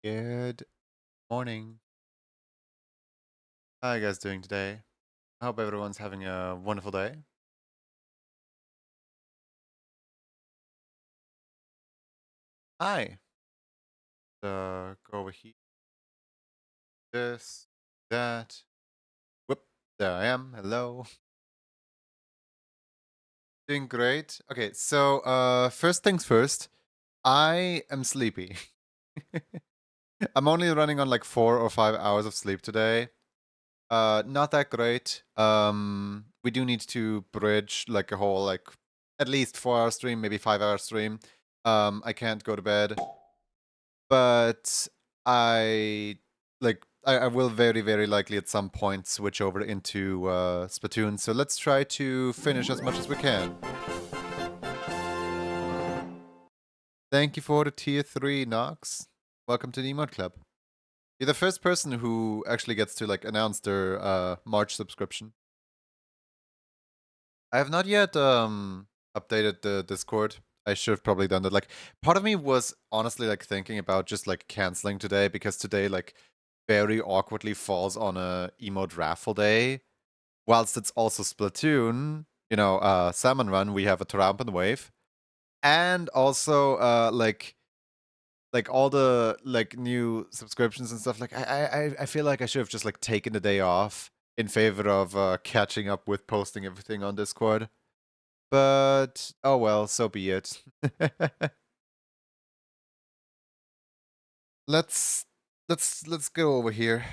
Good morning. How are you guys doing today? I hope everyone's having a wonderful day. Hi. Go over here. This, that. Whoop. There I am. Hello. Doing great. Okay, so first things first. I am sleepy. I'm only running on like 4 or 5 hours of sleep today. Not that great. We do need to bridge like a whole like at least 4 hour stream, maybe 5 hour stream. I can't go to bed, but I will very likely at some point switch over into Splatoon. So let's try to finish as much as we can. Thank you for the tier 3, Nox. Welcome to the Emote Club. You're the first person who actually gets to like announce their March subscription. I have not yet updated the Discord. I should have probably done that. Like, part of me was honestly like thinking about just like canceling today because today like very awkwardly falls on a emote raffle day. Whilst it's also Splatoon, Salmon Run, we have a Trampan Wave, and also like all the like new subscriptions and stuff. Like I feel like I should have just like taken the day off in favor of catching up with posting everything on Discord. But oh well, so be it. let's let's go over here.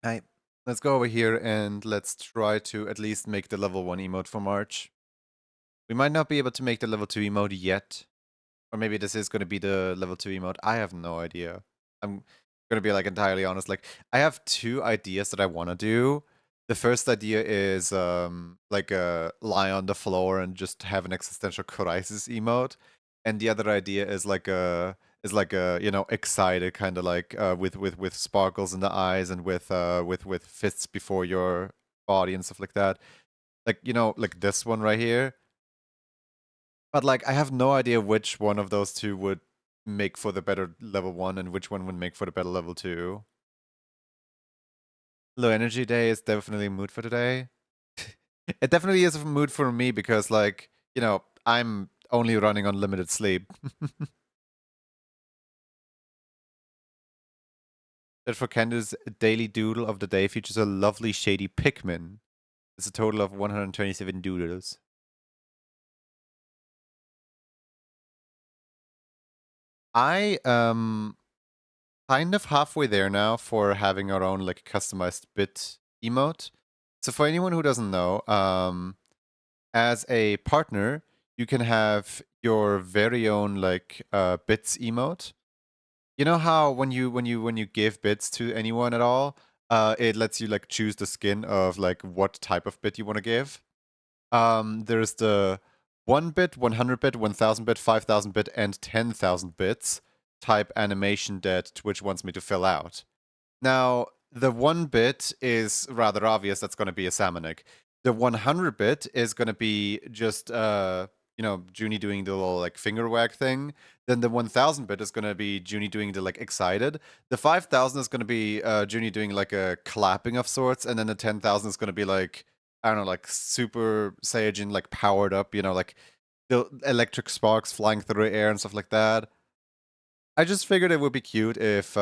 Hi. Let's go over here and let's try to at least make the level 1 emote for March. We might not be able to make the level 2 emote yet. Or maybe this is going to be the level 2 emote. I have no idea. I'm going to be like entirely honest. Like I have 2 ideas that I want to do. The first idea is like lie on the floor and just have an existential crisis emote. And the other idea is like a excited kind of like with sparkles in the eyes and with fists before your body and stuff like that. Like like this one right here. But like, I have no idea which one of those two would make for the better level 1 and which one would make for the better level 2. Low energy day is definitely a mood for today. It definitely is a mood for me because like, I'm only running on limited sleep. That for Candace's daily doodle of the day features a lovely shady Pikmin. It's a total of 127 doodles. I kind of halfway there now for having our own like customized bit emote. So for anyone who doesn't know, as a partner, you can have your very own like bits emote. You know how when you give bits to anyone at all, it lets you like choose the skin of like what type of bit you want to give. There's the 1 bit, 100 bit, 1000 bit, 5000 bit, and 10,000 bits type animation that Twitch wants me to fill out. Now, the 1 bit is rather obvious. That's going to be a Salmonic. The 100 bit is going to be just, Junie doing the little like finger wag thing. Then the 1000 bit is going to be Junie doing the like excited. The 5000 is going to be Junie doing like a clapping of sorts. And then the 10,000 is going to be like, I don't know, like Super Saiyajin, like powered up, like the electric sparks flying through the air and stuff like that. I just figured it would be cute if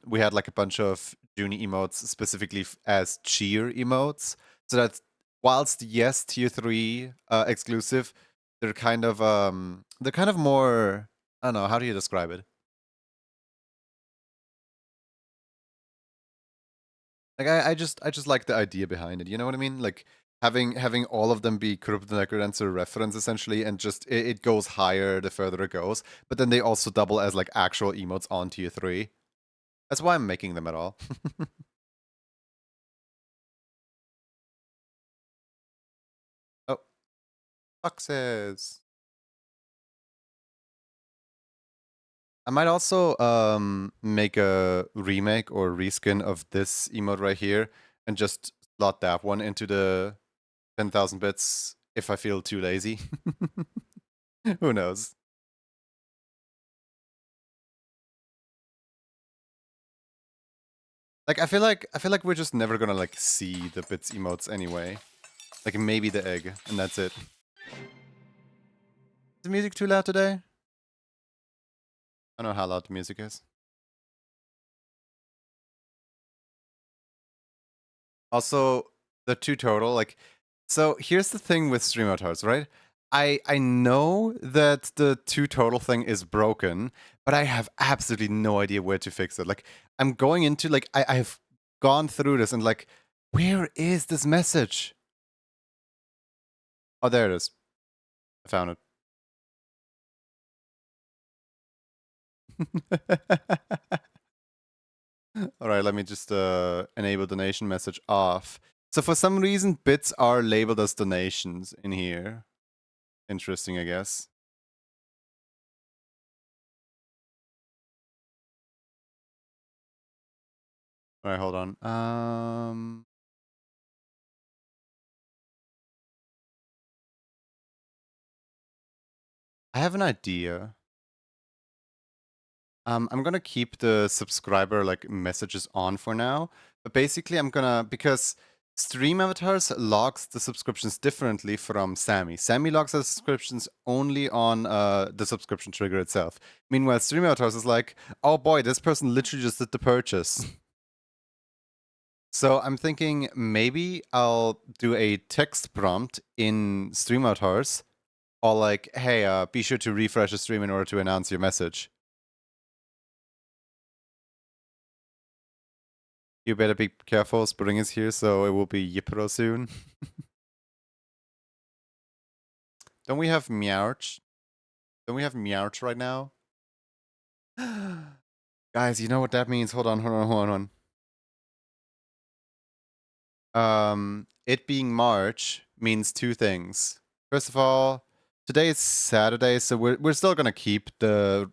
we had like a bunch of Junie emotes specifically as cheer emotes, so that whilst yes, tier 3 exclusive, they're kind of more, I don't know, how do you describe it? Like I just like the idea behind it. You know what I mean? Like having all of them be Kryptonecrodancer reference essentially, and just it goes higher the further it goes. But then they also double as like actual emotes on tier 3. That's why I'm making them at all. Oh, boxes. I might also make a remake or reskin of this emote right here and just slot that one into the 10,000 bits if I feel too lazy. Who knows? Like I feel like we're just never gonna like see the bits emotes anyway. Like maybe the egg, and that's it. Is the music too loud today? I don't know how loud the music is. Also, the two total, like, so here's the thing with stream avatars, right? I know that the two total thing is broken, but I have absolutely no idea where to fix it. Like, I'm going into like I've gone through this and like, where is this message? Oh, there it is. I found it. All right, let me just enable donation message off. So for some reason, bits are labeled as donations in here. Interesting, I guess. All right, hold on. I have an idea. I'm gonna keep the subscriber like messages on for now, but basically I'm gonna because stream avatars logs the subscriptions differently from Sammy. Sammy logs the subscriptions only on the subscription trigger itself. Meanwhile, stream avatars is like, oh boy, this person literally just did the purchase. So I'm thinking maybe I'll do a text prompt in stream avatars, or like, hey, be sure to refresh the stream in order to announce your message. You better be careful. Spring is here, so it will be Yipro soon. Don't we have Meowch? Don't we have Meowch right now? Guys, you know what that means? Hold on. It being March means two things. First of all, today is Saturday, so we're still gonna keep the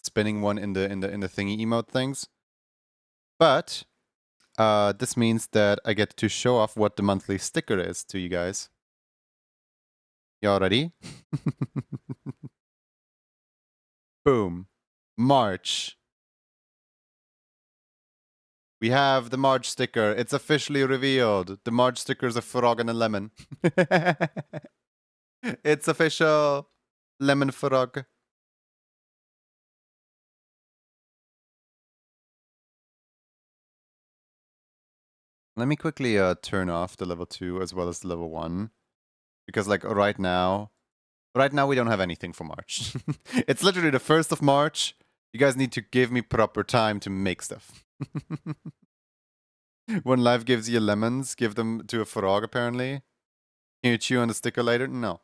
spinning one in the thingy emote things. But this means that I get to show off what the monthly sticker is to you guys. Y'all ready? Boom. March. We have the March sticker. It's officially revealed. The March sticker is a frog and a lemon. It's official. Lemon frog. Let me quickly turn off the level 2 as well as the level 1. Because like right now we don't have anything for March. It's literally the 1st of March. You guys need to give me proper time to make stuff. When life gives you lemons, give them to a frog apparently. Can you chew on the sticker later? No.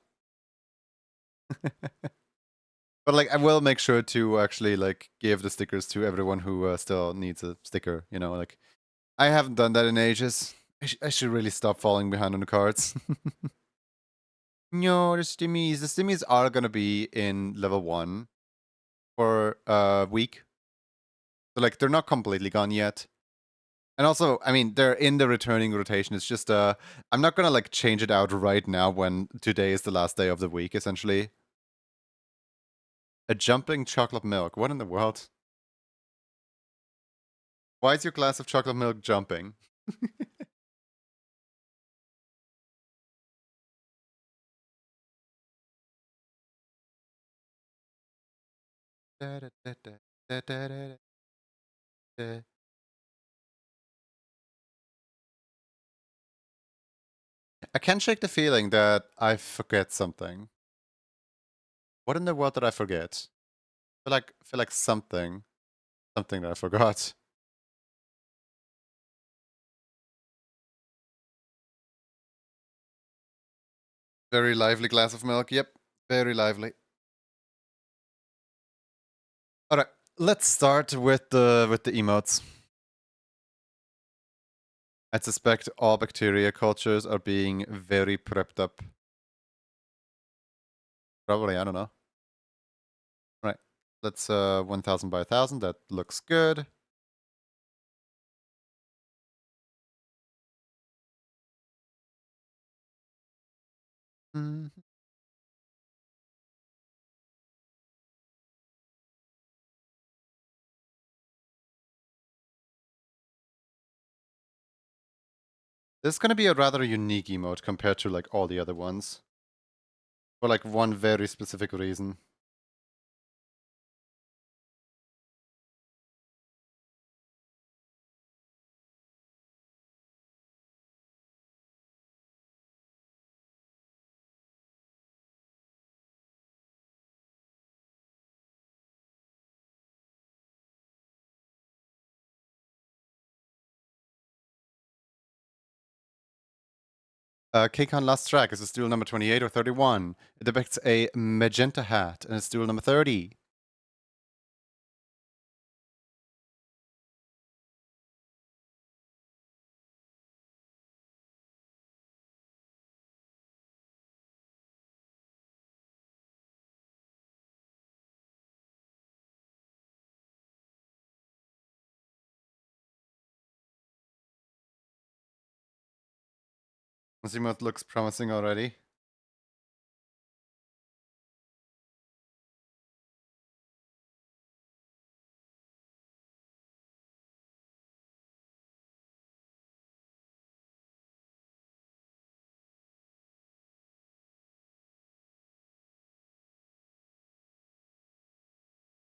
But like, I will make sure to actually like give the stickers to everyone who still needs a sticker. You know, like I haven't done that in ages. I should really stop falling behind on the cards. No, the stimmies. The stimmies are gonna be in level 1 for a week. So like, they're not completely gone yet. And also, I mean, they're in the returning rotation. It's just I'm not gonna like change it out right now when today is the last day of the week. Essentially, a jumping chocolate milk. What in the world? Why is your glass of chocolate milk jumping? I can't shake the feeling that I forget something. What in the world did I forget? I feel like something that I forgot. Very lively glass of milk. Yep, very lively. All right, let's start with the emotes. I suspect all bacteria cultures are being very prepped up. Probably, I don't know. Right. Let's 1000 by 1000. That looks good. Mhm. This is gonna be a rather unique emote compared to like all the other ones. For like one very specific reason. Kcon last track. Is this duel number 28 or 31? It depicts a magenta hat, and it's duel number 30. This emote looks promising already.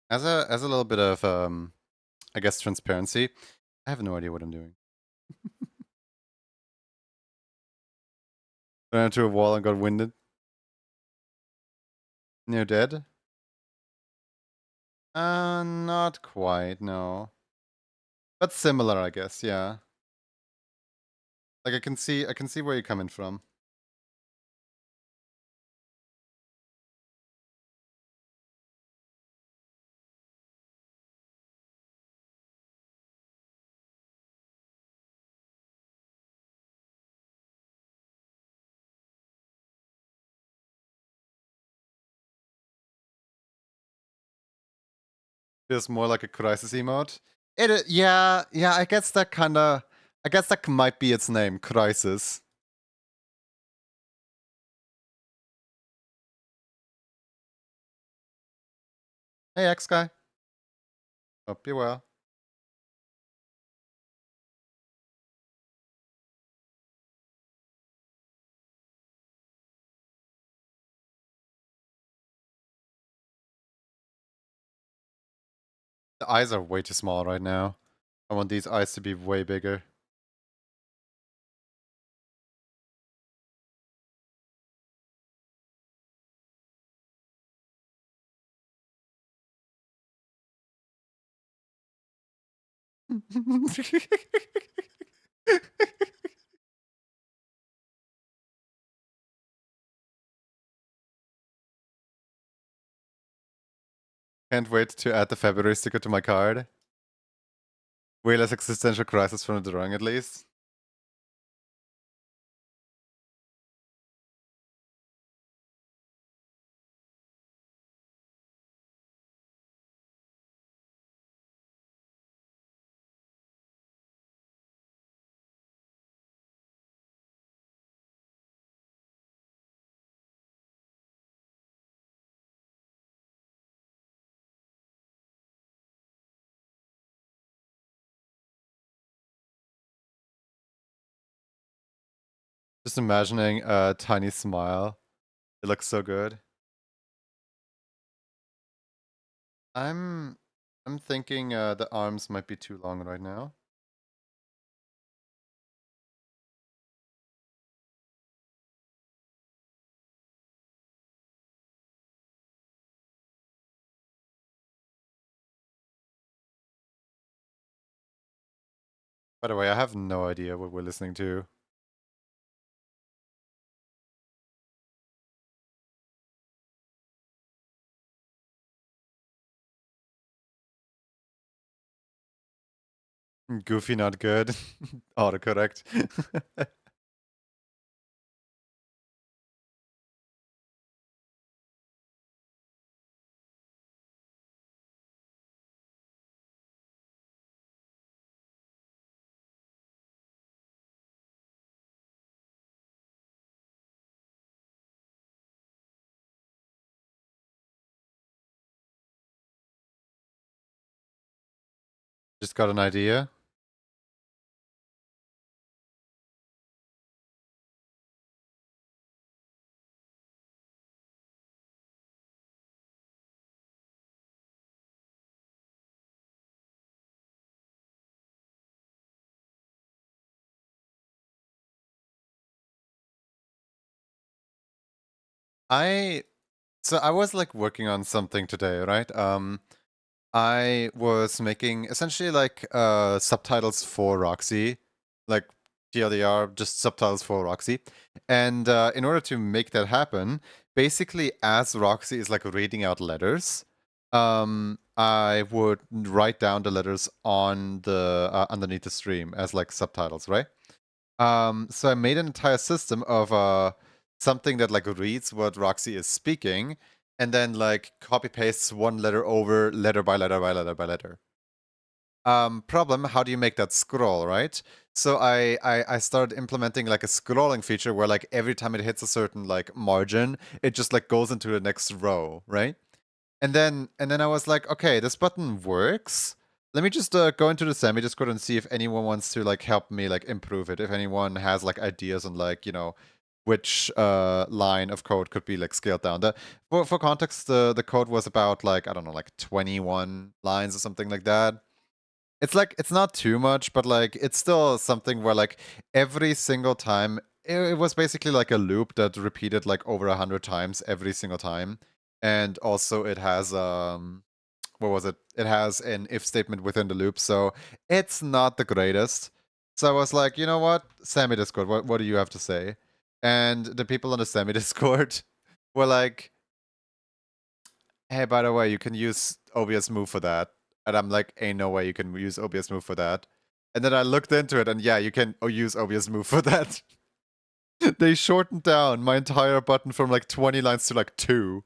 As a little bit of I guess transparency, I have no idea what I'm doing. Ran into a wall and got winded. Near dead? Not quite, no. But similar, I guess, yeah. Like I can see where you're coming from. Feels more like a crisis emote. Yeah, I guess that kinda I guess that might be its name, crisis. Hey X guy. Hope you're well. The eyes are way too small right now. I want these eyes to be way bigger. Can't wait to add the February sticker to my card. Way less existential crisis from the drawing, at least. Just imagining a tiny smile. It looks so good. I'm thinking the arms might be too long right now. By the way, I have no idea what we're listening to. Goofy, not good. Autocorrect. Just got an idea. I so I was like working on something today, right? I was making essentially like subtitles for Roxy, like TLDR, just subtitles for Roxy. And in order to make that happen, basically as Roxy is like reading out letters, I would write down the letters on the underneath the stream as like subtitles, right? So I made an entire system of something that like reads what Roxy is speaking, and then like copy pastes one letter over letter by letter by letter by letter. Problem, how do you make that scroll, right? So I started implementing like a scrolling feature where like every time it hits a certain like margin, it just like goes into the next row, right? And then I was like, okay, this button works. Let me just go into the Semi Discord and see if anyone wants to like help me like improve it. If anyone has like ideas on like which line of code could be like scaled down. For context, the code was about like I don't know like 21 lines or something like that. It's like it's not too much, but like it's still something where like every single time it was basically like a loop that repeated like over 100 times every single time. And also it has what was it? It has an if statement within the loop, so it's not the greatest. So I was like, you know what? Semi Discord, what do you have to say? And the people on the Semi Discord were like, hey, by the way, you can use OBS Move for that. And I'm like, ain't no way you can use OBS Move for that. And then I looked into it, and yeah, you can use OBS Move for that. They shortened down my entire button from like 20 lines to like 2.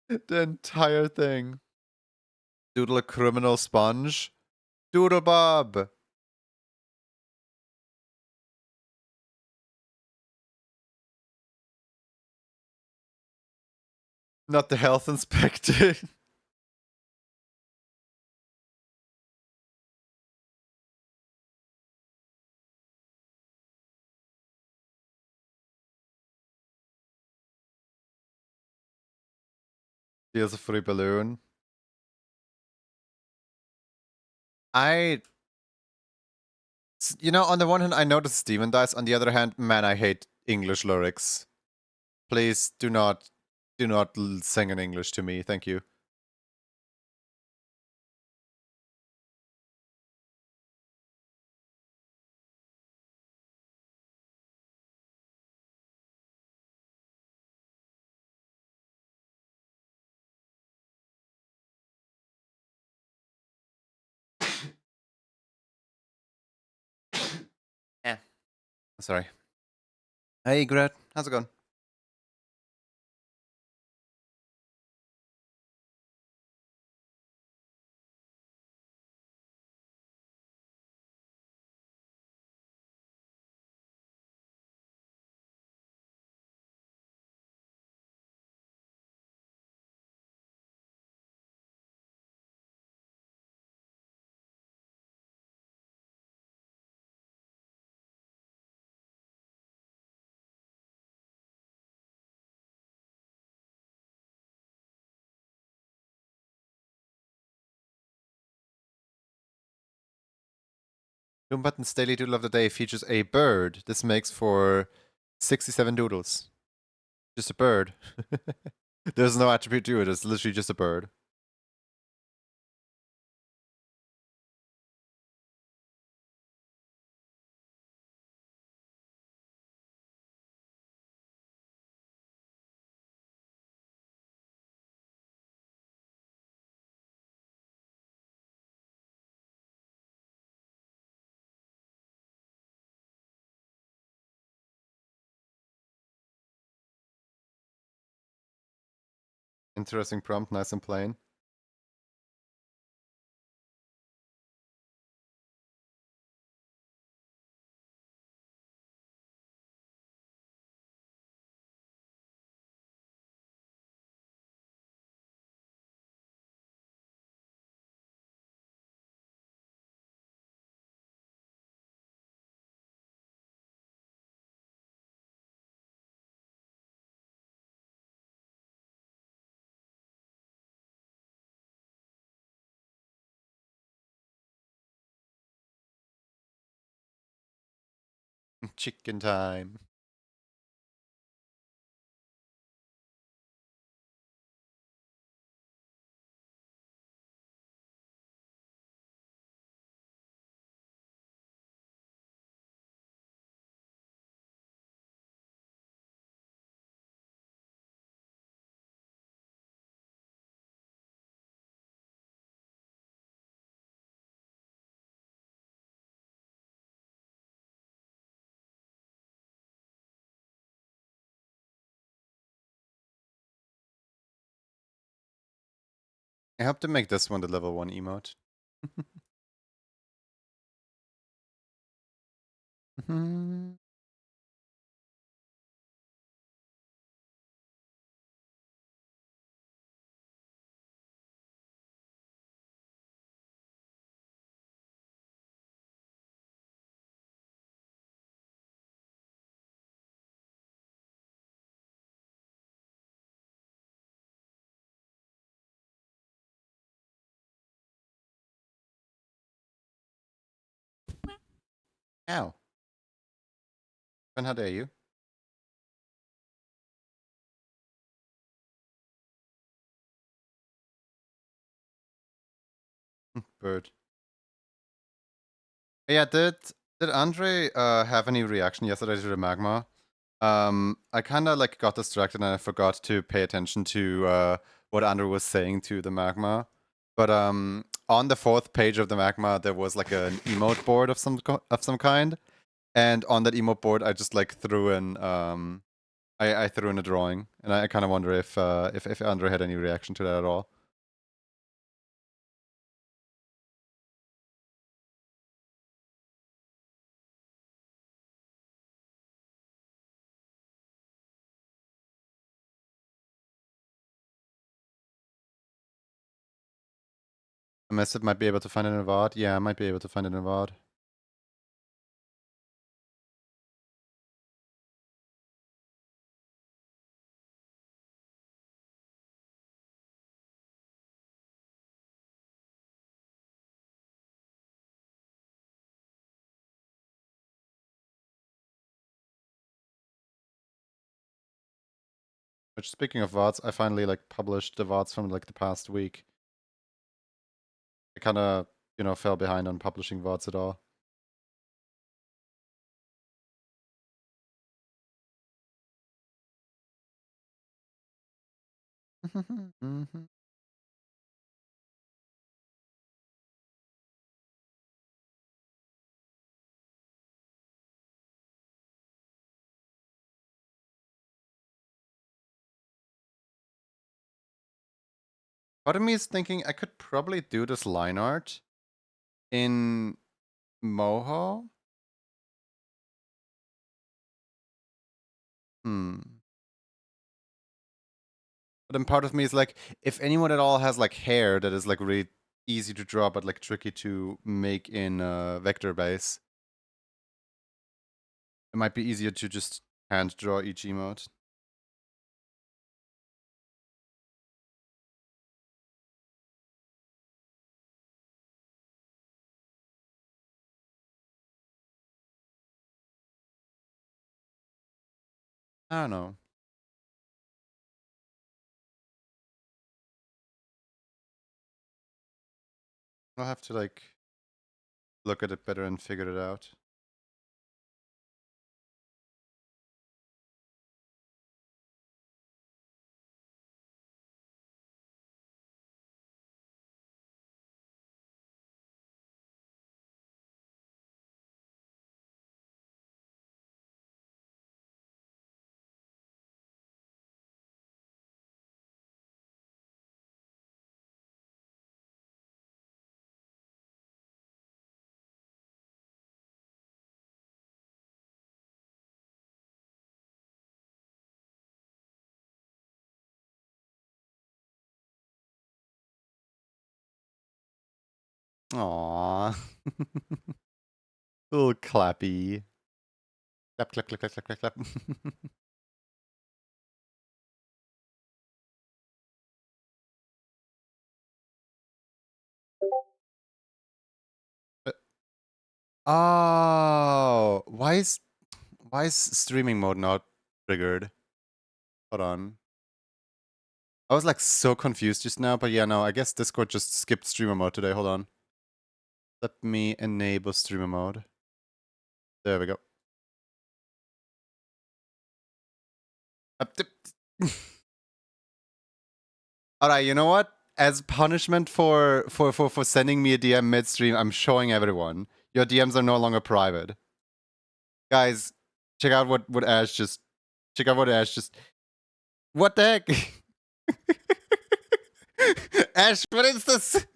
The entire thing. Doodle a criminal sponge. Doodle Bob. Not the health inspector. Here's a free balloon. I, on the one hand, I noticed Steven dies. On the other hand, man, I hate English lyrics. Please do not sing in English to me. Thank you. Yeah. Sorry. Hey, Gret. How's it going? Doom Button's Daily Doodle of the Day features a bird. This makes for 67 doodles. Just a bird. There's no attribute to it. It's literally just a bird. Interesting prompt, nice and plain. Chicken time. I hope to make this one the level 1 emote. Ow. Ben, how dare you? Bird. Yeah, did Andre have any reaction yesterday to the magma? I kind of like got distracted and I forgot to pay attention to what Andre was saying to the magma. But on the 4th page of the magma, there was like an emote board of some kind, and on that emote board, I just like threw in I threw in a drawing, and I kind of wonder if Andre had any reaction to that at all. It might be able to find it in a VOD. Yeah, I might be able to find it in a VOD. Which, speaking of VODs, I finally like published the VODs from like the past week. I kind of, fell behind on publishing VODs at all. Mhm. Part of me is thinking I could probably do this line art in Moho. Hmm. But then part of me is like, if anyone at all has like hair that is like really easy to draw but like tricky to make in vector base, it might be easier to just hand draw each emote. I don't know. I'll have to like look at it better and figure it out. Aww. Little clappy. Clap, clap, clap, clap, clap, clap, clap. Oh, Why is streaming mode not triggered? Hold on. I was like so confused just now, but yeah, no, I guess Discord just skipped streamer mode today. Hold on. Let me enable streamer mode. There we go. Alright, you know what? As punishment for sending me a DM midstream, I'm showing everyone. Your DMs are no longer private. Guys, check out what Ash just what the heck? Ash, what is this?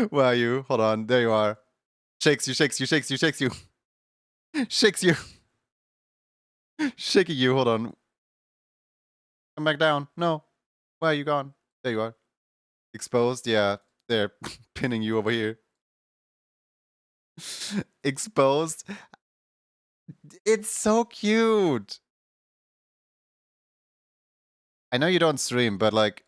Where are you? Hold on, there you are. Shakes you, shakes you, shakes you, shakes you. Shakes you. Shaking you, hold on. Come back down. No. Where are you gone? There you are. Exposed? Yeah. They're pinning you over here. Exposed? It's so cute. I know you don't stream, but like...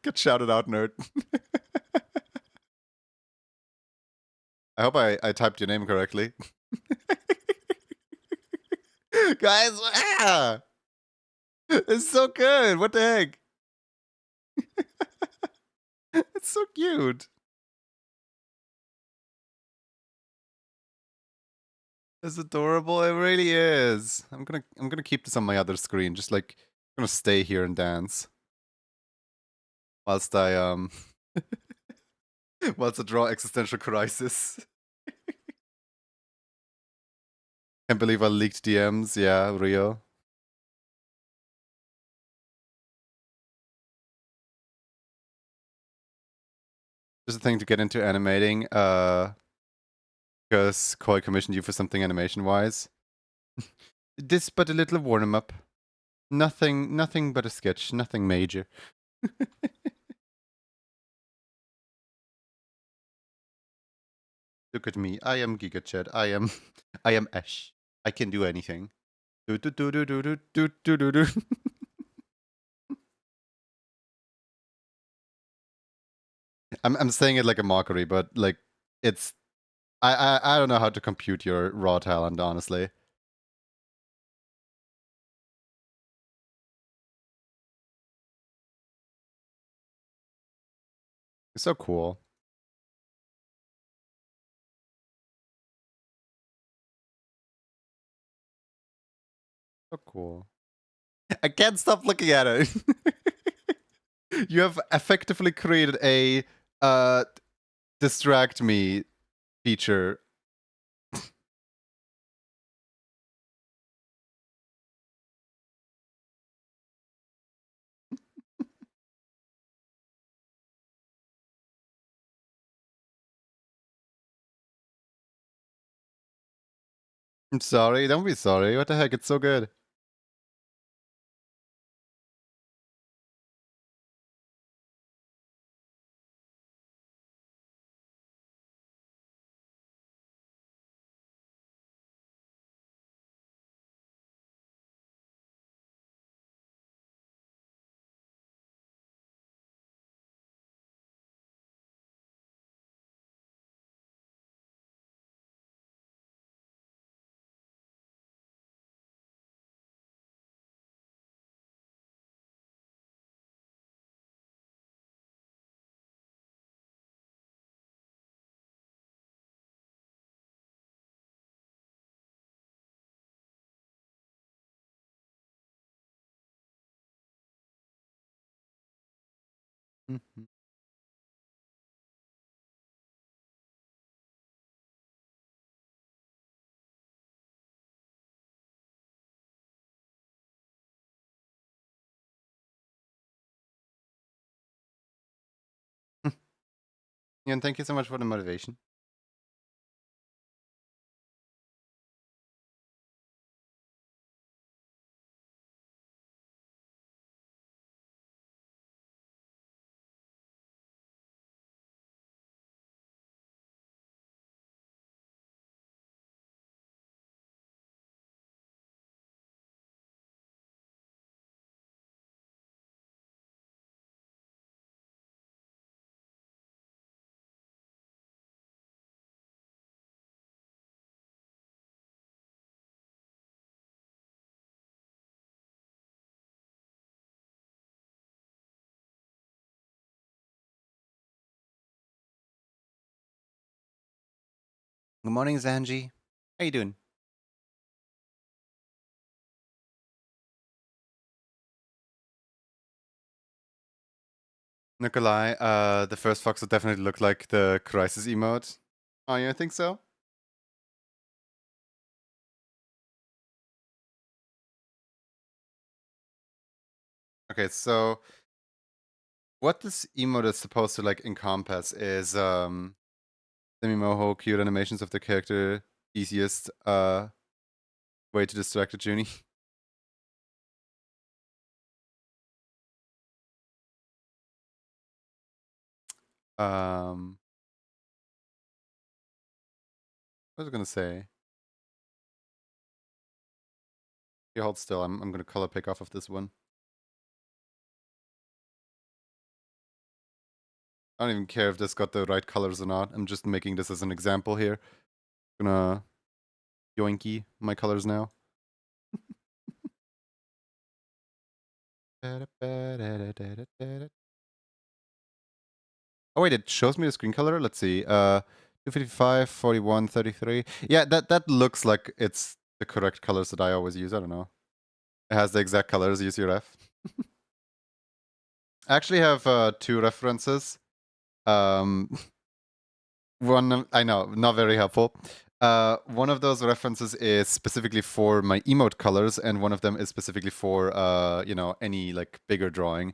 Get shouted out, nerd. I hope I typed your name correctly. Guys, ah! It's so good. What the heck? It's so cute. It's adorable. It really is. I'm gonna keep this on my other screen. Just like I'm gonna stay here and dance whilst I whilst I draw existential crisis. Can't believe I leaked DMs. Yeah, real. Just a thing to get into animating. Because Koi commissioned you for something animation wise. This but a little warm up. Nothing but a sketch. Nothing major. Look at me. I am GigaChat. I am Ash. I can do anything. Do do do do do do do do do. I'm saying it like a mockery, but like it's I don't know how to compute your raw talent, honestly. It's so cool. So cool. I can't stop looking at it. You have effectively created a distract me feature. I'm sorry. Don't be sorry. What the heck? It's so good. Mhm. And thank you so much for the motivation. Good morning, Zanji. How you doing? Nikolai, the first fox would definitely look like the crisis emote. Oh, you think so? Okay, so what this emote is supposed to like encompass is semi-moho cute animations of the character, easiest way to distract a Junie. um what was I gonna say? Here, hold still. I'm gonna color pick off of this one. I don't even care if this got the right colors or not. I'm just making this as an example here. Gonna yoinky my colors now. Oh wait, it shows me the screen color. Let's see. 255, 41, 33. Yeah, that looks like it's the correct colors that I always use. I don't know. It has the exact colors. Use your ref. I actually have two references. Um, one I know, not very helpful. One of those references is specifically for my emote colors, and one of them is specifically for any like bigger drawing.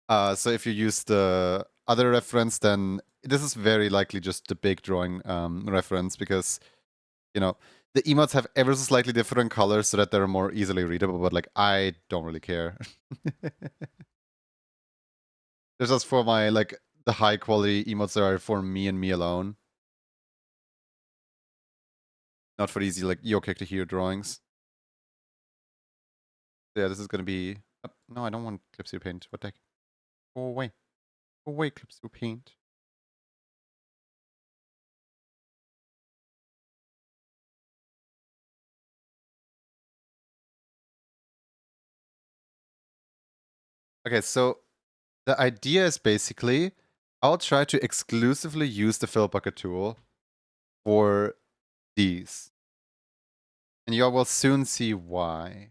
So if you use the other reference, then this is very likely just the big drawing reference because, you know, the emotes have ever so slightly different colors so that they're more easily readable, but like I don't really care. This is for my like the high quality emotes that are for me and me alone. Not for easy like yo kick to here drawings. Yeah, this is gonna be no, I don't want Clipsy Paint. What the heck? Go away. Go away, Clipsy Paint. Okay, so the idea is basically I'll try to exclusively use the fill bucket tool for these. And you all will soon see why.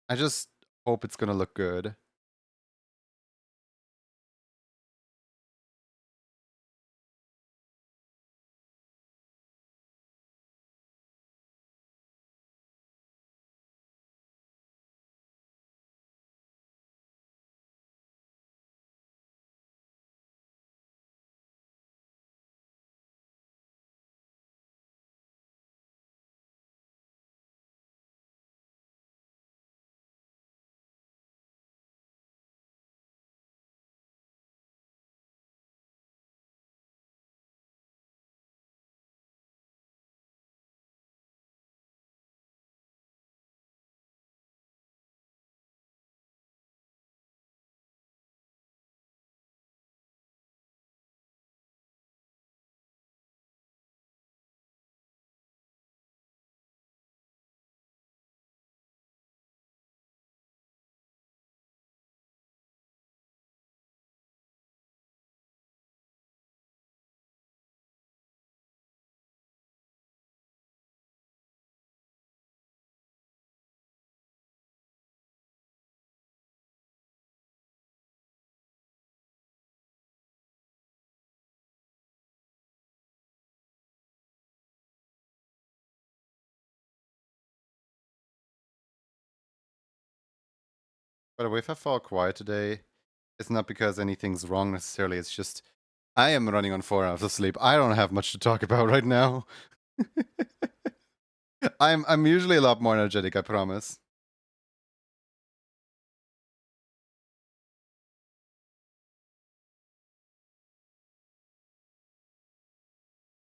I just hope it's gonna look good. By the way, if I fall quiet today, it's not because anything's wrong necessarily. It's just I am running on 4 hours of sleep. I don't have much to talk about right now. I'm usually a lot more energetic, I promise.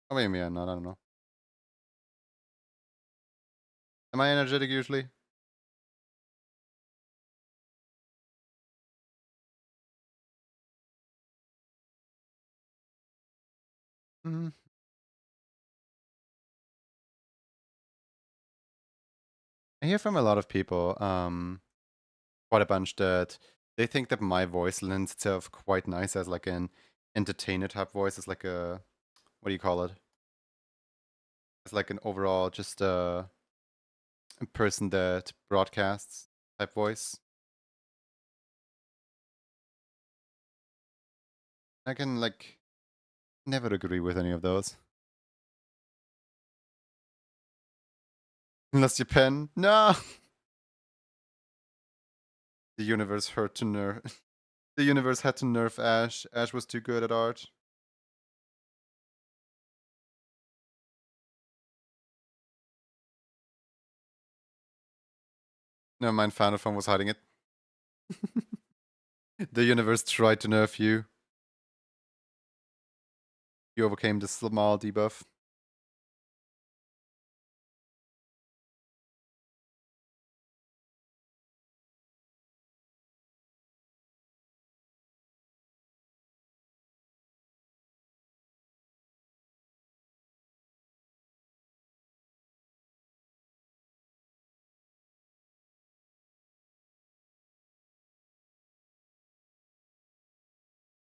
Oh maybe I'm not, I don't know. Am I energetic usually? Mm-hmm. I hear from a lot of people, quite a bunch, that they think that my voice lends itself quite nice as like an entertainer type voice. It's like a, what do you call it? It's like an overall just a person that broadcasts type voice. I can like never agree with any of those. Unless you pen. No! The universe hurt to nerf. The universe had to nerf Ash. Ash was too good at art. Never mind, Fanafon was hiding it. The universe tried to nerf you. You overcame the small debuff.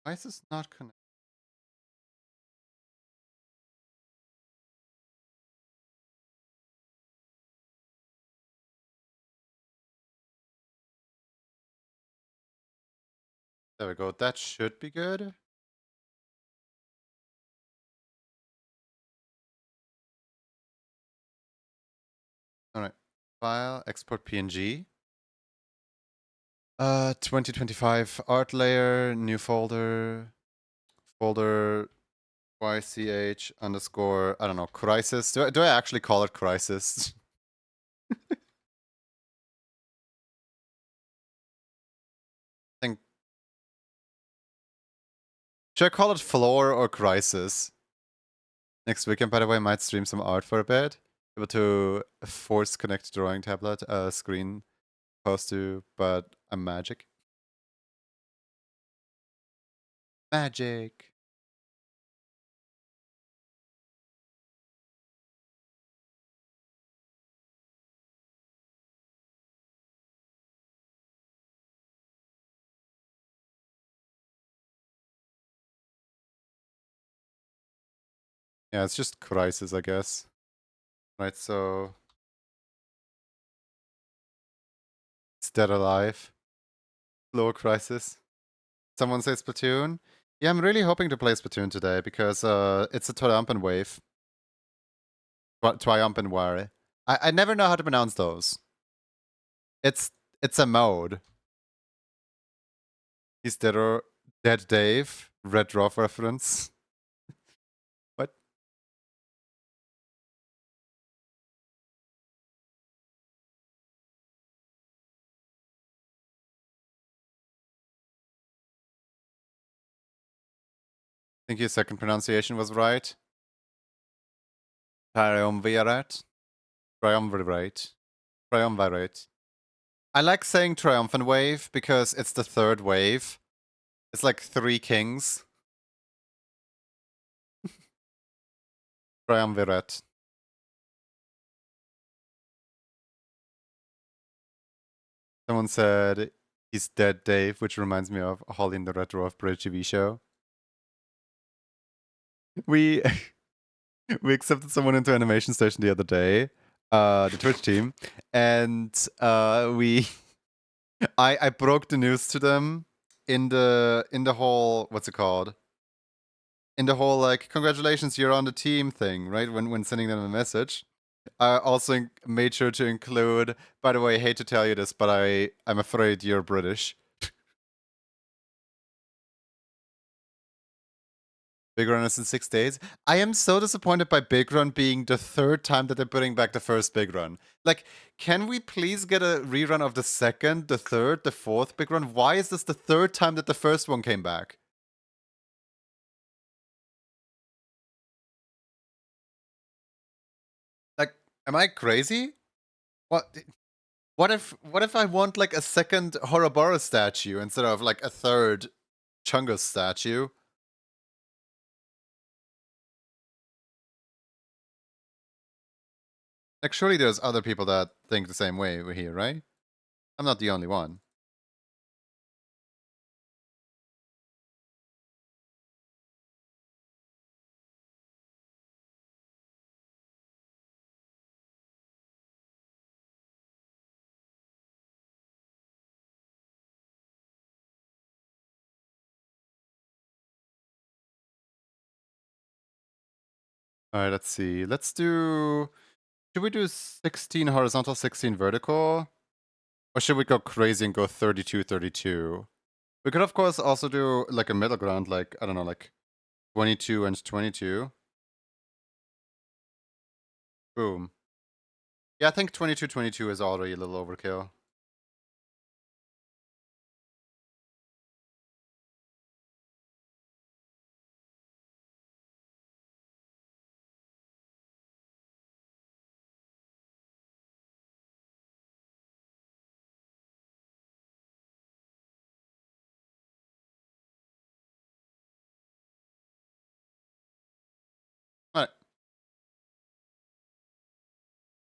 Why is this not connected? There we go. That should be good. Alright. File, export PNG. 2025 art layer, new folder. Folder YCH underscore, I don't know, crisis. Do I actually call it crisis? I think. Should I call it floor or crisis? Next weekend, by the way, I might stream some art for a bit. Able to force connect drawing tablet, screen supposed to, but I'm magic. Magic. Yeah, it's just crisis, I guess. Right, so it's dead alive. Lower crisis. Someone says Splatoon. Yeah, I'm really hoping to play Splatoon today because it's a triumphant wave. Triumphant ware. I never know how to pronounce those. It's a mode. He's dead or Dead Dave. Red Dwarf reference. What? I think your second pronunciation was right. Triumvirate. Triumvirate. Triumvirate. I like saying triumphant wave because it's the third wave. It's like three kings. Triumvirate. Someone said he's dead Dave, which reminds me of Holly in the Red Dwarf Bridge TV show. We we accepted someone into animation station the other day, the Twitch team, and we I broke the news to them in the whole, what's it called? In the whole like, congratulations, you're on the team thing, right? When sending them a message. I also made sure to include, by the way, hate to tell you this, but I'm afraid you're British. Big Run is in 6 days. I am so disappointed by Big Run being the third time that they're putting back the first Big Run. Like, can we please get a rerun of the second, the third, the fourth Big Run? Why is this the third time that the first one came back? Like, am I crazy? What? What if I want like a second Horoboro statue instead of like a third Chungus statue? Like, surely there's other people that think the same way here, right? I'm not the only one. Alright, let's see. Let's do... Should we do 16 horizontal, 16 vertical? Or should we go crazy and go 32, 32? We could, of course, also do like a middle ground, like, I don't know, like 22 and 22. Boom. Yeah, I think 22, 22 is already a little overkill.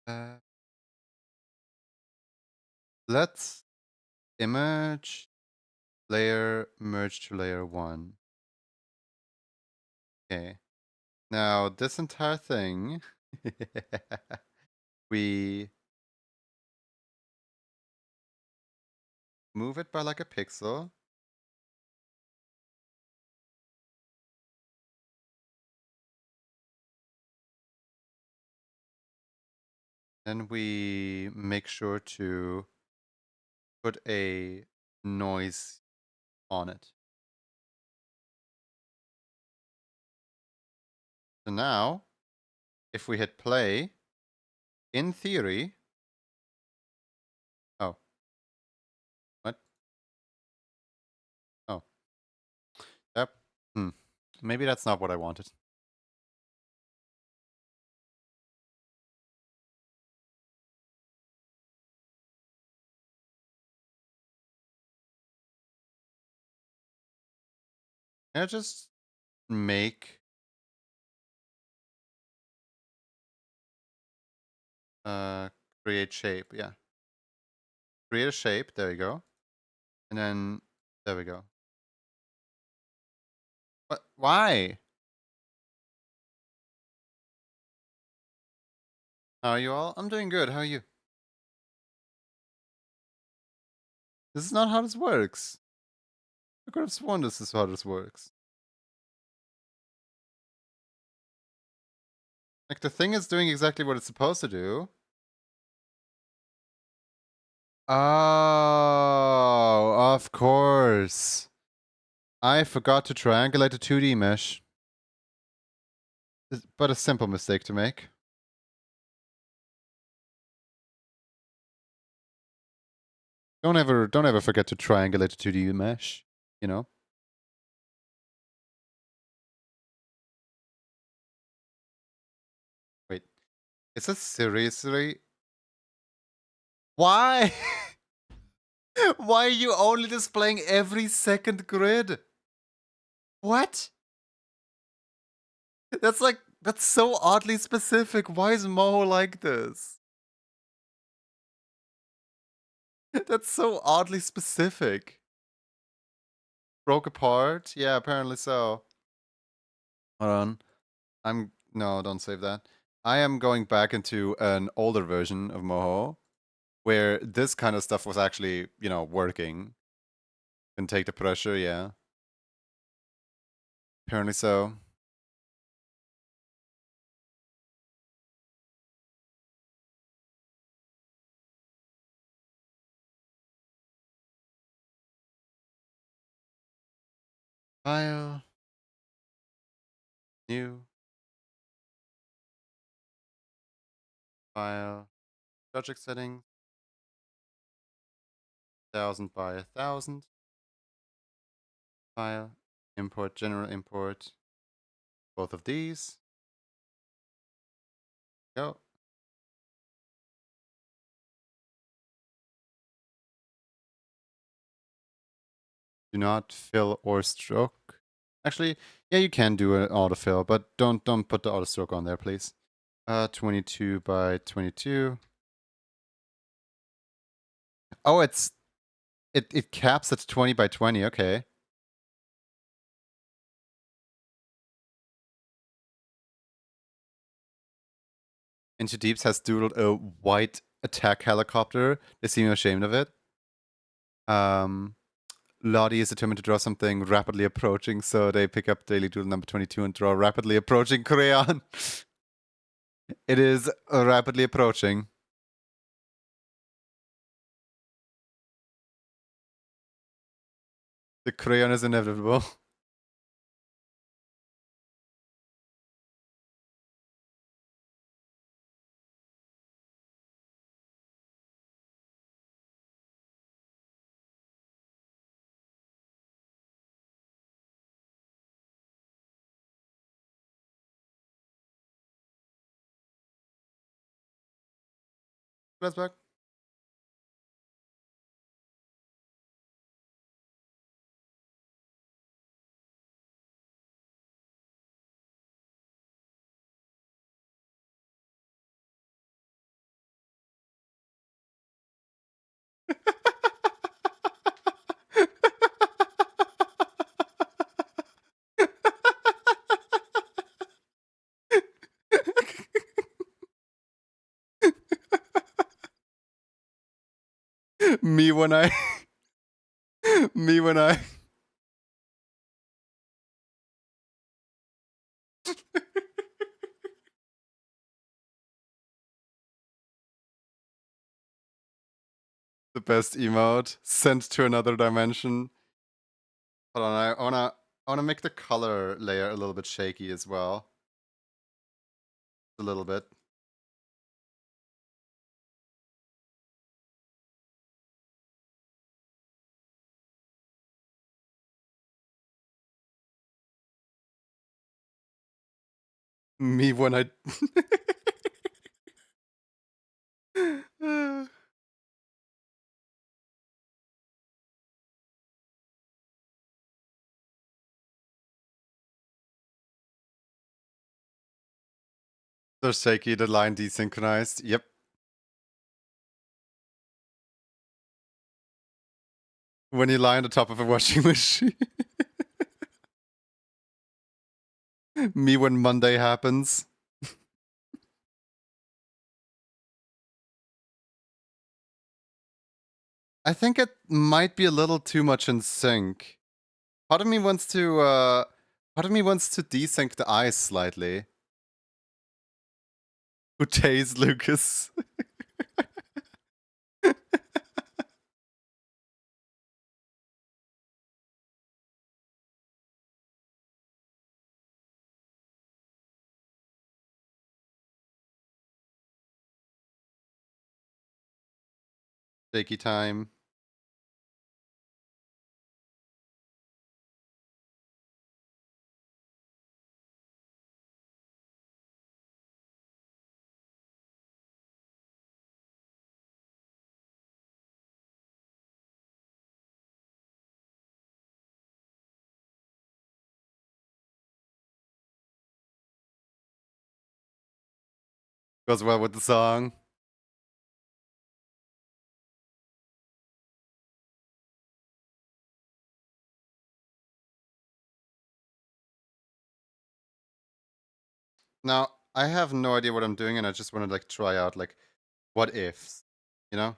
Alright. Let's image layer merge to layer 1. Okay. Now, this entire thing, we move it by like a pixel. Then we make sure to put a noise on it. So now, if we hit play, in theory... Oh. What? Oh. Yep. Maybe that's not what I wanted. Can I just make... create shape, yeah. Create a shape, there you go. And then, there we go. What? Why? How are you all? I'm doing good, how are you? This is not how this works. I could have sworn this is how this works. Like, the thing is doing exactly what it's supposed to do. Oh, of course. I forgot to triangulate the 2D mesh. But a simple mistake to make. Don't ever forget to triangulate the 2D mesh, you know? Wait, is this seriously? Why? Why are you only displaying every second grid? What? That's so oddly specific. Why is Moho like this? That's so oddly specific. Broke apart? Yeah, apparently so. Hold on. No, don't save that. I am going back into an older version of Moho where this kind of stuff was actually, working. Can take the pressure, yeah. Apparently so. File. New. File. Project settings. 1000 by 1000. File. Import, general import. Both of these. Go. Do not fill or stroke. Actually, yeah, you can do an autofill, but don't put the auto stroke on there, please. 22 by 22. Oh, it caps at 20 by 20. Okay. Into Deeps has doodled a white attack helicopter. They seem ashamed of it. Lottie is determined to draw something rapidly approaching, so they pick up daily doodle number 22 and draw rapidly approaching crayon. It is rapidly approaching. The crayon is inevitable. That's back. Me when I. Me when I. The best emote. Sent to another dimension. Hold on, I wanna make the color layer a little bit shaky as well. A little bit. Me when I. So shaky, the line desynchronized. Yep. When you lie on the top of a washing machine. Me when Monday happens. I think it might be a little too much in sync. Part of me wants to desync the eyes slightly. Who tased Lucas? Shaky time. Goes well with the song. Now, I have no idea what I'm doing, and I just want to like try out like what ifs, you know?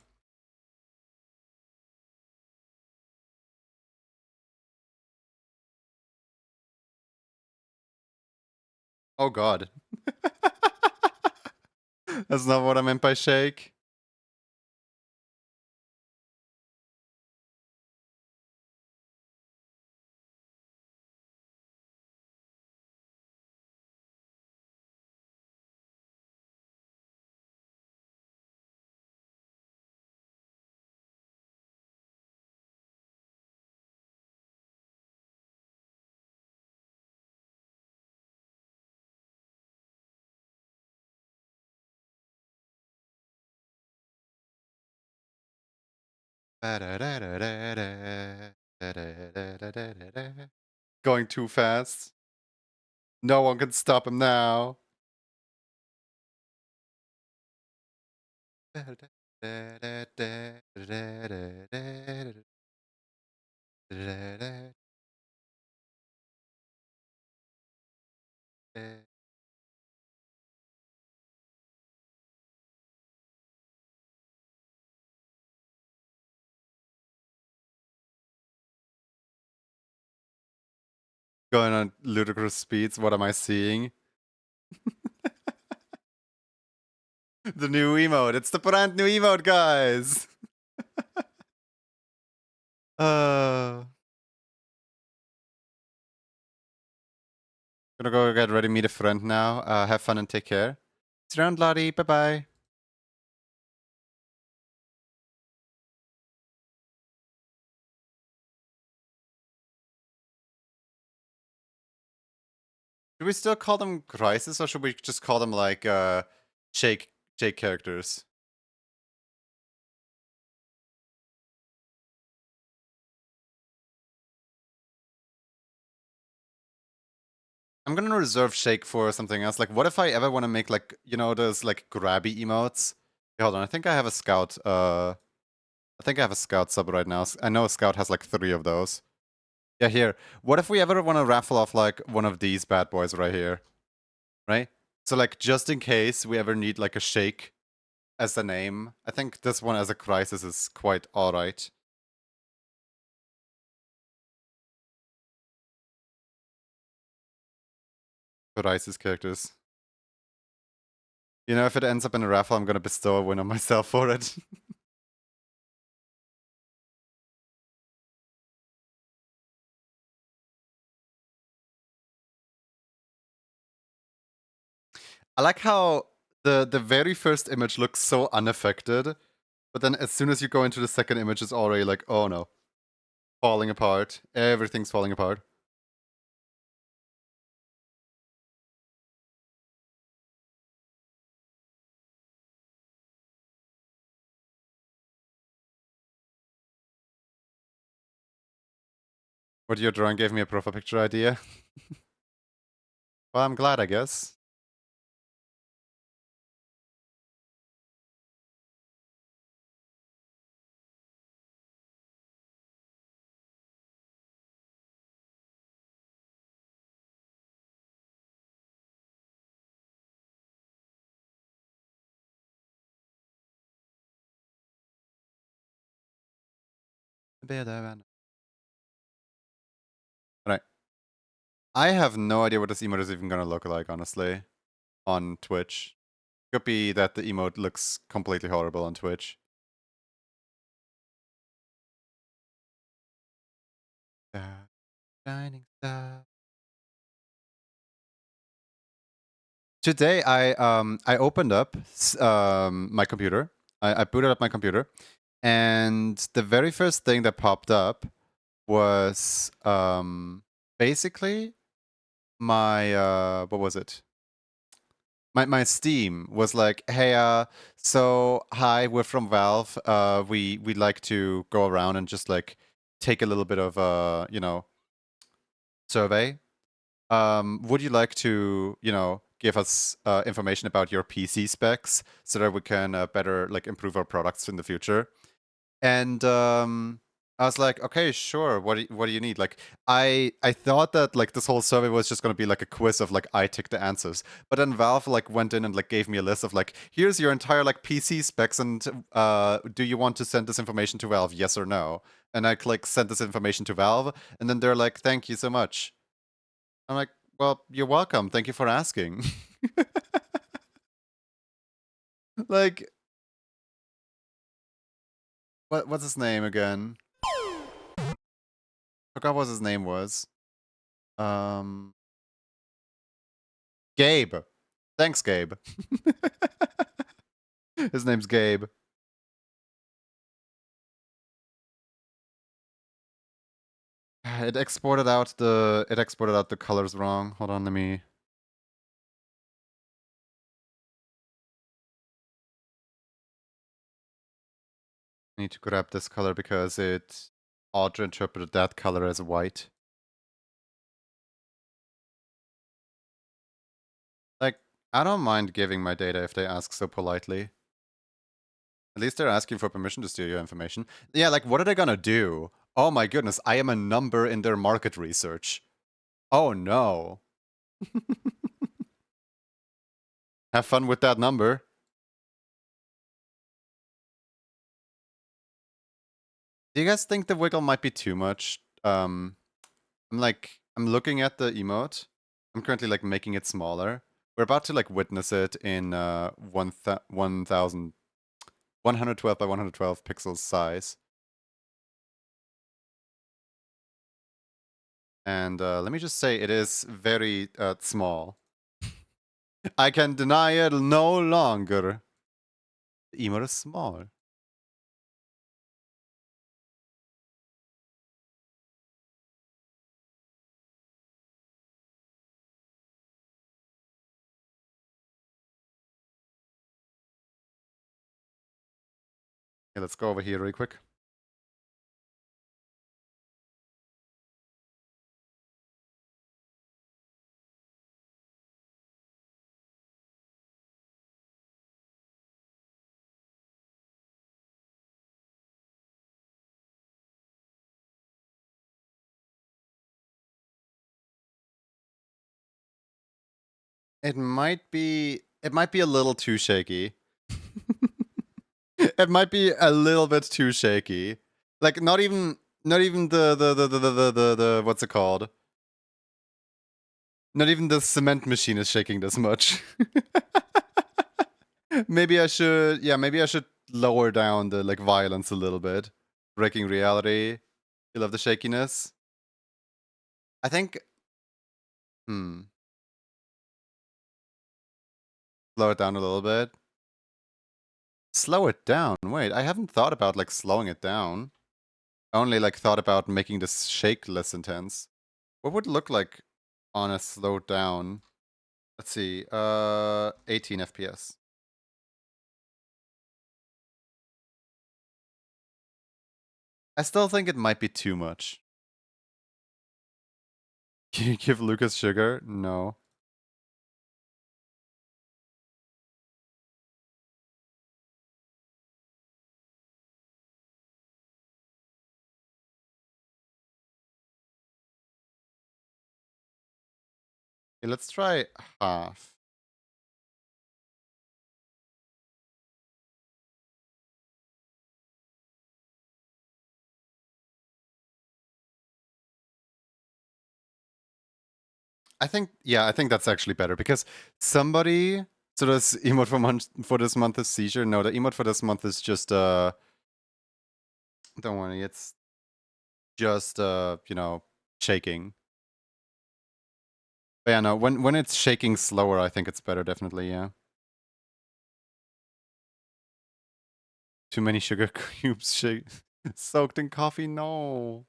Oh god. That's not what I meant by shake. Going too fast. No one can stop him now. Going on ludicrous speeds. What am I seeing? The new emote. It's the brand new emote, guys. uh, Gonna go get ready, meet a friend now. Have fun and take care. See you around, Lottie. Bye bye. Should we still call them crisis, or should we just call them like shake characters? I'm gonna reserve shake for something else. Like, what if I ever want to make like, you know, those like grabby emotes? Okay, hold on, I think I have a scout. I think I have a scout sub right now. I know a scout has like 3 of those. Yeah, here. What if we ever want to raffle off like one of these bad boys right here? Right? So like, just in case we ever need like a shake as the name, I think this one as a crisis is quite alright. Crisis characters. You know, if it ends up in a raffle, I'm gonna bestow a win on myself for it. I like how the very first image looks so unaffected, but then as soon as you go into the second image, it's already like, oh no. Falling apart. Everything's falling apart. What you're drawing gave me a profile picture idea. Well, I'm glad, I guess. Alright. I have no idea what this emote is even gonna look like, honestly, on Twitch. Could be that the emote looks completely horrible on Twitch. Shining star. Today I opened up my computer. I booted up my computer, and the very first thing that popped up was basically my what was it? My Steam was like, hey, so hi, we're from Valve. We'd like to go around and just like take a little bit of you know, survey. Would you like to, you know, give us information about your PC specs so that we can better like improve our products in the future? And I was like, okay, sure. What do you need? Like, I thought that like this whole survey was just gonna be like a quiz of like I tick the answers, but then Valve like went in and like gave me a list of like, here's your entire like PC specs, and do you want to send this information to Valve? Yes or no? And I click send this information to Valve, and then they're like, thank you so much. I'm like, well, you're welcome. Thank you for asking. Like, what's his name again? Forgot what his name was. Um, Gabe. Thanks, Gabe. His name's Gabe. It exported out the colors wrong. Hold on, let me. Need to grab this color because it auto interpreted that color as white. Like, I don't mind giving my data if they ask so politely. At least they're asking for permission to steal your information. Yeah, like, what are they gonna do? Oh my goodness, I am a number in their market research. Oh no. Have fun with that number. Do you guys think the wiggle might be too much? I'm looking at the emote. I'm currently like making it smaller, We're about to like witness it in 1,112 by 112 pixels size. And let me just say it is very small. I can deny it no longer. The emote is small. Okay, let's go over here really quick. It might be a little too shaky. It might be a little bit too shaky. Like not even the what's it called? Not even the cement machine is shaking this much. Maybe I should lower down the like violence a little bit. Breaking reality. You love the shakiness? I think slow it down a little bit. Slow it down. Wait, I haven't thought about like slowing it down. I only like thought about making this shake less intense. What would it look like on a slowed down? Let's see. 18 FPS. I still think it might be too much. Can you give Lucas sugar? No. Okay, let's try half. I think that's actually better because somebody. So this emote for this month is seizure. No, the emote for this month is just don't worry, it's just you know, shaking. But yeah, no, when it's shaking slower, I think it's better. Definitely, yeah. Too many sugar cubes soaked in coffee. No.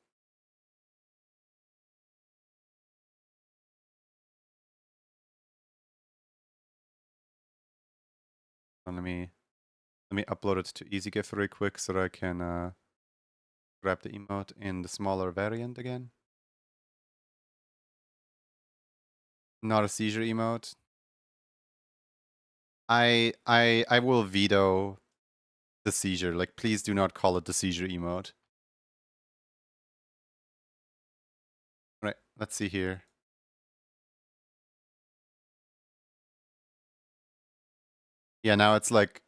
Let me upload it to EasyGIF really quick so that I can grab the emote in the smaller variant again. Not a seizure emote. I will veto the seizure. Like, please do not call it the seizure emote. Right, let's see here. Yeah, now it's like,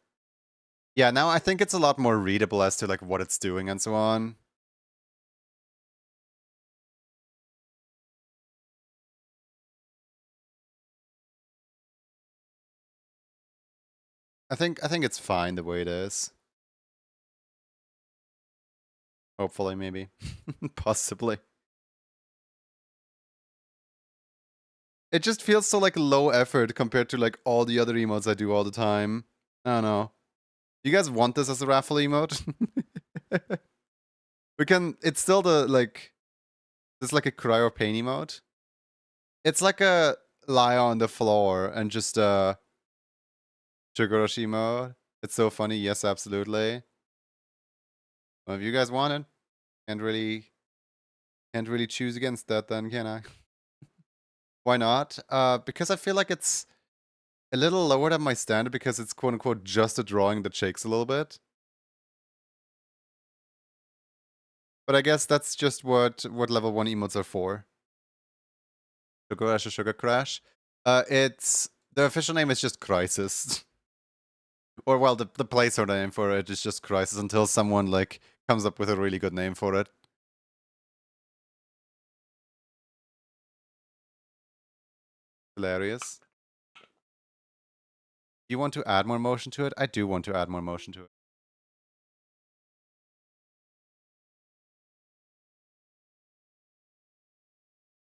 yeah, now I think it's a lot more readable as to like what it's doing and so on. I think it's fine the way it is. Hopefully, maybe. Possibly. It just feels so like low effort compared to like all the other emotes I do all the time. I don't know. You guys want this as a raffle emote? We can. It's still the like. It's like a cry or pain emote. It's like a lie on the floor and just Chigoroshi mode. It's so funny. Yes, absolutely. Well, if you guys want it, can't really choose against that, then can I? Why not? Because I feel like it's a little lower than my standard because it's quote unquote just a drawing that shakes a little bit. But I guess that's just what level 1 emotes are for. Sugar Crash or Sugar Crash. It's the official name is just Crisis. Or well, the placeholder name for it is just Crisis until someone like comes up with a really good name for it. Hilarious. Do you want to add more motion to it? I do want to add more motion to it.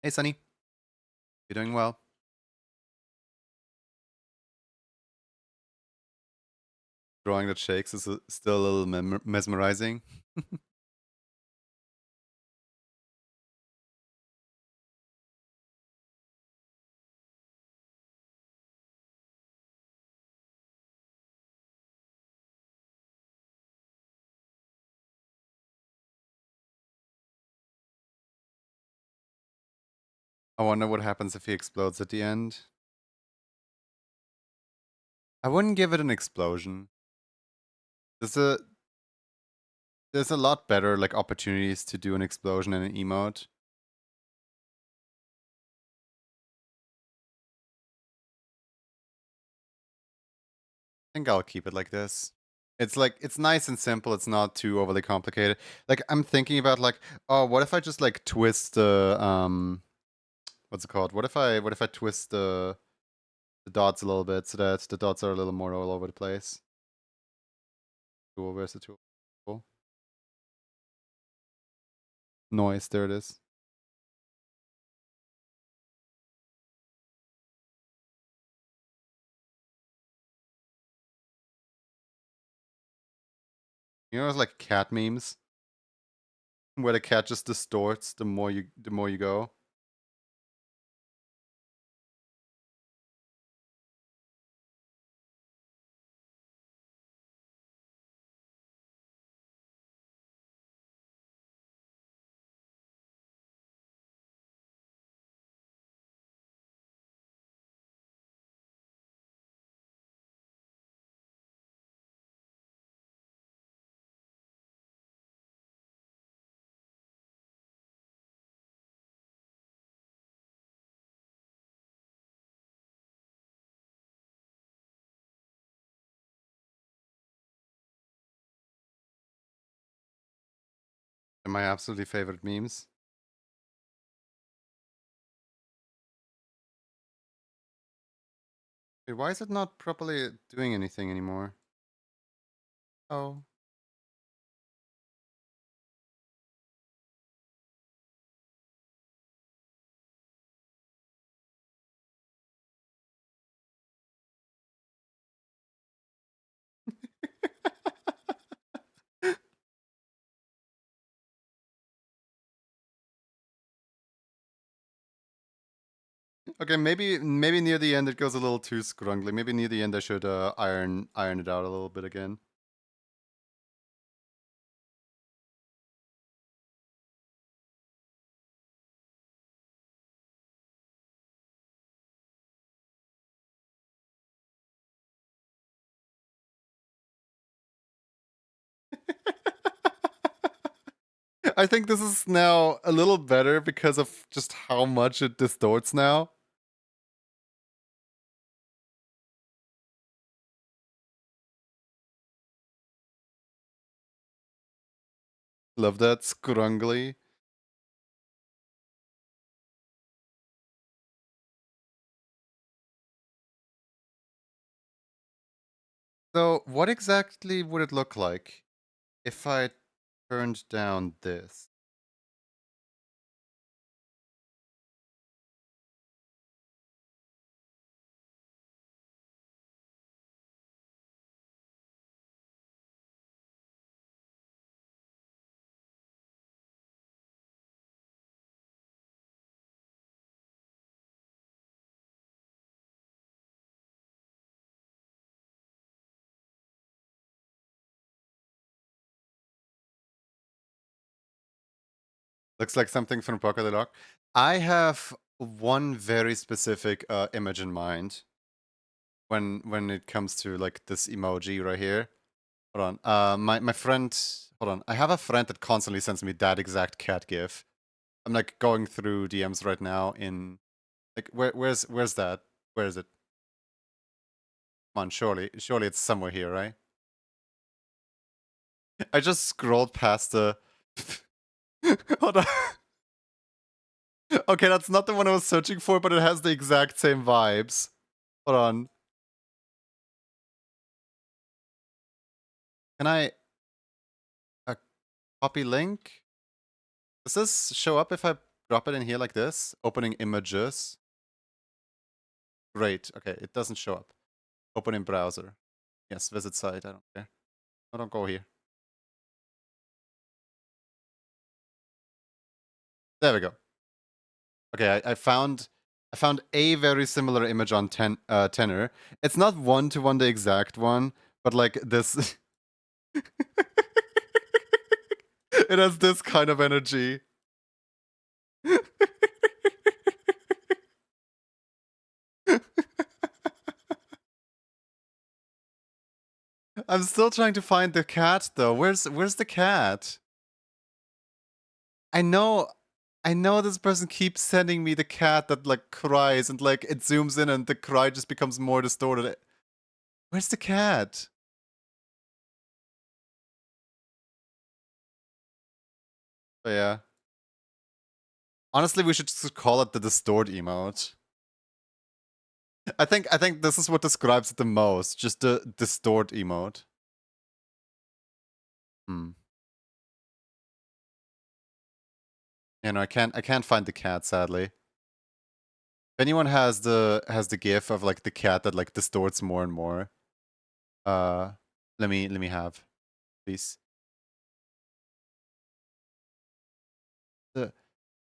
Hey, Sunny. You're doing well. Drawing that shakes is still a little mesmerizing. I wonder what happens if he explodes at the end. I wouldn't give it an explosion. There's a lot better like opportunities to do an explosion in an emote. I think I'll keep it like this. It's like it's nice and simple. It's not too overly complicated. Like I'm thinking about like, oh, what if I just like twist the what's it called? What if I twist the dots a little bit so that the dots are a little more all over the place? Tool, where's the tool? Cool. Noise, there it is. You know, it's like cat memes where the cat just distorts the more you go. And my absolutely favorite memes. Wait, why is it not properly doing anything anymore? Oh. Okay, maybe near the end it goes a little too scrungly. Maybe near the end I should iron it out a little bit again. I think this is now a little better because of just how much it distorts now. Love that scrungly. So, what exactly would it look like if I turned down this? Looks like something from Poker the Lock. I have one very specific image in mind when it comes to like this emoji right here. Hold on. My friend. Hold on. I have a friend that constantly sends me that exact cat gif. I'm like going through DMs right now in like where's that? Where is it? Come on, surely it's somewhere here, right? I just scrolled past the. Hold on. Okay, that's not the one I was searching for, but it has the exact same vibes. Hold on. Can I copy link? Does this show up if I drop it in here like this? Opening images. Great. Okay, it doesn't show up. Open in browser. Yes, visit site. I don't care. I don't go here. There we go. Okay, I found a very similar image on Tenor. It's not one to one the exact one, but like this. It has this kind of energy. I'm still trying to find the cat though. Where's the cat? I know this person keeps sending me the cat that like cries and like it zooms in and the cry just becomes more distorted. Where's the cat? But yeah. Honestly, we should just call it the distort emote. I think this is what describes it the most. Just the distort emote. Hmm. You know, I can't find the cat, sadly. If anyone has the gif of like the cat that like distorts more and more, uh let me have, please. The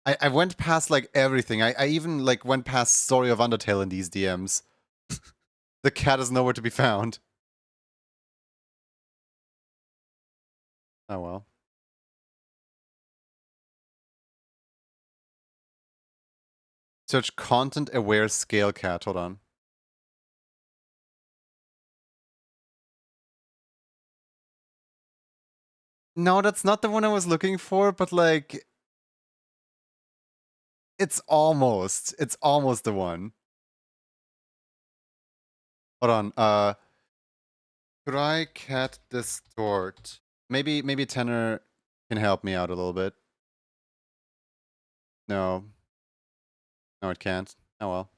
I went past like everything. I even like went past Story of Undertale in these DMs. The cat is nowhere to be found. Oh well. Search content aware scale cat. Hold on. No, that's not the one I was looking for, but like it's almost the one. Hold on. Try cat distort. Maybe Tenor can help me out a little bit. No. No, it can't. Oh well.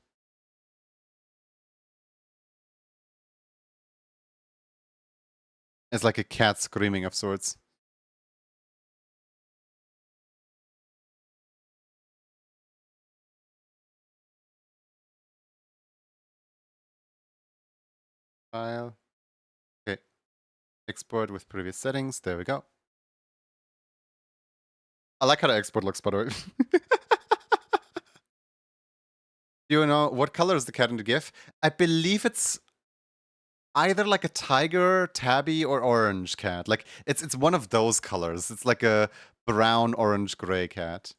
It's like a cat screaming of sorts. File. Okay. Export with previous settings. There we go. I like how the export looks, by the way. Do you know what color is the cat in the GIF? I believe it's either like a tiger, tabby, or orange cat. Like it's one of those colors. It's like a brown, orange, gray cat.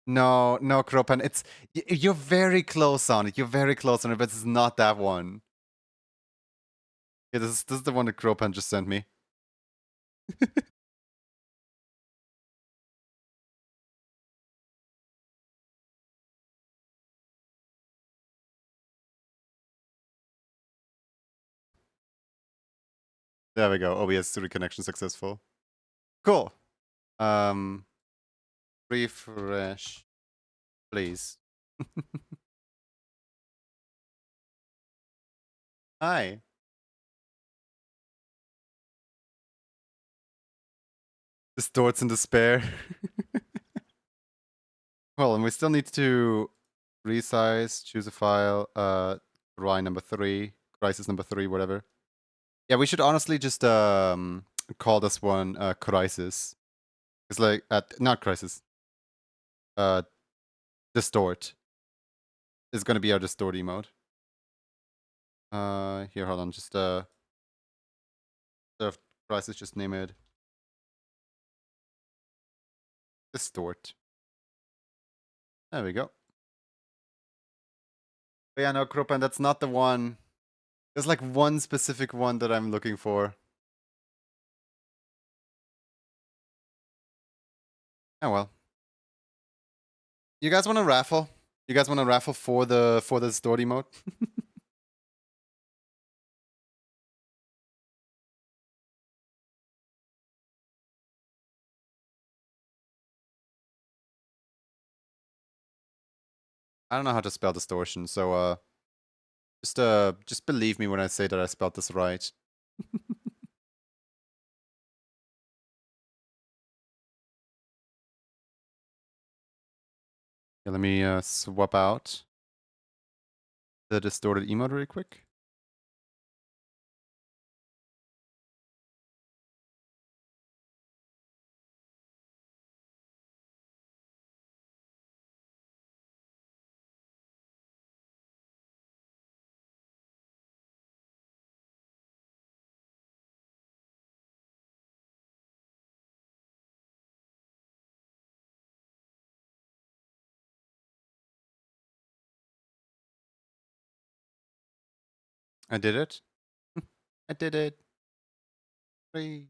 No, no, Kropan. You're very close on it. You're very close on it, but it's not that one. Yeah, this is the one that Kropan just sent me. There we go. OBS reconnection successful. Cool. Um, refresh, please. Hi. Distorts in despair. Well, and we still need to resize, choose a file, Rye number 3, crisis number 3, whatever. Yeah, we should honestly just call this one crisis. It's like not crisis. Distort is gonna be our distort emote. Here, hold on, just instead of crisis, just name it distort. There we go. But yeah, no, Kropan, that's not the one. There's like one specific one that I'm looking for. Oh well. You guys want to raffle? You guys want to raffle for the story mode? I don't know how to spell distortion, so Just believe me when I say that I spelled this right. Yeah, let me swap out the distorted emote really quick. I did it. I did it. Hooray.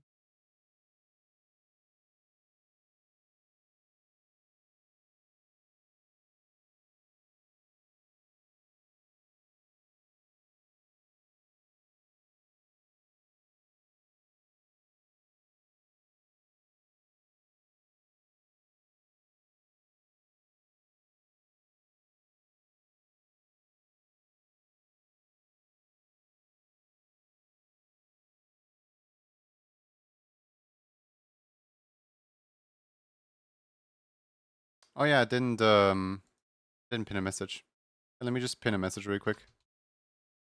Oh yeah, I didn't pin a message. Let me just pin a message really quick.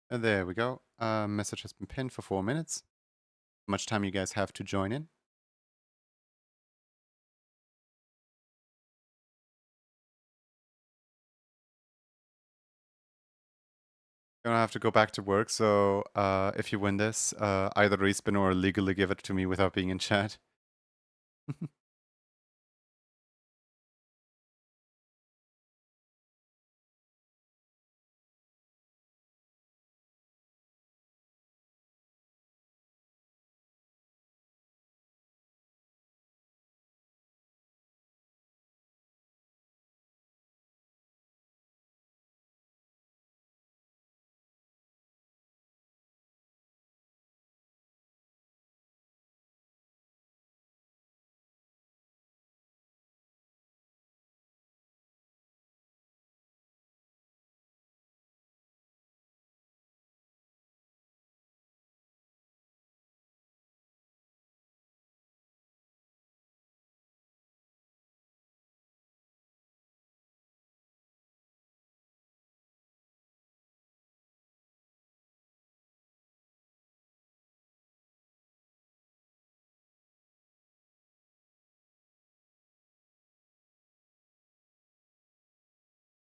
And there we go. Message has been pinned for 4 minutes. How much time you guys have to join in? Gonna have to go back to work, so if you win this, either respin or legally give it to me without being in chat.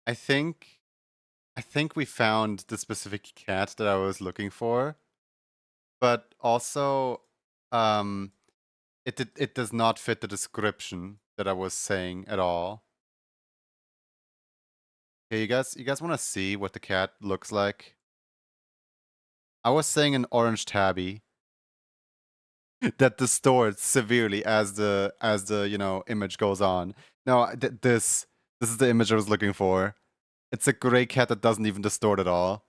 I think I think we found the specific cat that I was looking for, but also um it does not fit the description that I was saying at all. Okay, you guys want to see what the cat looks like? I was saying an orange tabby that distorts severely as the image goes on. No, this is the image I was looking for. It's a gray cat that doesn't even distort at all.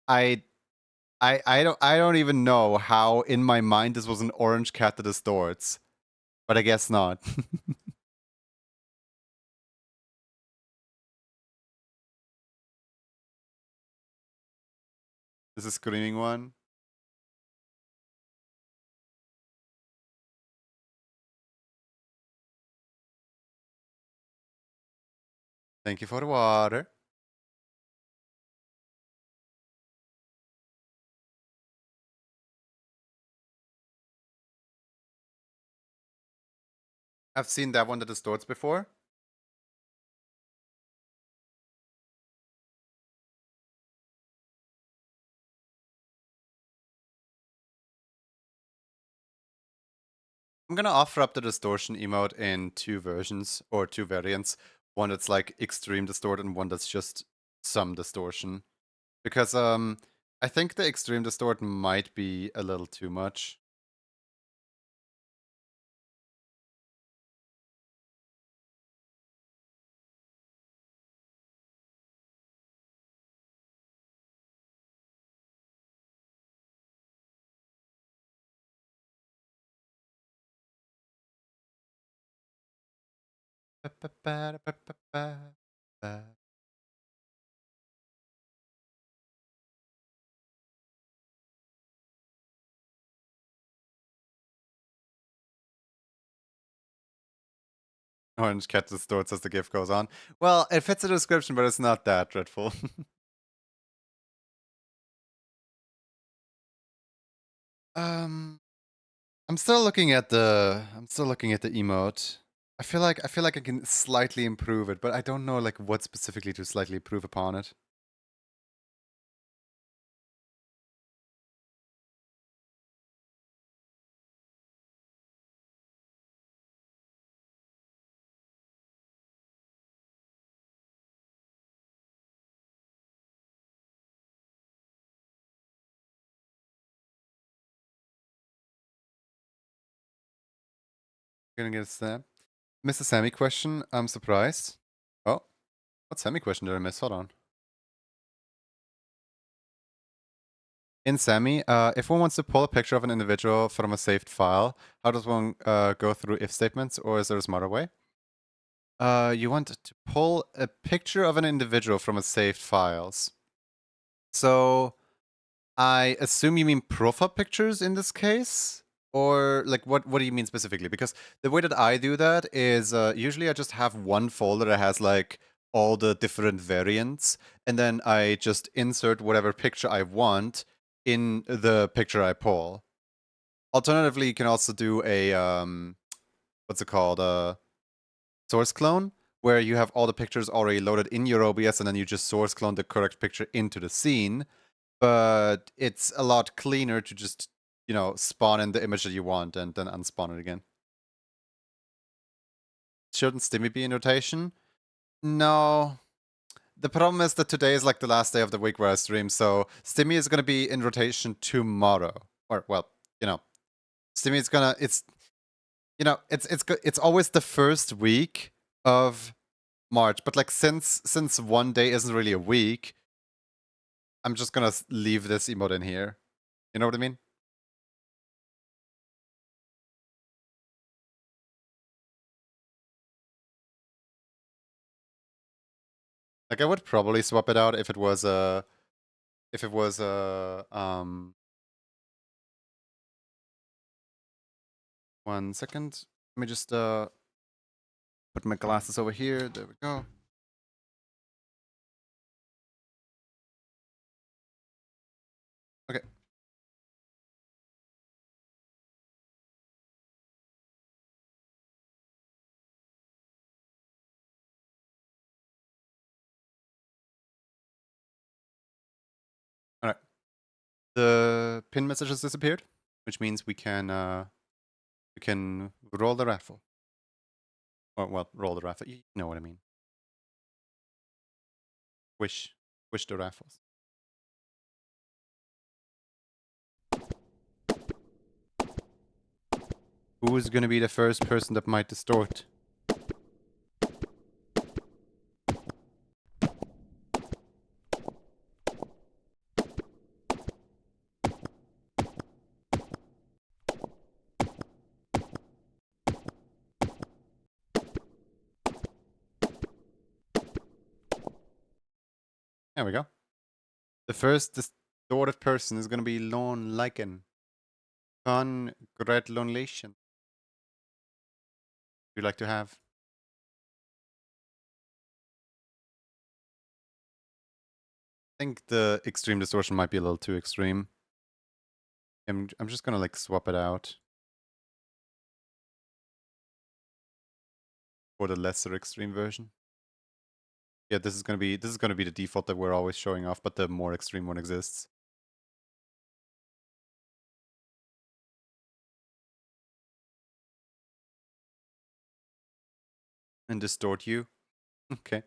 I I don't even know how in my mind this was an orange cat that distorts, but I guess not. This is screaming one. Thank you for the water. I've seen that one that distorts before. I'm gonna offer up the distortion emote in two versions or two variants. One that's like extreme distort and one that's just some distortion. Because I think the extreme distort might be a little too much. Orange cat distorts as the GIF goes on. Well, it fits the description, but it's not that dreadful. um, I'm still looking at the emote. I feel like I can slightly improve it, but I don't know like what specifically to slightly improve upon it. Gonna get a snap. Mr. Sammy question. I'm surprised. Oh, what Sammy question did I miss? Hold on. In Sammy, if one wants to pull a picture of an individual from a saved file, how does one go through if statements, or is there a smarter way? You want to pull a picture of an individual from a saved files. So I assume you mean profile pictures in this case? Or like what do you mean specifically? Because the way that I do that is usually I just have one folder that has like all the different variants, and then I just insert whatever picture I want in the picture I pull. Alternatively, you can also do a what's it called? A source clone, where you have all the pictures already loaded in your OBS, and then you just source clone the correct picture into the scene. But it's a lot cleaner to just, spawn in the image that you want and then unspawn it again. Shouldn't Stimmy be in rotation? No. The problem is that today is like the last day of the week where I stream, so Stimmy is gonna be in rotation tomorrow. Or well, Stimmy is gonna it's always the first week of March, but like since one day isn't really a week, I'm just gonna leave this emote in here. You know what I mean? Like I would probably swap it out if it was a one second. Let me just put my glasses over here. There we go. Okay. All right. The pin message has disappeared, which means we can roll the raffle. Or well, roll the raffle. You know what I mean. Wish the raffles. Who is gonna be the first person that might distort? There we go. The first distorted person is gonna be Lon Lycan. Congratulations. You like to have? I think the extreme distortion might be a little too extreme. I'm just gonna like swap it out for the lesser extreme version. Yeah, this is gonna be the default that we're always showing off, but the more extreme one exists. And distort you. Okay.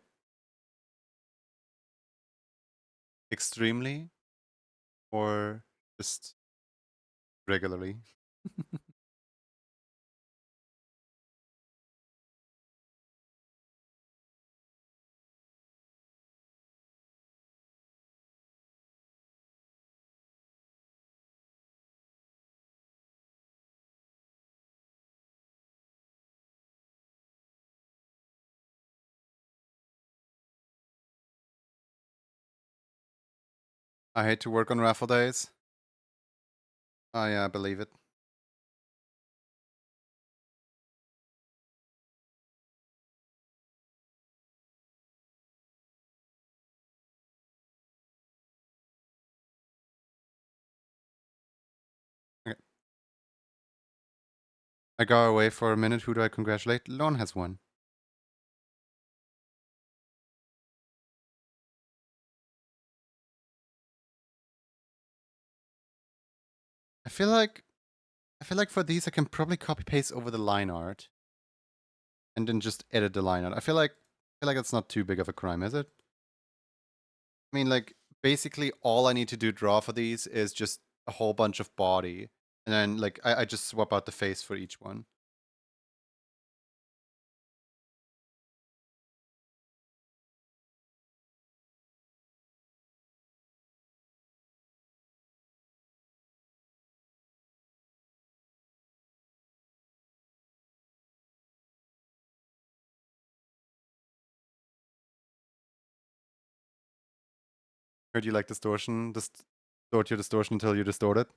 Extremely or just regularly? I hate to work on raffle days. I believe it. I go away for a minute. Who do I congratulate? Lon has won. I feel like for these I can probably copy paste over the line art and then just edit the line art. I feel like it's not too big of a crime, is it? I mean, like basically all I need to do draw for these is just a whole bunch of body, and then like I just swap out the face for each one. Heard you like distortion? Distort your distortion until you distort it.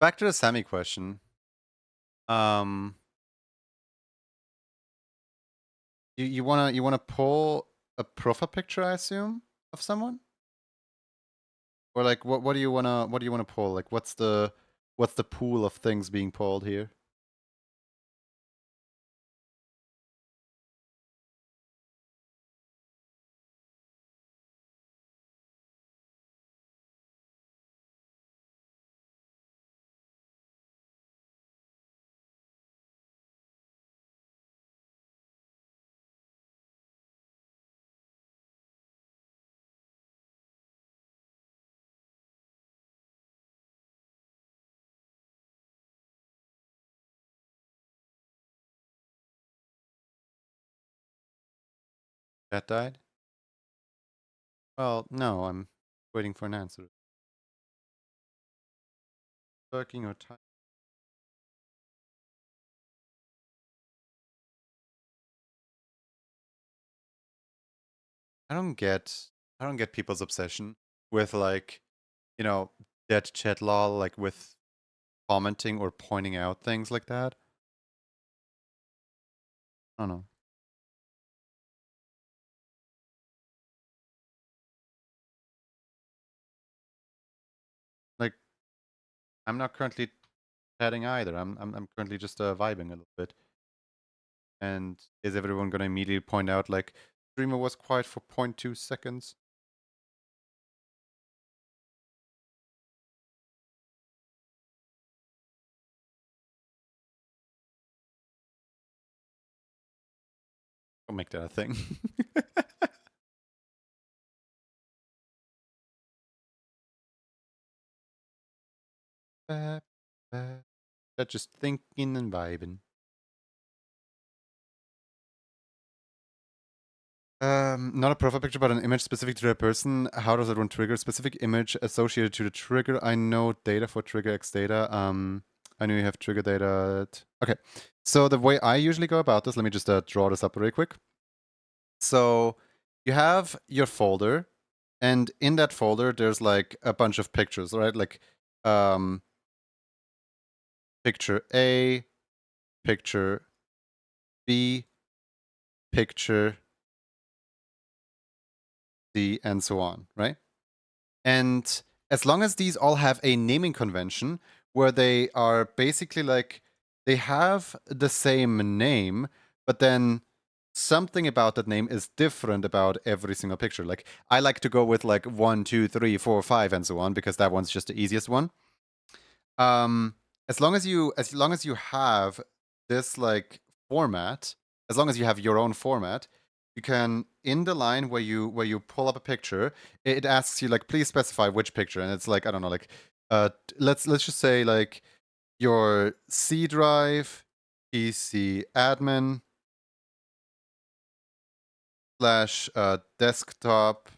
Back to the Sammy question. You wanna pull a profile picture, I assume, of someone, or like what do you wanna pull? Like what's the pool of things being pulled here? That died. Well, no, I'm waiting for an answer. Working or time? I don't get people's obsession with like, you know, dead chat lol, like with commenting or pointing out things like that. I don't know. Like I'm not currently chatting either. I'm currently just vibing a little bit. And is everyone gonna immediately point out like streamer was quiet for 0.2 seconds? I'll make that a thing. That's just thinking and vibing. Not a profile picture, but an image specific to that person. How does it run trigger? Specific image associated to the trigger. I know data for trigger X data. I know you have trigger data. Okay. So the way I usually go about this, let me just draw this up really quick. So you have your folder, and in that folder, there's like a bunch of pictures, right? Like picture A, picture B, picture C, and so on, right? And as long as these all have a naming convention where they are basically like they have the same name, but then something about that name is different about every single picture. Like I like to go with like 1, 2, 3, 4, 5, and so on because that one's just the easiest one. As long as you have this like format, as long as you have your own format, you can, in the line where you pull up a picture, it asks you like, please specify which picture, and it's like, I don't know, like let's just say like your C drive PC admin slash desktop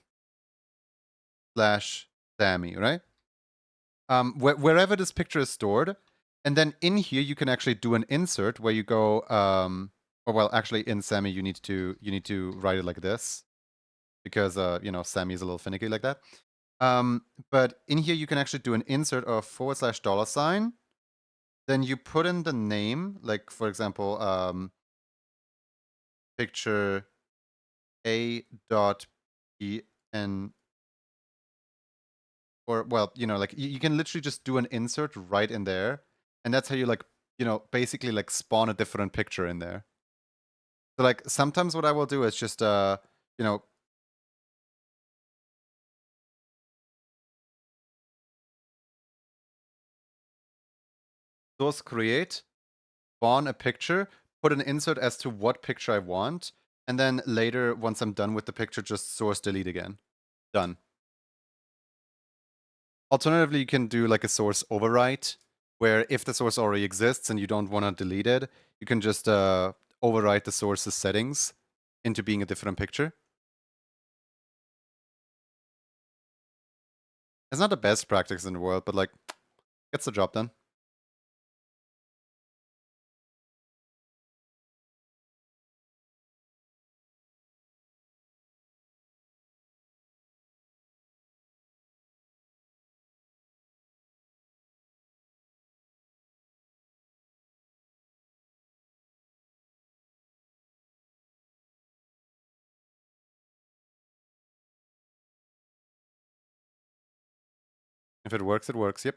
slash Sammy, right? Wherever this picture is stored, and then in here you can actually do an insert where you go, or well, actually in Sammy you need to write it like this because you know, Sammy is a little finicky like that. But in here you can actually do an insert of /$. Then you put in the name, like for example, picture a dot pn, or well, you know, like you can literally just do an insert right in there, and that's how you like, you know, basically like spawn a different picture in there. So like sometimes what I will do is just you know, source create, spawn a picture, put an insert as to what picture I want, and then later once I'm done with the picture, just source delete again. Done. Alternatively, you can do like a source overwrite, where if the source already exists and you don't want to delete it, you can just overwrite the source's settings into being a different picture. It's not the best practice in the world, but like, gets the job done. If it works, it works. Yep.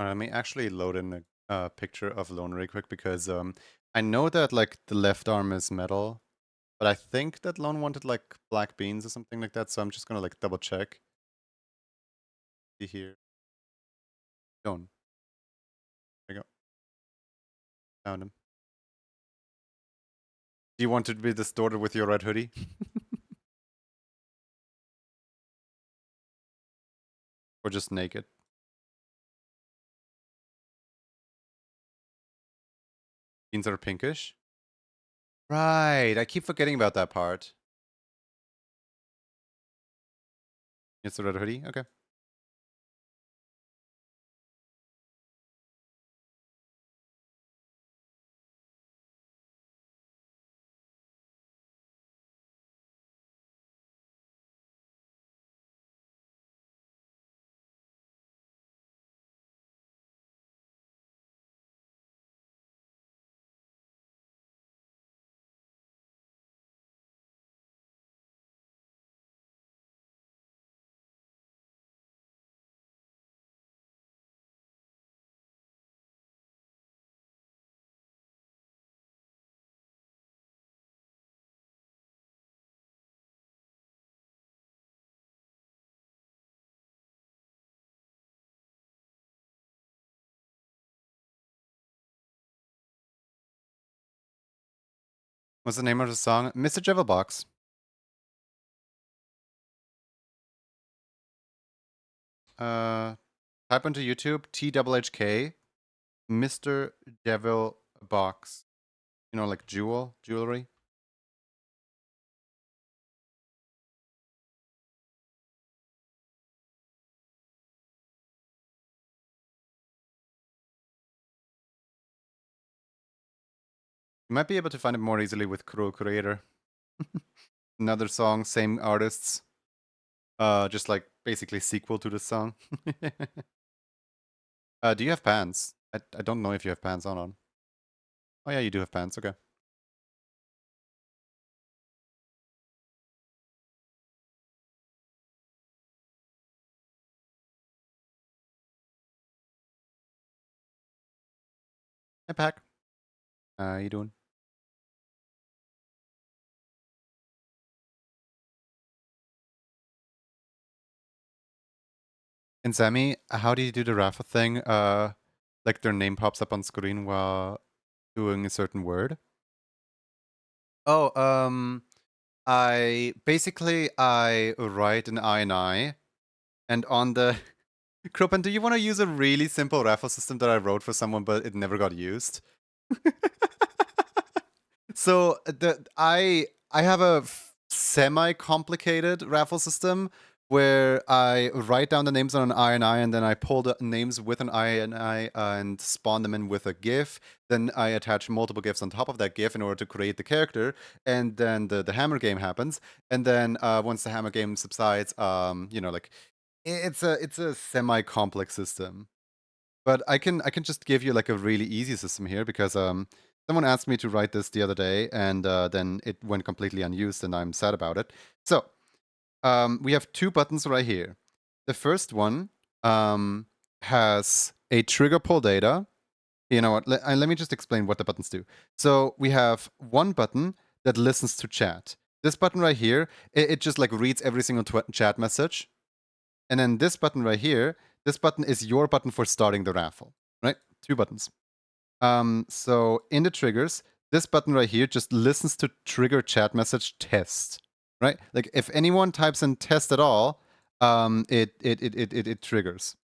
Let me actually load in a picture of Lone really quick because I know that like the left arm is metal, but I think that Lone wanted like black beans or something like that. So I'm just gonna like double check. See here, Lone. There you go. Found him. Do you want to be distorted with your red hoodie? Or just naked? Beans are pinkish. Right, I keep forgetting about that part. It's the red hoodie? Okay. What's the name of the song? Mr. Jevil-Box. Type into YouTube, TWHK, Mr. Jevil-Box. You know, like jewelry. You might be able to find it more easily with Cruel Creator. Another song, same artists. Just like basically sequel to the song. Do you have pants? I don't know if you have pants on. Oh yeah, you do have pants. Okay. Hey, Pack. How you doing? And Sammy, how do you do the raffle thing? Like their name pops up on screen while doing a certain word? Oh, I basically I write an I, and on the Kropan, do you want to use a really simple raffle system that I wrote for someone, but it never got used? So I have a semi-complicated raffle system where I write down the names on an I, and then I pull the names with an I and spawn them in with a GIF. Then I attach multiple GIFs on top of that GIF in order to create the character, and then the hammer game happens. And then once the hammer game subsides, like it's a semi-complex system. But I can just give you like a really easy system here because someone asked me to write this the other day and then it went completely unused and I'm sad about it. So we have two buttons right here. The first one has a trigger pull data. You know what? Let me just explain what the buttons do. So we have one button that listens to chat. This button right here, it just like reads every single chat message. And then this button right here, this button is your button for starting the raffle, right? Two buttons. So in the triggers, this button right here just listens to trigger chat message test, right? Like if anyone types in test at all, it triggers.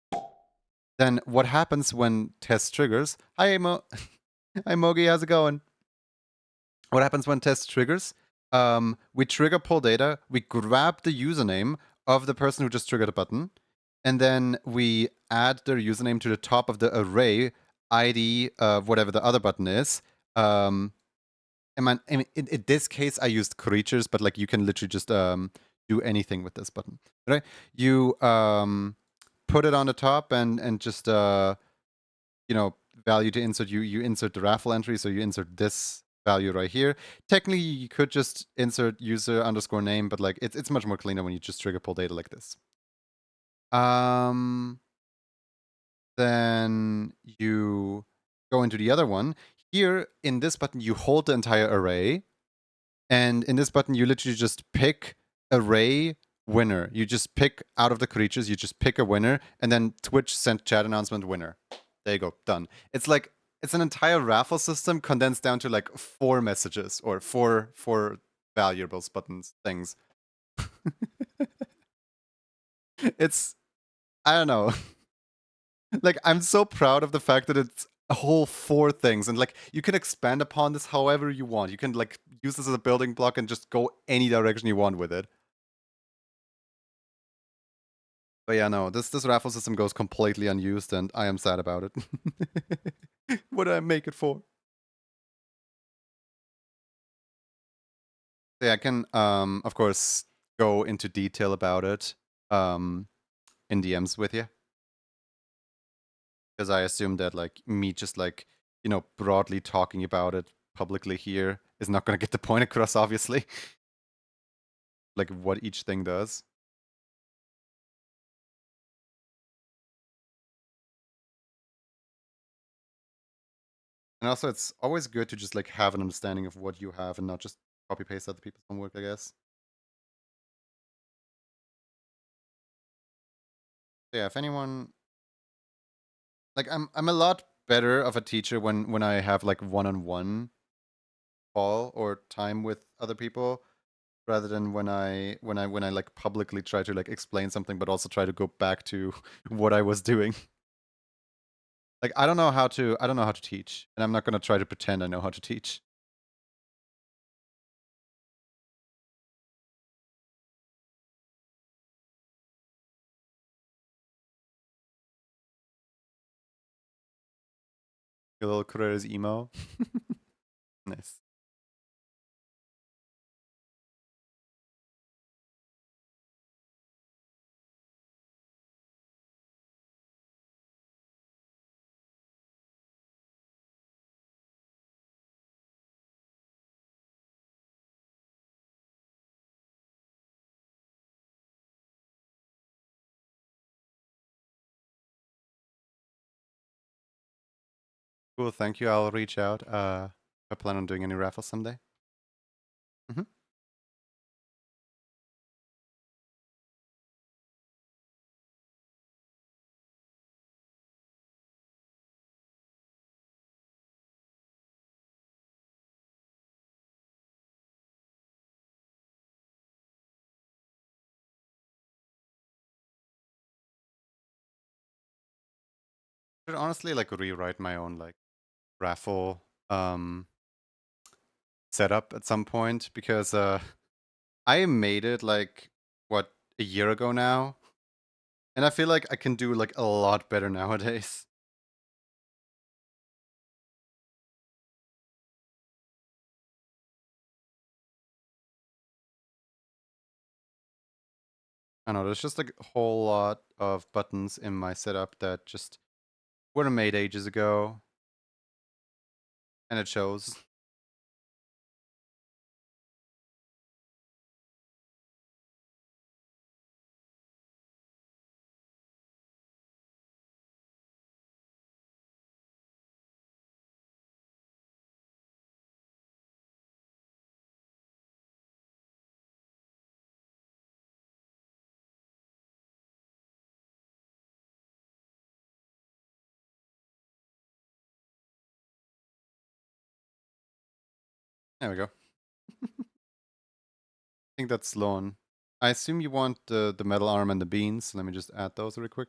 Then what happens when test triggers? Hi, Hi, Mogi, how's it going? What happens when test triggers? We trigger pull data, we grab the username of the person who just triggered a button, and then we add their username to the top of the array ID of whatever the other button is. In this case, I used creatures, but like you can literally just do anything with this button, right? You put it on the top and just value to insert. You insert the raffle entry, so you insert this value right here. Technically, you could just insert user underscore name, but like it's much more cleaner when you just trigger pull data like this. Then you go into the other one. Here in this button, you hold the entire array. And in this button, you literally just pick array winner. You just pick out of the creatures, you just pick a winner, and then Twitch sent chat announcement winner. There you go, done. It's like it's an entire raffle system condensed down to like 4 messages or four valuables buttons things. It's I don't know. Like I'm so proud of the fact that it's a whole 4 things and like you can expand upon this however you want. You can like use this as a building block and just go any direction you want with it. But yeah, no, this raffle system goes completely unused and I am sad about it. What did I make it for? So yeah, I can of course go into detail about it in DMs with you. Because I assume that like me just like, broadly talking about it publicly here is not gonna get the point across, obviously. Like what each thing does. And also it's always good to just like have an understanding of what you have and not just copy paste other people's homework, I guess. So yeah, if anyone like I'm a lot better of a teacher when I have like one-on-one call or time with other people rather than when I like publicly try to like explain something but also try to go back to what I was doing. Like I don't know how to teach, and I'm not gonna try to pretend I know how to teach. Your little career is emo. Nice. Cool, thank you. I'll reach out. I plan on doing any raffles someday. Mhm. should honestly like rewrite my own like raffle um setup at some point because I made it like what, a year ago now, and I feel like I can do like a lot better nowadays. I don't know, there's just like a whole lot of buttons in my setup that just were made ages ago, and it shows. There we go. I think that's Sloan. I assume you want the metal arm and the beans. Let me just add those real quick.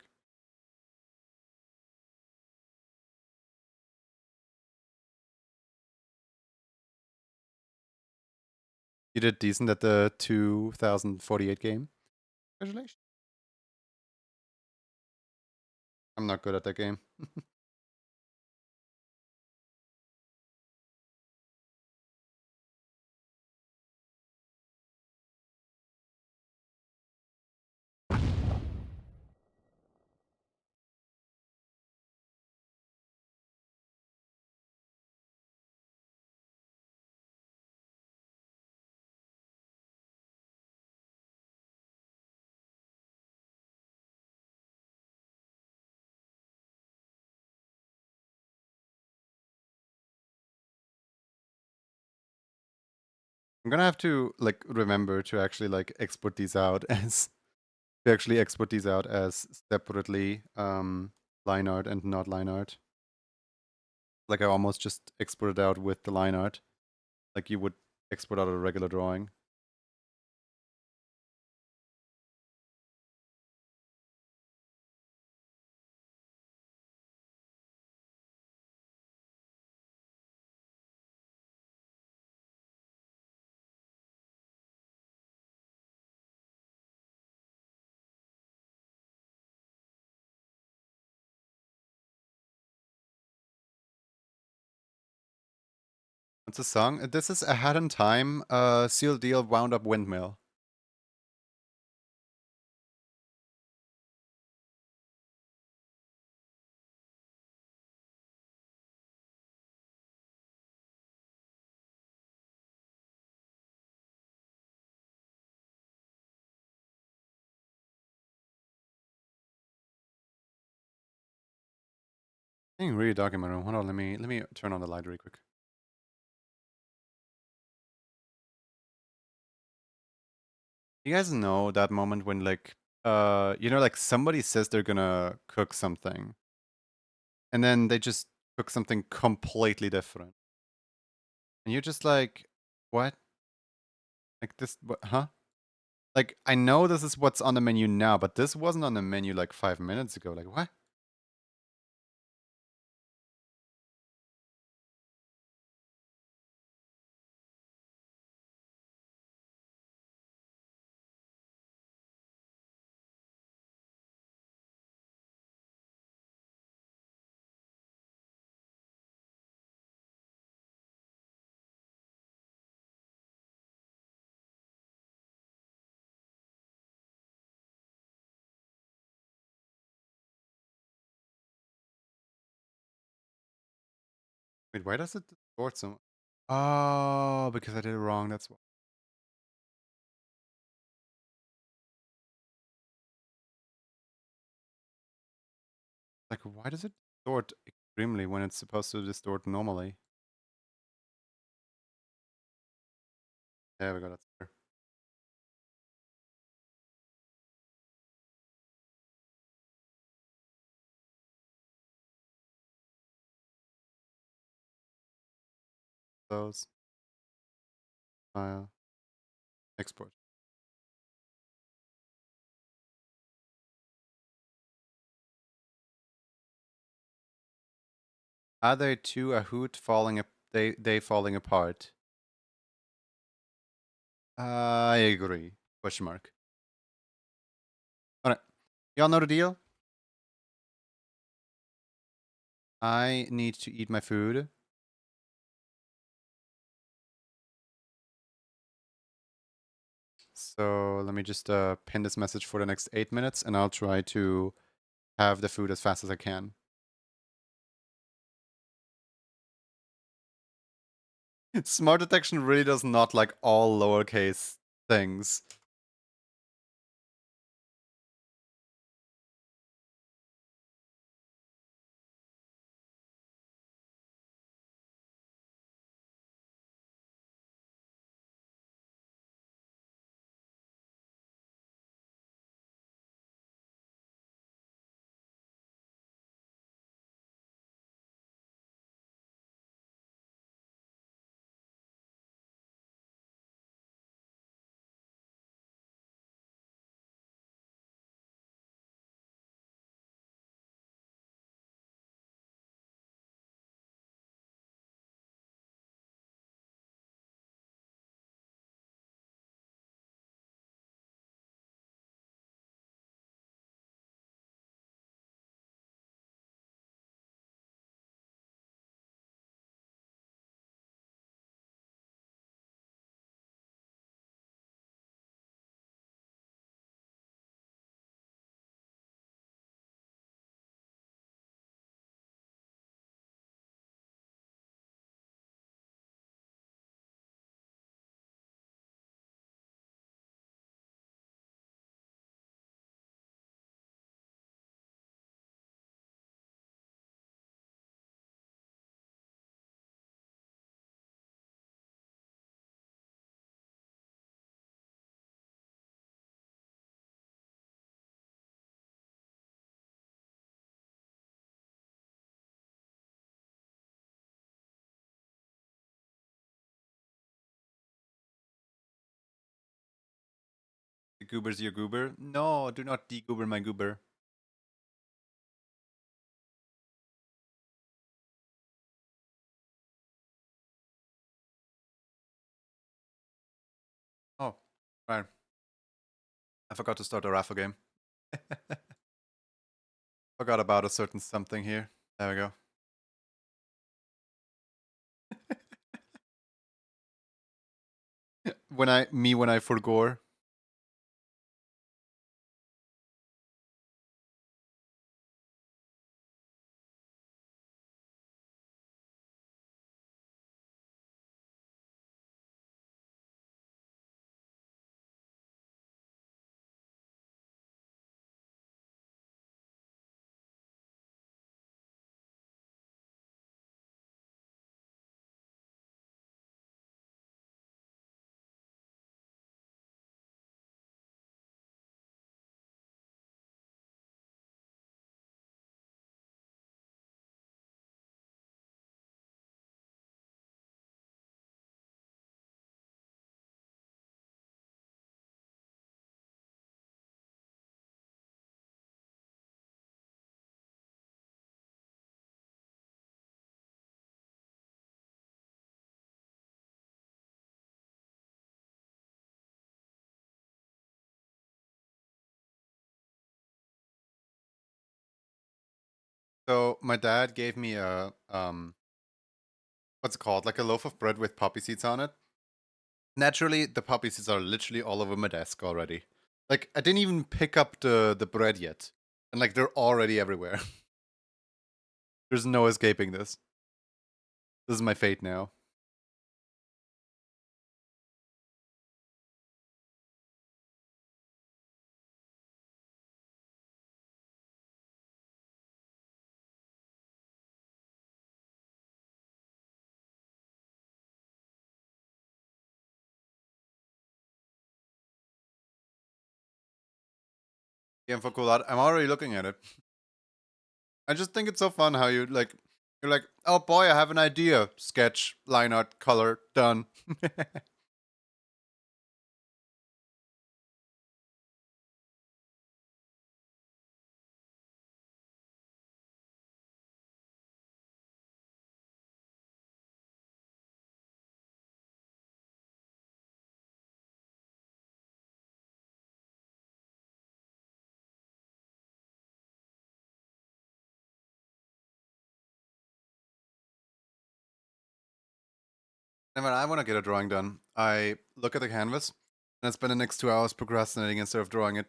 You did decent at the 2048 game. Congratulations. I'm not good at that game. I'm gonna have to like remember to actually like export these out as separately line art and not line art. Like I almost just exported out with the line art, like you would export out a regular drawing. What's the song? This is A Hat in Time, Seal Deal Wound Up Windmill. It's getting really dark in my room. Hold on, let me turn on the light really quick. You guys know that moment when like like somebody says they're gonna cook something and then they just cook something completely different. And you're just like, what? Like this what, huh? Like I know this is what's on the menu now, but this wasn't on the menu like 5 minutes ago. Like what? Wait, why does it distort so much? Oh, because I did it wrong. That's why. Like why does it distort extremely when it's supposed to distort normally? There we go. That's better. Those. Export. Are they two a hoot falling they falling apart? I agree. Question mark. Alright. Y'all know the deal? I need to eat my food. So let me just pin this message for the next 8 minutes and I'll try to have the food as fast as I can. Smart detection really does not like all lowercase things. The goober's your goober? No, do not de-goober my goober. Oh, right. I forgot to start a raffle game. Forgot about a certain something here. There we go. when I forgore. So my dad gave me a what's it called? Like a loaf of bread with poppy seeds on it. Naturally, the poppy seeds are literally all over my desk already. Like I didn't even pick up the bread yet, and like they're already everywhere. There's no escaping this. This is my fate now. Yeah, for cool art. I'm already looking at it. I just think it's so fun how you're like, oh boy, I have an idea. Sketch, line art, color, done. And when I want to get a drawing done, I look at the canvas and I spend the next 2 hours procrastinating instead of drawing it.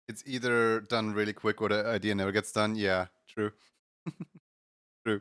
It's either done really quick or the idea never gets done. Yeah, true. True.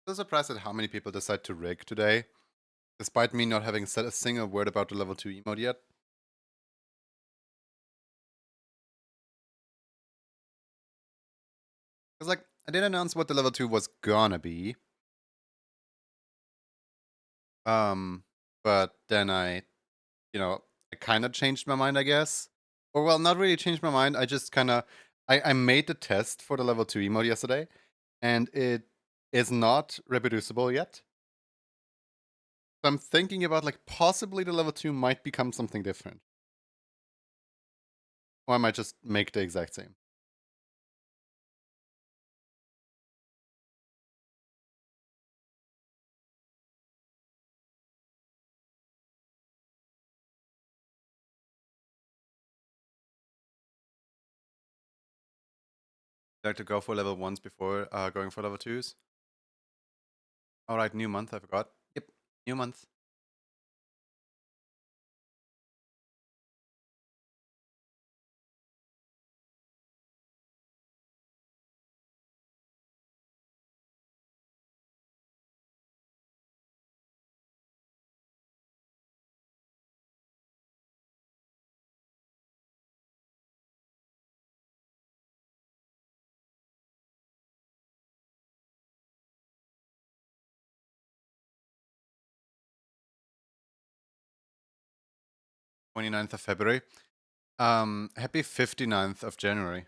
I'm surprised at how many people decide to rig today, despite me not having said a single word about the level 2 emote yet. Because, like, I didn't announce what the level 2 was gonna be. But then I kind of changed my mind, I guess. Or, well, not really changed my mind. I just kind of, I made the test for the level 2 emote yesterday, and it is not reproducible yet. So I'm thinking about, like, possibly the level 2 might become something different. Or I might just make the exact same. Like to go for level 1s before going for level 2s. Alright, new month, I forgot. Yep, new month. 29th of February. Happy 59th of January.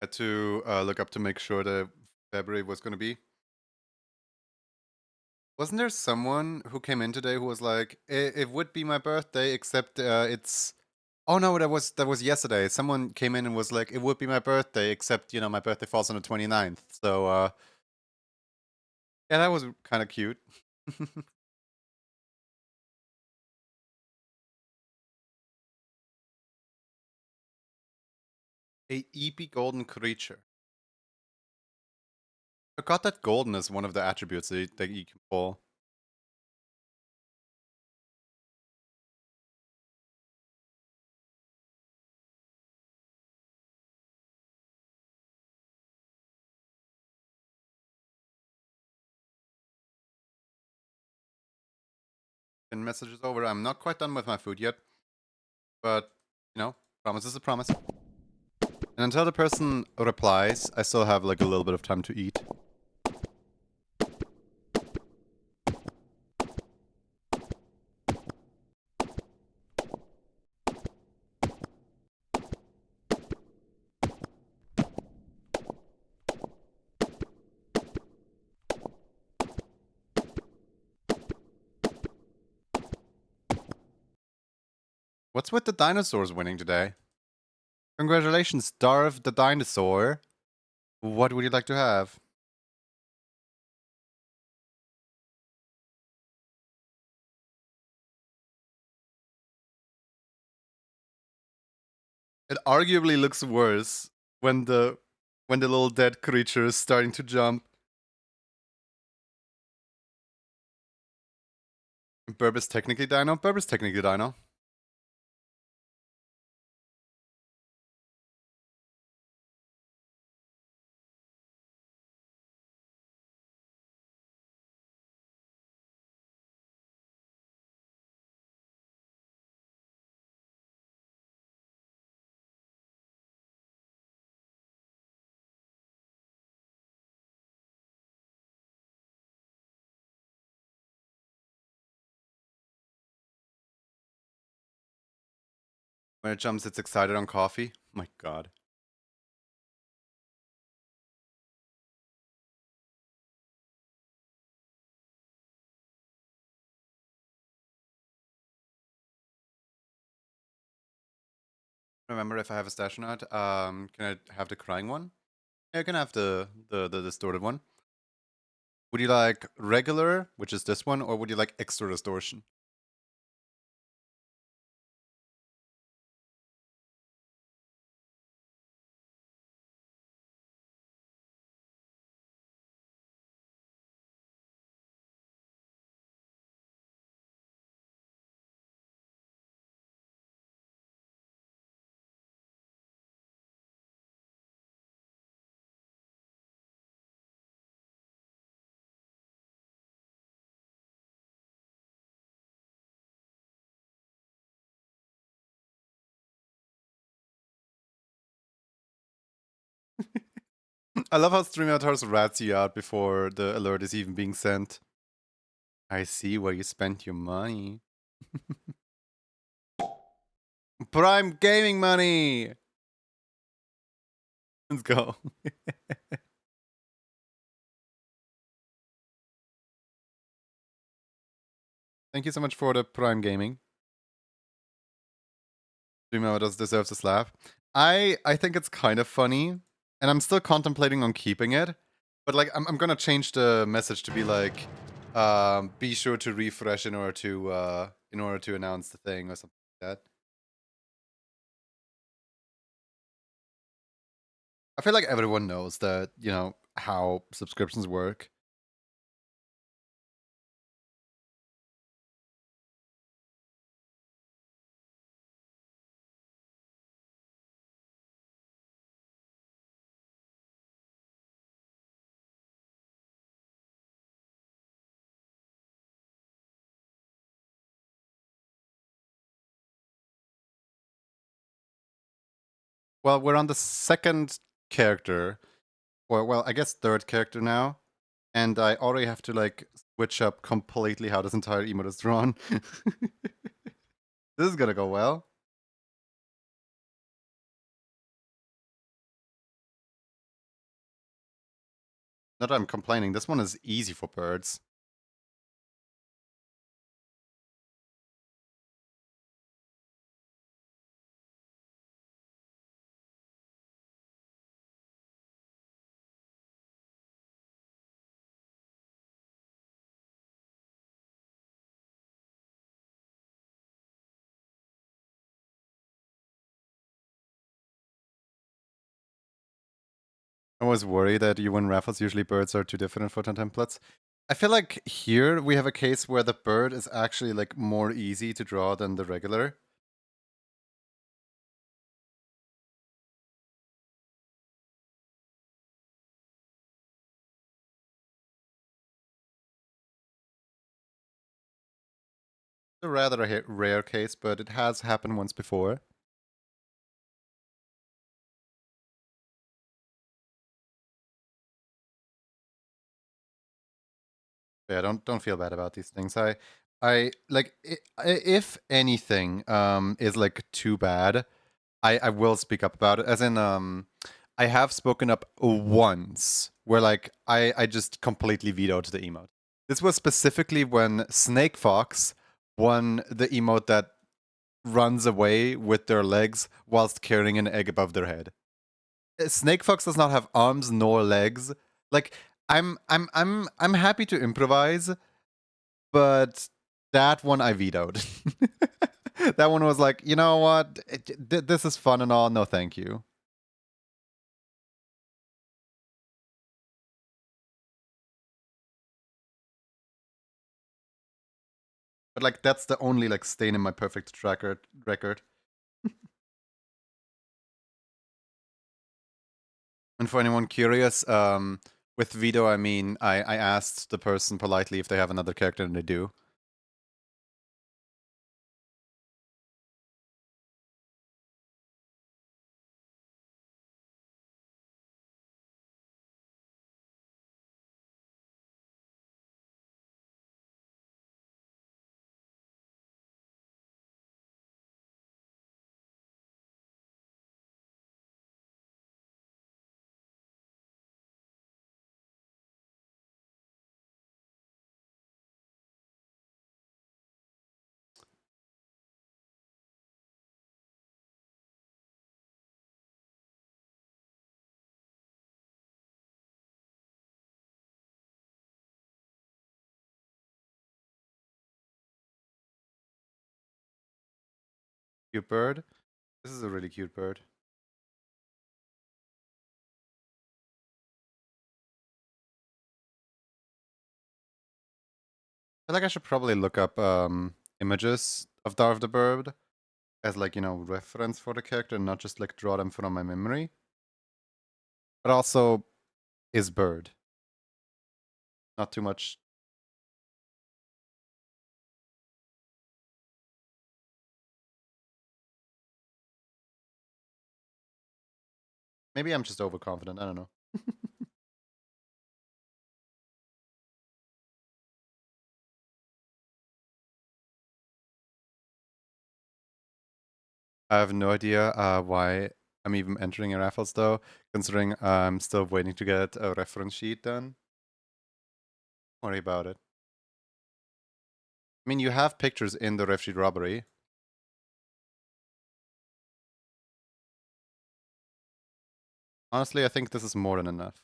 Had to look up to make sure that February was going to be. Wasn't there someone who came in today who was like, it would be my birthday, except it's. Oh no, that was yesterday. Someone came in and was like, it would be my birthday, except my birthday falls on the 29th. So yeah, that was kind of cute. A EP golden creature. I forgot that golden is one of the attributes that you can pull. And message is over. I'm not quite done with my food yet, but promise is a promise. And until the person replies, I still have like a little bit of time to eat. What's with the dinosaurs winning today? Congratulations, Darv the dinosaur. What would you like to have? It arguably looks worse when the little dead creature is starting to jump. Burb is technically Dino. Burb is technically Dino. When it jumps, it's excited on coffee. My god. Remember, if I have a stash or not, can I have the crying one? Yeah, you can have the distorted one. Would you like regular, which is this one, or would you like extra distortion? I love how StreamYard rats you out before the alert is even being sent. I see where you spent your money. Prime gaming money! Let's go. Thank you so much for the Prime Gaming. StreamYard does deserves a slap. I think it's kind of funny, and I'm still contemplating on keeping it. But like I'm gonna change the message to be like, be sure to refresh in order to announce the thing or something like that. I feel like everyone knows that, how subscriptions work. Well, we're on the second character, or well, I guess third character now, and I already have to like switch up completely how this entire emote is drawn. This is gonna go well. Not that I'm complaining. This one is easy for birds. I was worried that you win raffles. Usually birds are too different for templates. I feel like here we have a case where the bird is actually like more easy to draw than the regular. It's a rather rare case, but it has happened once before. Yeah, don't feel bad about these things. I like if anything is like too bad, I will speak up about it. As in I have spoken up once where like I just completely vetoed the emote. This was specifically when Snake Fox won the emote that runs away with their legs whilst carrying an egg above their head. Snake Fox does not have arms nor legs. Like I'm happy to improvise, but that one I vetoed. That one was like, you know what? This is fun and all. No, thank you. But like that's the only like stain in my perfect record. And for anyone curious, with veto, I mean I asked the person politely if they have another character, and they do. Cute bird. This is a really cute bird. I feel like I should probably look up images of Darth the Bird as like, you know, reference for the character and not just like draw them from my memory. But also is bird. Not too much. Maybe I'm just overconfident. I don't know. I have no idea why I'm even entering a raffles though, considering I'm still waiting to get a reference sheet done. Don't worry about it. I mean, you have pictures in the ref sheet robbery. Honestly, I think this is more than enough.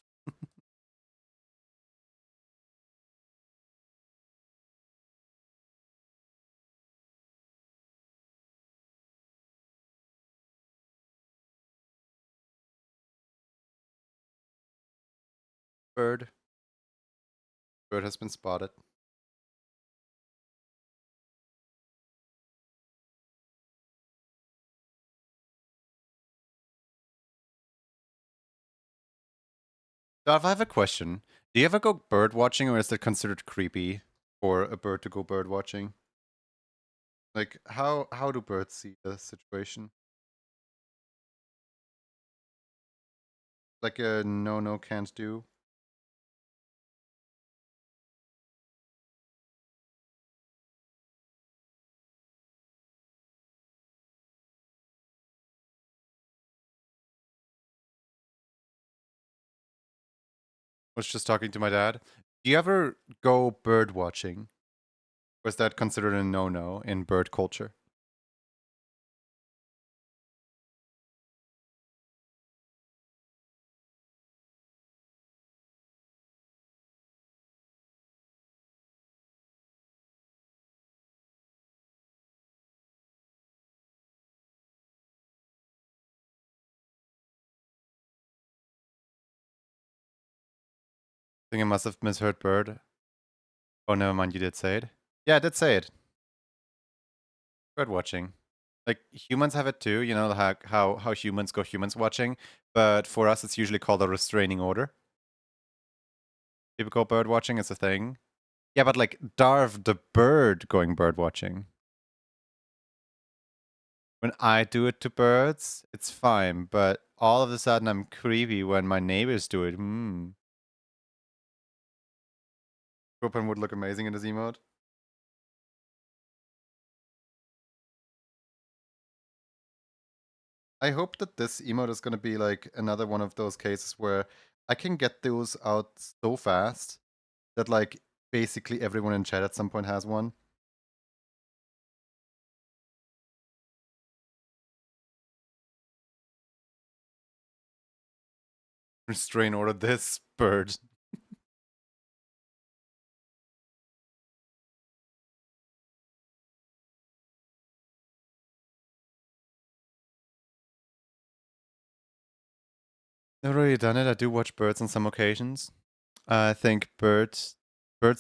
Bird. Bird has been spotted. Darth, I have a question. Do you ever go bird watching, or is it considered creepy for a bird to go bird watching? Like, how do birds see the situation? Like a no can't do. Was just talking to my dad. Do you ever go bird watching? Was that considered a no in bird culture? I think I must have misheard bird. Oh, never mind. You did say it. Yeah, I did say it. Bird watching. Like humans have it too. You know how humans go humans watching, but for us it's usually called a restraining order. Typical bird watching is a thing. Yeah, but like Darv the bird going bird watching. When I do it to birds, it's fine, but all of a sudden I'm creepy when my neighbors do it. Open would look amazing in this emote. I hope that this emote is gonna be like another one of those cases where I can get those out so fast that like basically everyone in chat at some point has one. Restrain order this bird. Never really done it. I do watch birds on some occasions. I think birds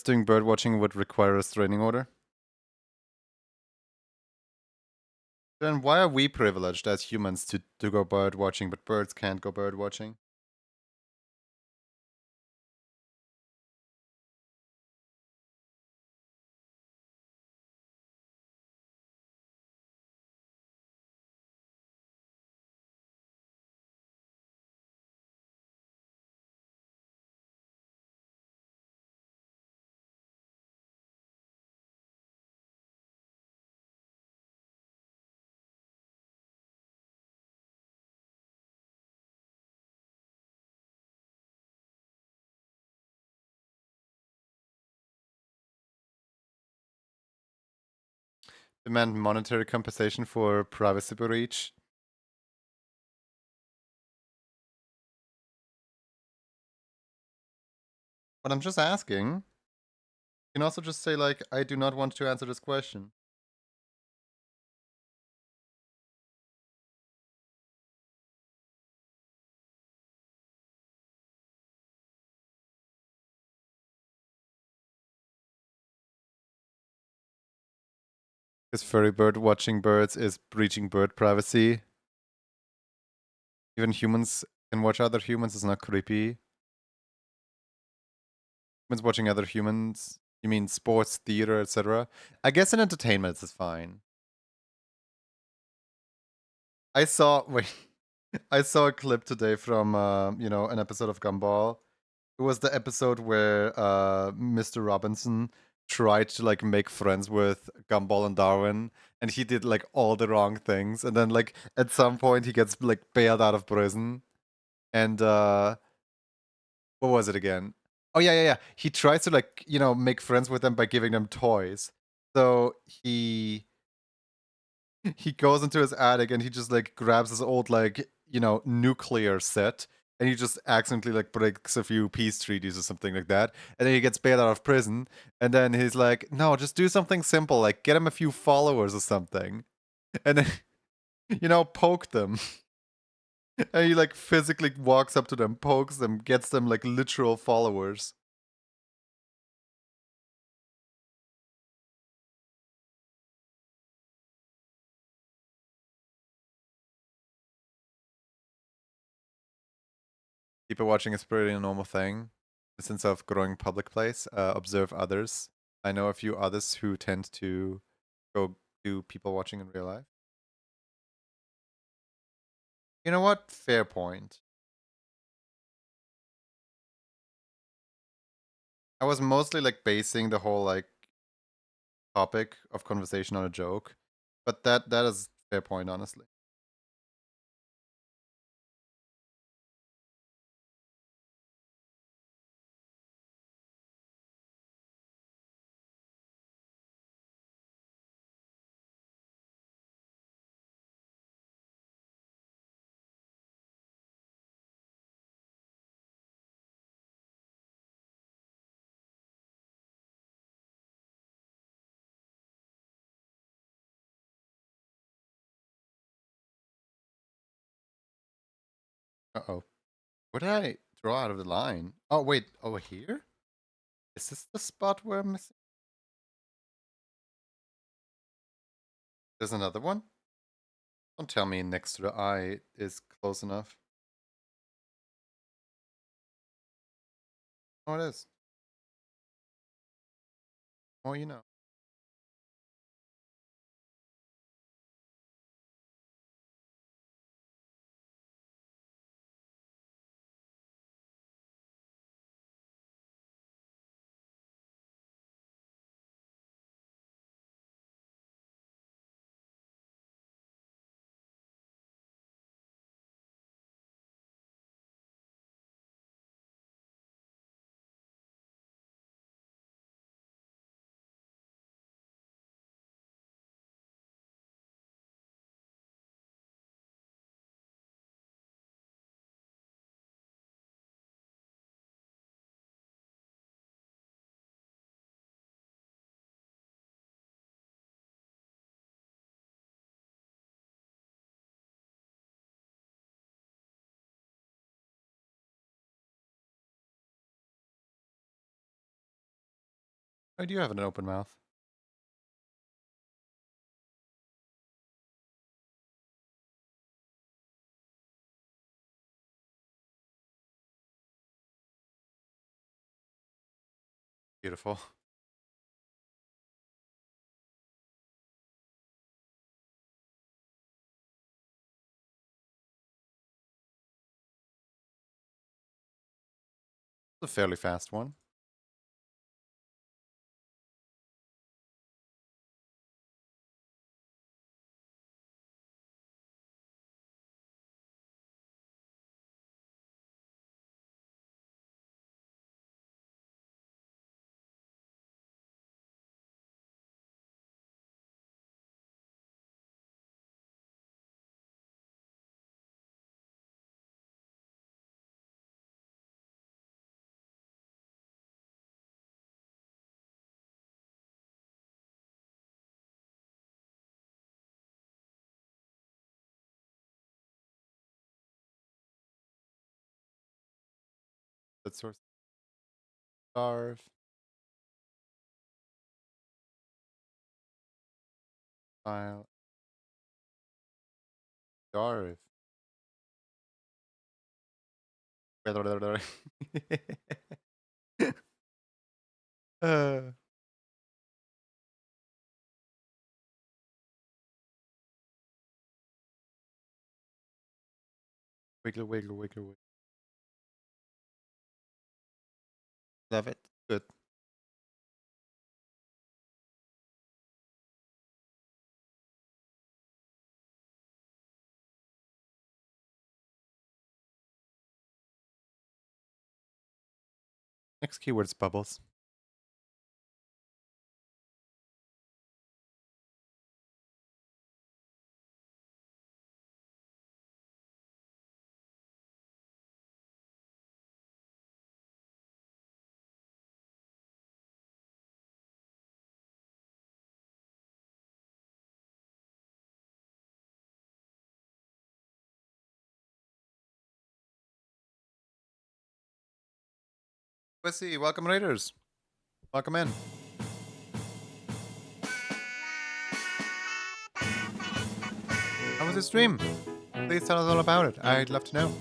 doing bird watching would require a restraining order. Then why are we privileged as humans to go bird watching, but birds can't go bird watching? Demand monetary compensation for privacy breach. But I'm just asking. You can also just say like, I do not want to answer this question. Because furry bird watching birds is breaching bird privacy. Even humans can watch other humans. It's not creepy. Humans watching other humans. You mean sports, theater, etc. I guess in entertainment it's fine. I saw wait, I saw a clip today from an episode of Gumball. It was the episode where Mr. Robinson tried to like make friends with Gumball and Darwin, and he did like all the wrong things, and then like at some point he gets like bailed out of prison, and what was it again? Oh yeah. He tries to like make friends with them by giving them toys. So he goes into his attic and he just like grabs his old like nuclear set, and he just accidentally like breaks a few peace treaties or something like that, and then he gets bailed out of prison, and then he's like, no, just do something simple, like get him a few followers or something, and then poke them. And he like physically walks up to them, pokes them, gets them like literal followers. People watching is pretty a normal thing. The sense of growing public place. Observe others. I know a few others who tend to go do people watching in real life. You know what? Fair point. I was mostly like basing the whole like topic of conversation on a joke, but that is fair point, honestly. Uh oh. What did I draw out of the line? Oh wait, over here? Is this the spot where I'm missing? There's another one? Don't tell me next to the eye is close enough. Oh, it is. Oh, you know. I do have an open mouth. Beautiful. It's a fairly fast one. Let's source starve. File. Starve. uh, wiggle, wiggle, wiggle, wiggle. Love it. Good. Next keyword is bubbles. Wissy, welcome Raiders. Welcome in. How was the stream? Please tell us all about it. I'd love to know.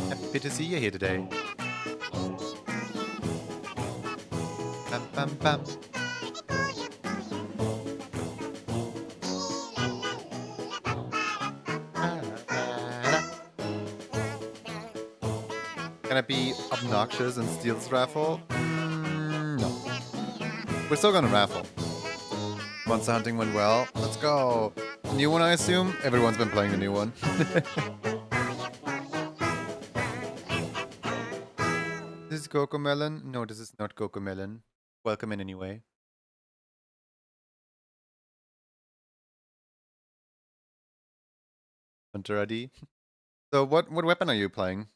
Happy to see you here today. Bam, bam, bam. Can I be obnoxious and steal this raffle? No. We're still gonna raffle. Monster hunting went well. Let's go. New one, I assume? Everyone's been playing the new one. This is Coco Melon? No, this is not Coco Melon. Welcome in anyway. Hunter ID. So what weapon are you playing?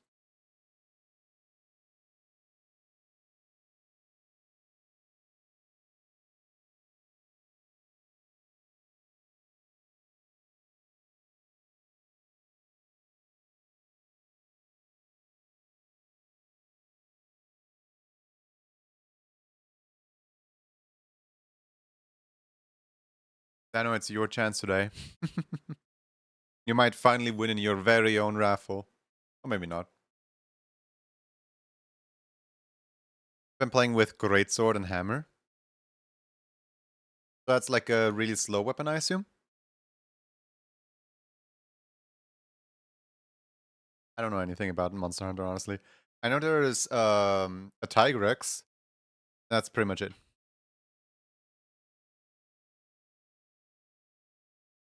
I know it's your chance today. You might finally win in your very own raffle. Or maybe not. Been playing with Greatsword and Hammer. That's like a really slow weapon, I assume? I don't know anything about Monster Hunter, honestly. I know there is a Tigrex. That's pretty much it.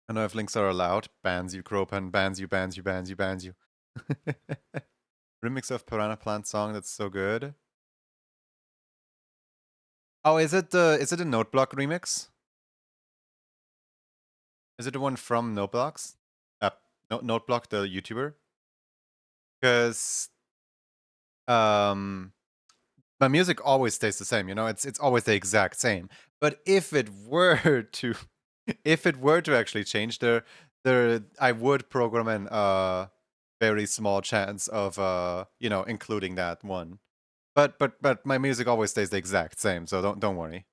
I know if links are allowed. Bans you, Cropan. Bans you, bans you, bans you, bans you. Remix of Piranha Plant song, that's so good. Oh, is it a Noteblock remix? Is it the one from Noteblock? Noteblock, the YouTuber? Because my music always stays the same, you know, it's always the exact same. But if it were to actually change I would program in a very small chance of including that one. But my music always stays the exact same, so don't worry.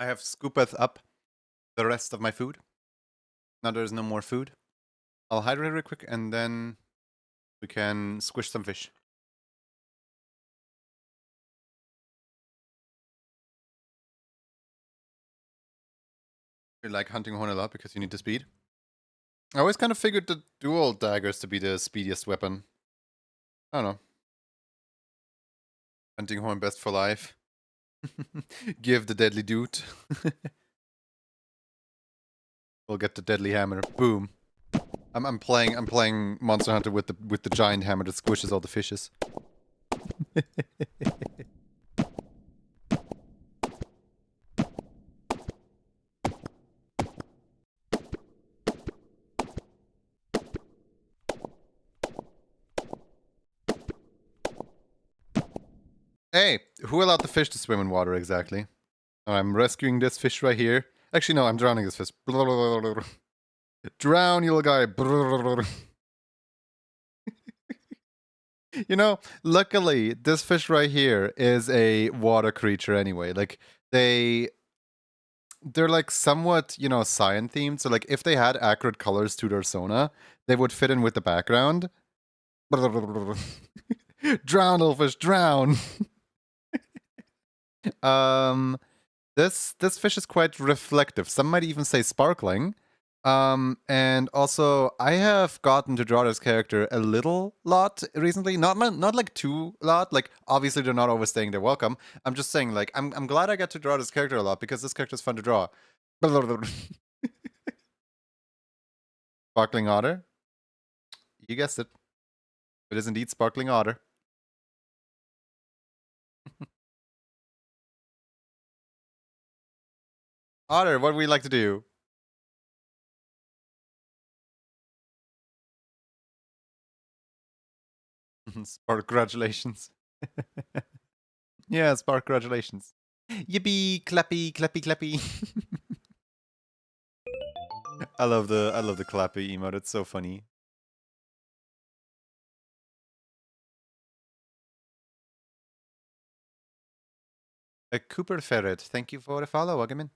I have scooped up the rest of my food. Now there's no more food. I'll hydrate real quick and then we can squish some fish. You like hunting horn a lot because you need the speed? I always kind of figured the dual daggers to be the speediest weapon. I don't know. Hunting horn best for life. Give the deadly dude. We'll get the deadly hammer. Boom. I'm playing Monster Hunter with the giant hammer that squishes all the fishes. Hey, who allowed the fish to swim in water exactly? Oh, I'm rescuing this fish right here. Actually, no, I'm drowning this fish. Drown, you little guy. You know, luckily, this fish right here is a water creature anyway. Like, they're like somewhat, you know, cyan themed. So like if they had accurate colors to their sona, they would fit in with the background. Drown, little fish, drown. um this fish is quite reflective. Some might even say sparkling. And also I have gotten to draw this character a little lot recently. Not like too lot. Like obviously they're not overstaying their welcome. I'm just saying like I'm glad I get to draw this character a lot because this character is fun to draw. Sparkling otter. You guessed it. It is indeed sparkling otter. Otter, what would we like to do? Spark congratulations. Yeah, spark congratulations. Yippee, clappy, clappy, clappy. I love the clappy emote. It's so funny. A Cooper Ferret, thank you for the follow, Agamin.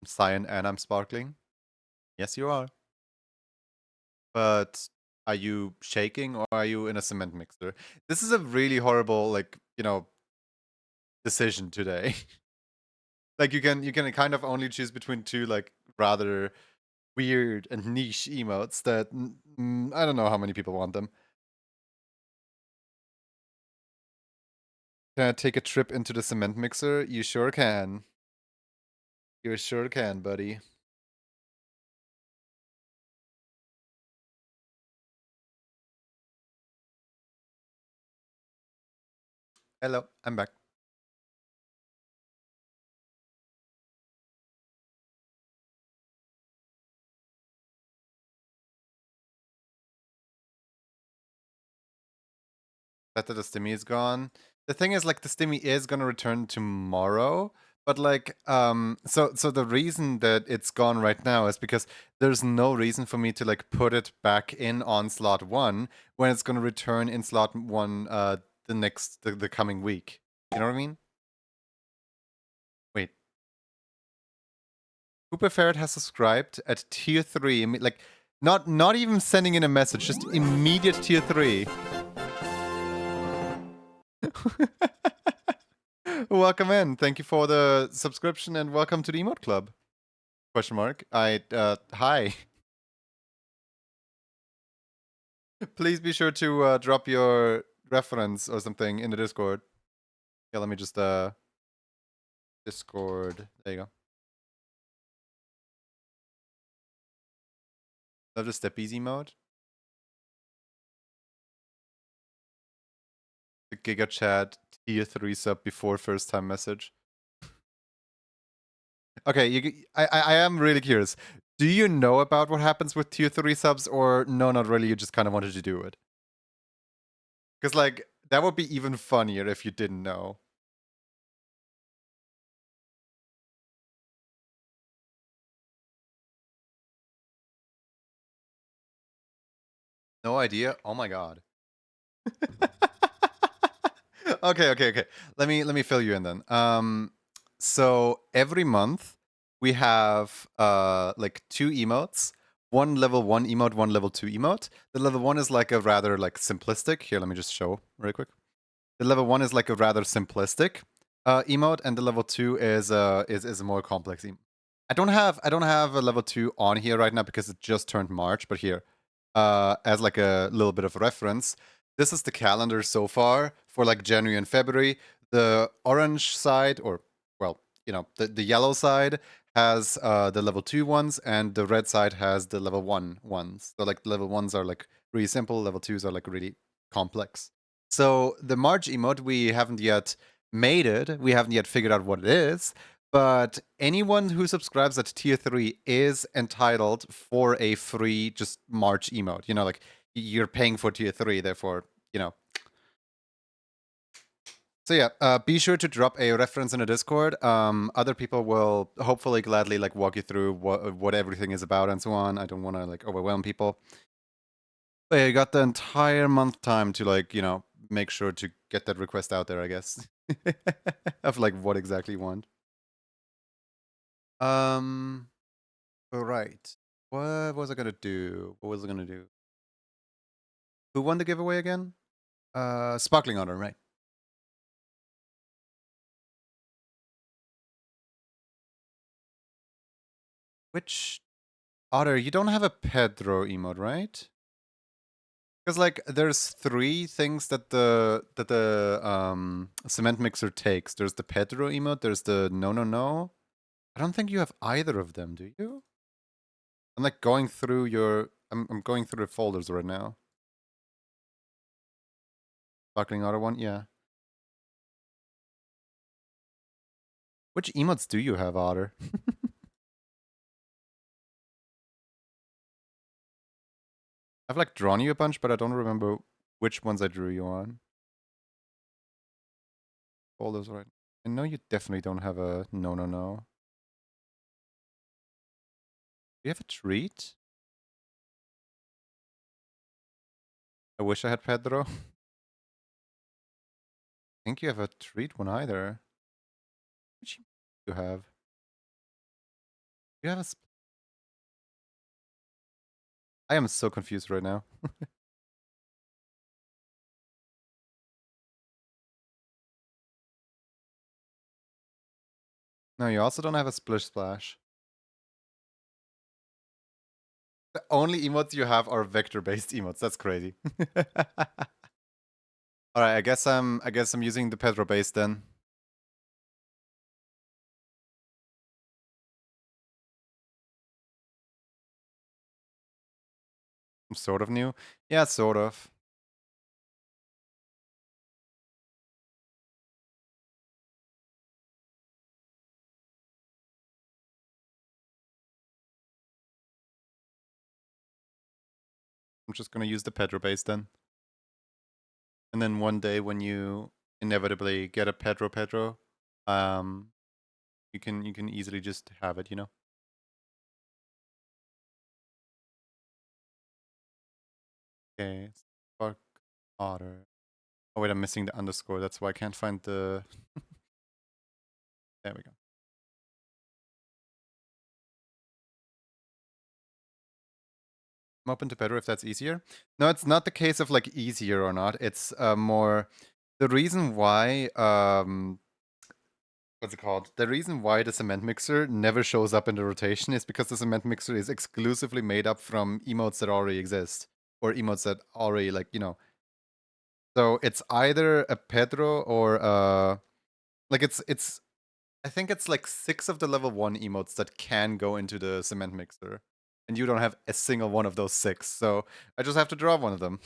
I'm cyan and I'm sparkling. Yes, you are. But are you shaking or are you in a cement mixer? This is a really horrible, like, you know, decision today. Like you can kind of only choose between two like rather weird and niche emotes that I don't know how many people want them. Can I take a trip into the cement mixer? You sure can. You sure can, buddy. Hello, I'm back. That the stimmy is gone. The thing is, like, the stimmy is gonna return tomorrow, but like, so the reason that it's gone right now is because there's no reason for me to like put it back in on slot 1 when it's gonna return in slot 1 the coming week. You know what I mean? Wait, Cooper Ferret has subscribed at tier 3. Like, not even sending in a message, just immediate tier 3. Welcome in. Thank you for the subscription and welcome to the emote club. Question mark. Hi. Please be sure to drop your reference or something in the Discord. Yeah, let me just Discord. There you go. Love the step easy mode. The Giga Chat tier 3 sub before first time message. Okay, I am really curious. Do you know about what happens with tier 3 subs or no, not really, you just kind of wanted to do it? Because like that would be even funnier if you didn't know. No idea? Oh my god. Okay. Let me fill you in then. So every month we have like two emotes, one level 1 emote, one level 2 emote. The level 1 is like a rather like simplistic. Here, let me just show really quick. The level 1 is like a rather simplistic emote, and the level 2 is a more complex emote. I don't have a level 2 on here right now because it just turned March, but here, as like a little bit of reference, this is the calendar so far for like January and February. The orange side, or well, the yellow side has the level 2 ones, and the red side has the level 1 ones. So like level 1s are like really simple, level 2s are like really complex. So the March emote, we haven't yet made it. We haven't yet figured out what it is. But anyone who subscribes at tier 3 is entitled for a free just March emote. Like you're paying for tier 3, therefore, you know. So yeah, be sure to drop a reference in the Discord. Other people will hopefully gladly like walk you through what everything is about and so on. I don't want to like overwhelm people. But yeah, you got the entire month time to like, make sure to get that request out there, I guess. Of like what exactly you want. Um all right. What was I gonna do? What was I gonna do? Who won the giveaway again? Sparkling Honor, right? Which Otter, you don't have a Pedro emote, right? Because like there's three things that the cement mixer takes. There's the Pedro emote, there's the no. I don't think you have either of them, do you? I'm like going through I'm going through the folders right now. Sparkling Otter one, yeah. Which emotes do you have, Otter? I've like drawn you a bunch, but I don't remember which ones I drew you on. Folders right. I know you definitely don't have a no. Do you have a treat? I wish I had Pedro. I think you have a treat one either. Which do you have? You have a. I am so confused right now. No, you also don't have a Splish Splash. The only emotes you have are vector-based emotes. That's crazy. All right, I guess I'm using the Pedro base then. I'm sort of new. Yeah, sort of. I'm just gonna use the Pedro base then. And then one day when you inevitably get a Pedro, um, you can easily just have it. Okay, Spark Otter. Oh wait, I'm missing the underscore. That's why I can't find the. There we go. I'm open to better if that's easier. No, it's not the case of like easier or not. It's more the reason why what's it called? The reason why the cement mixer never shows up in the rotation is because the cement mixer is exclusively made up from emotes that already exist or emotes that already like. So it's either a Pedro or like it's I think it's like 6 of the level 1 emotes that can go into the cement mixer. And you don't have a single one of those 6. So I just have to draw one of them.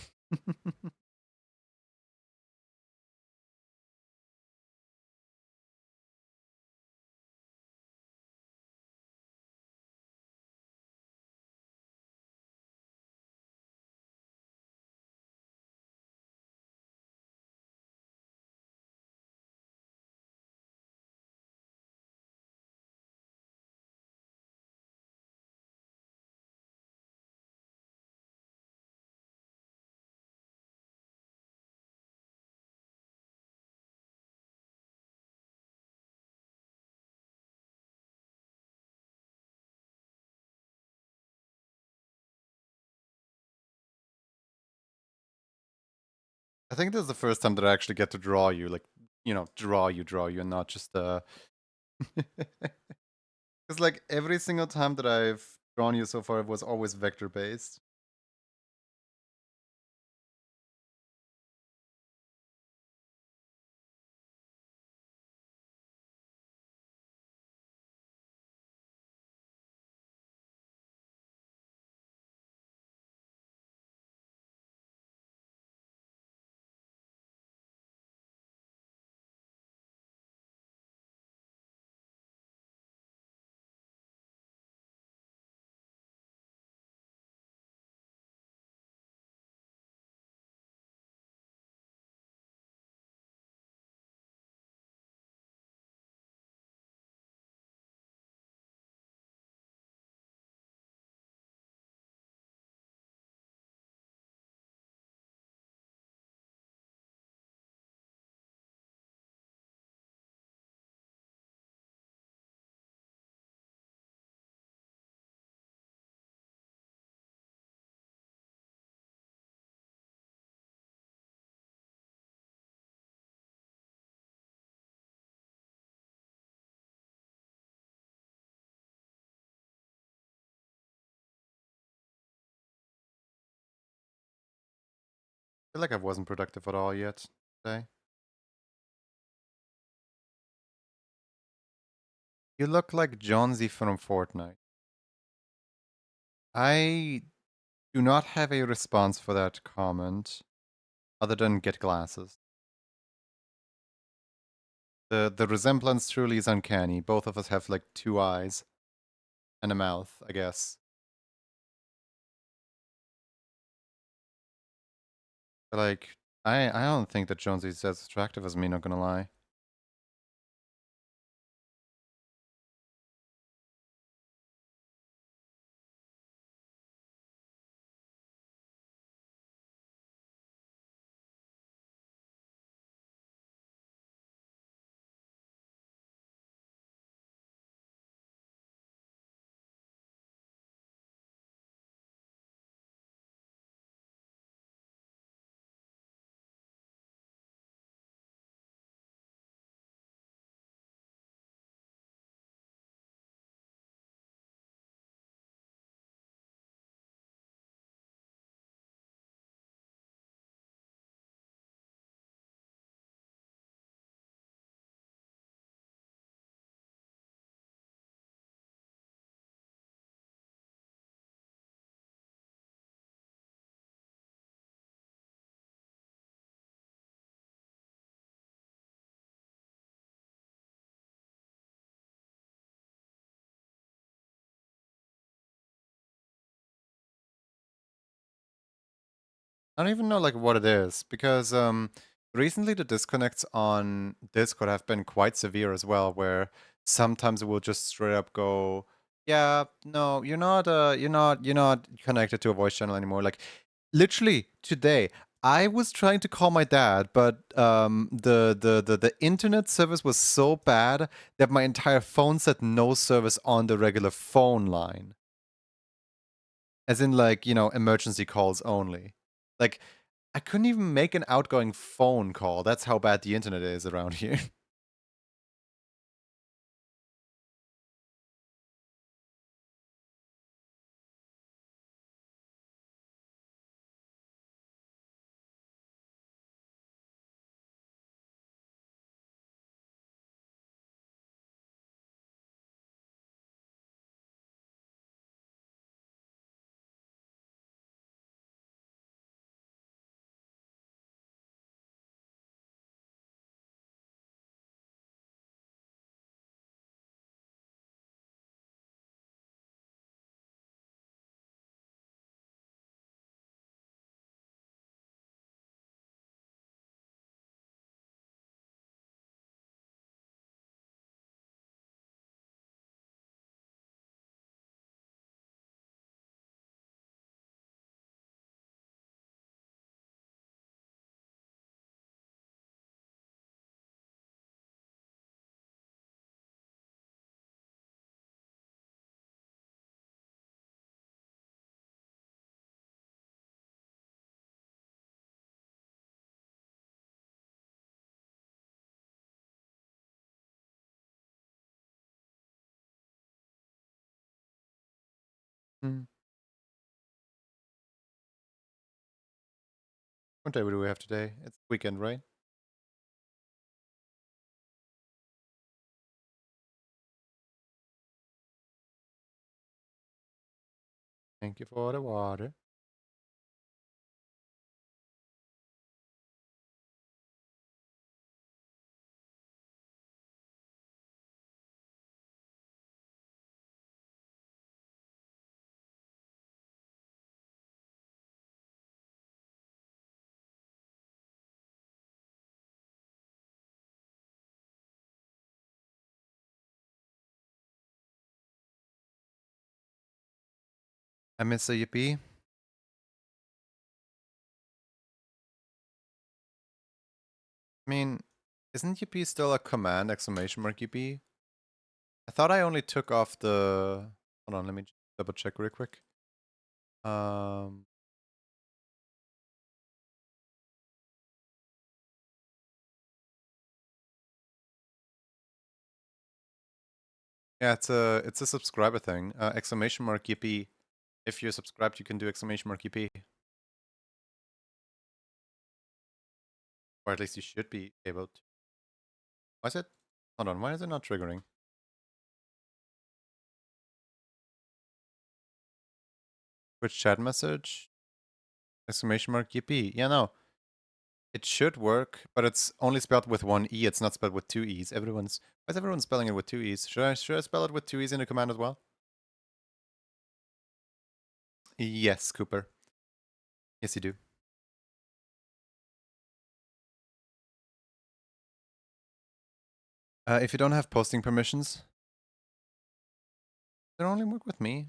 I think this is the first time that I actually get to draw you, like, draw you, and not just Because like every single time that I've drawn you so far, it was always vector based. I feel like I wasn't productive at all yet today. You look like Jonesy from Fortnite. I do not have a response for that comment other than get glasses. The resemblance truly is uncanny. Both of us have like 2 eyes and a mouth, I guess. But like I don't think that Jonesy's as attractive as me, not gonna lie. I don't even know like what it is because recently the disconnects on Discord have been quite severe as well, where sometimes it will just straight up go, yeah, no, you're not connected to a voice channel anymore. Like literally today, I was trying to call my dad, but the internet service was so bad that my entire phone said no service on the regular phone line. As in like, emergency calls only. Like I couldn't even make an outgoing phone call. That's how bad the internet is around here. Hmm. What day do we have today? It's weekend, right? Thank you for the water. I miss a yippee. I mean, isn't yippee still a command exclamation mark yippee? I thought I only took off the. Hold on, let me double check real quick. Um, yeah, it's a subscriber thing. Exclamation mark yippee. If you're subscribed, you can do exclamation mark yippee, or at least you should be able to. Why is it? Hold on, why is it not triggering? Which chat message? Exclamation mark yippee. Yeah, no. It should work, but it's only spelled with one E. It's not spelled with two E's. Why is everyone spelling it with two E's? Should I spell it with two E's in the command as well? Yes, Cooper. Yes, you do. If you don't have posting permissions, they only work with me.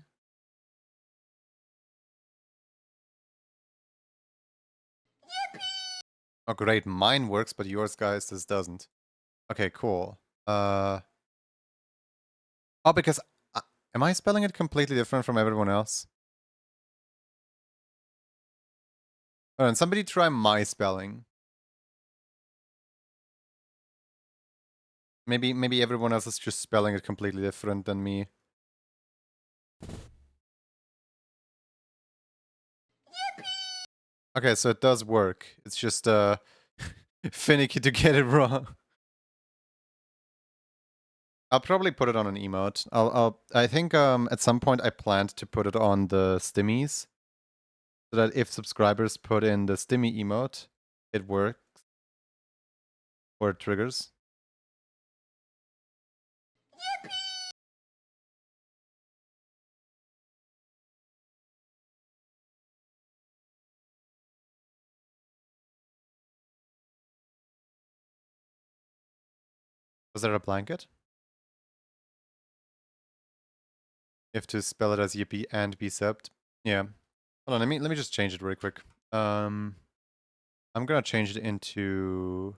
Oh, great. Mine works, but yours, guys, this doesn't. Okay, cool. Oh, because am I spelling it completely different from everyone else? Hold on, somebody try my spelling. Maybe everyone else is just spelling it completely different than me. Okay, so it does work. It's just finicky to get it wrong. I'll probably put it on an emote. I think at some point I planned to put it on the stimmies so that if subscribers put in the stimmy emote, it works or it triggers. Was there a blanket? You have to spell it as yippee and be subbed. Yeah. Hold on, let me just change it really quick. I'm gonna change it into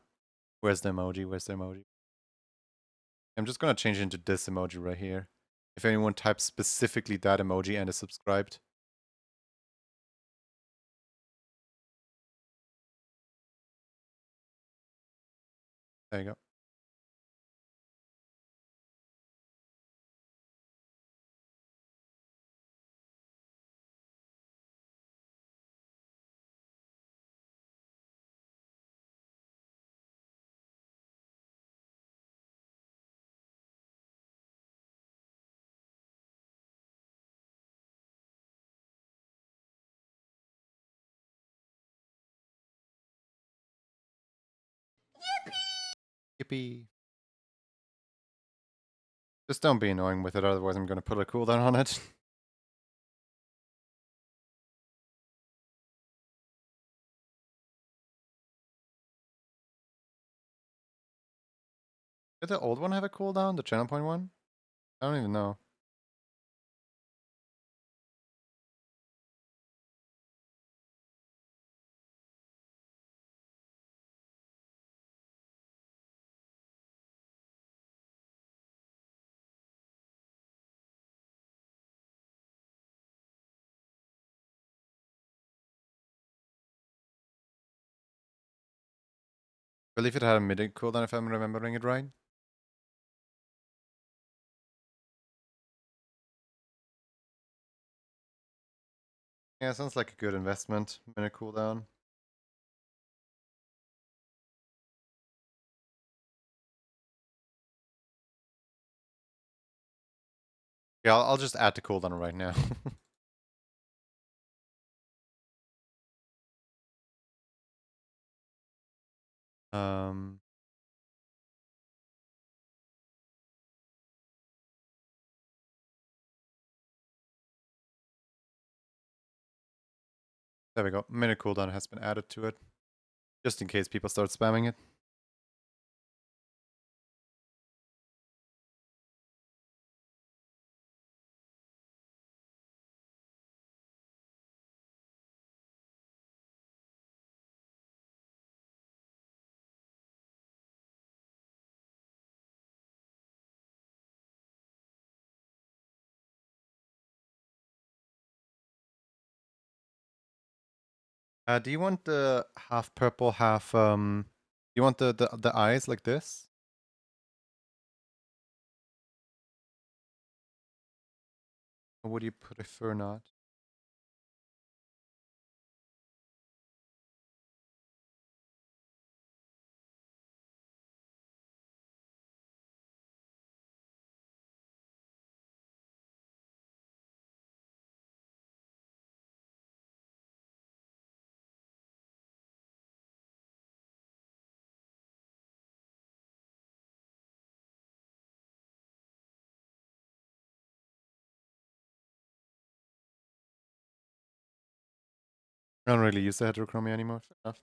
where's the emoji? Where's the emoji? I'm just gonna change it into this emoji right here. If anyone types specifically that emoji and is subscribed. There you go. Yippee. Just don't be annoying with it, otherwise I'm gonna put a cooldown on it. Did the old one have a cooldown? The channel point one? I don't even know. I believe it had a mid cooldown if I'm remembering it right. Yeah, sounds like a good investment. Minute cooldown. Yeah, I'll just add the cooldown right now. um, there we go. Minute cooldown has been added to it, just in case people start spamming it. Do you want the half purple, half you want the eyes like this? Or would you prefer not? I don't really use the heterochromia anymore. Fair enough.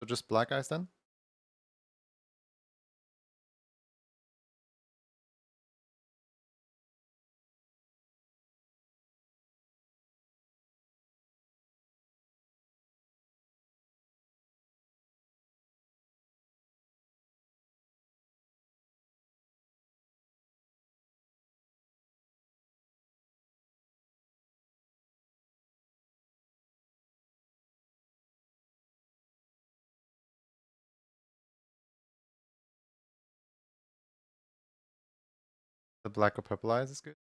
So just black eyes then? The black or purple eyes is good.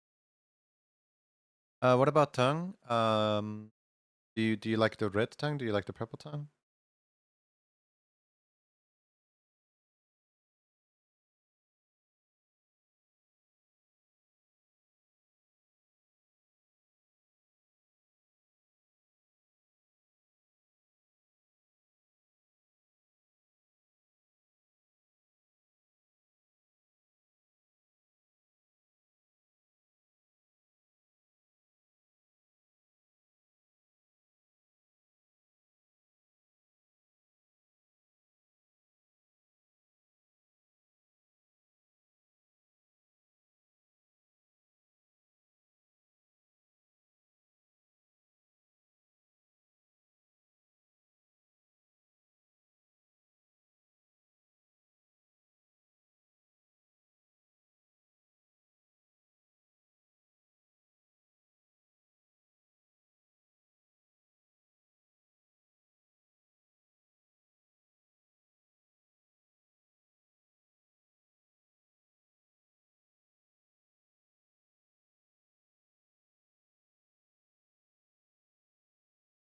What about tongue? Do you like the red tongue? Do you like the purple tongue?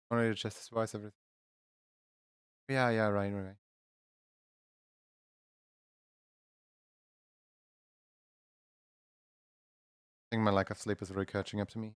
Only the chest is wise, everything. Yeah, yeah, right. I think my lack of sleep is really catching up to me.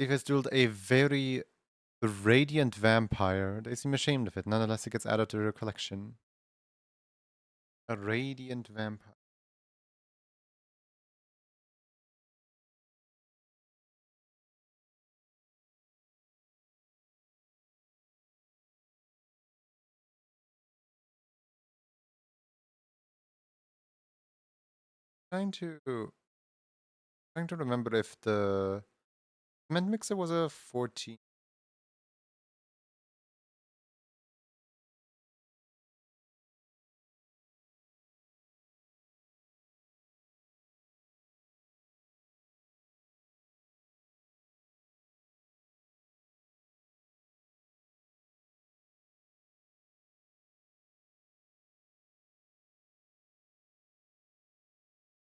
You guys dueled a very radiant vampire. They seem ashamed of it. Nonetheless, it gets added to their collection. A radiant vampire. Trying to trying to remember if the cement mixer was a 14.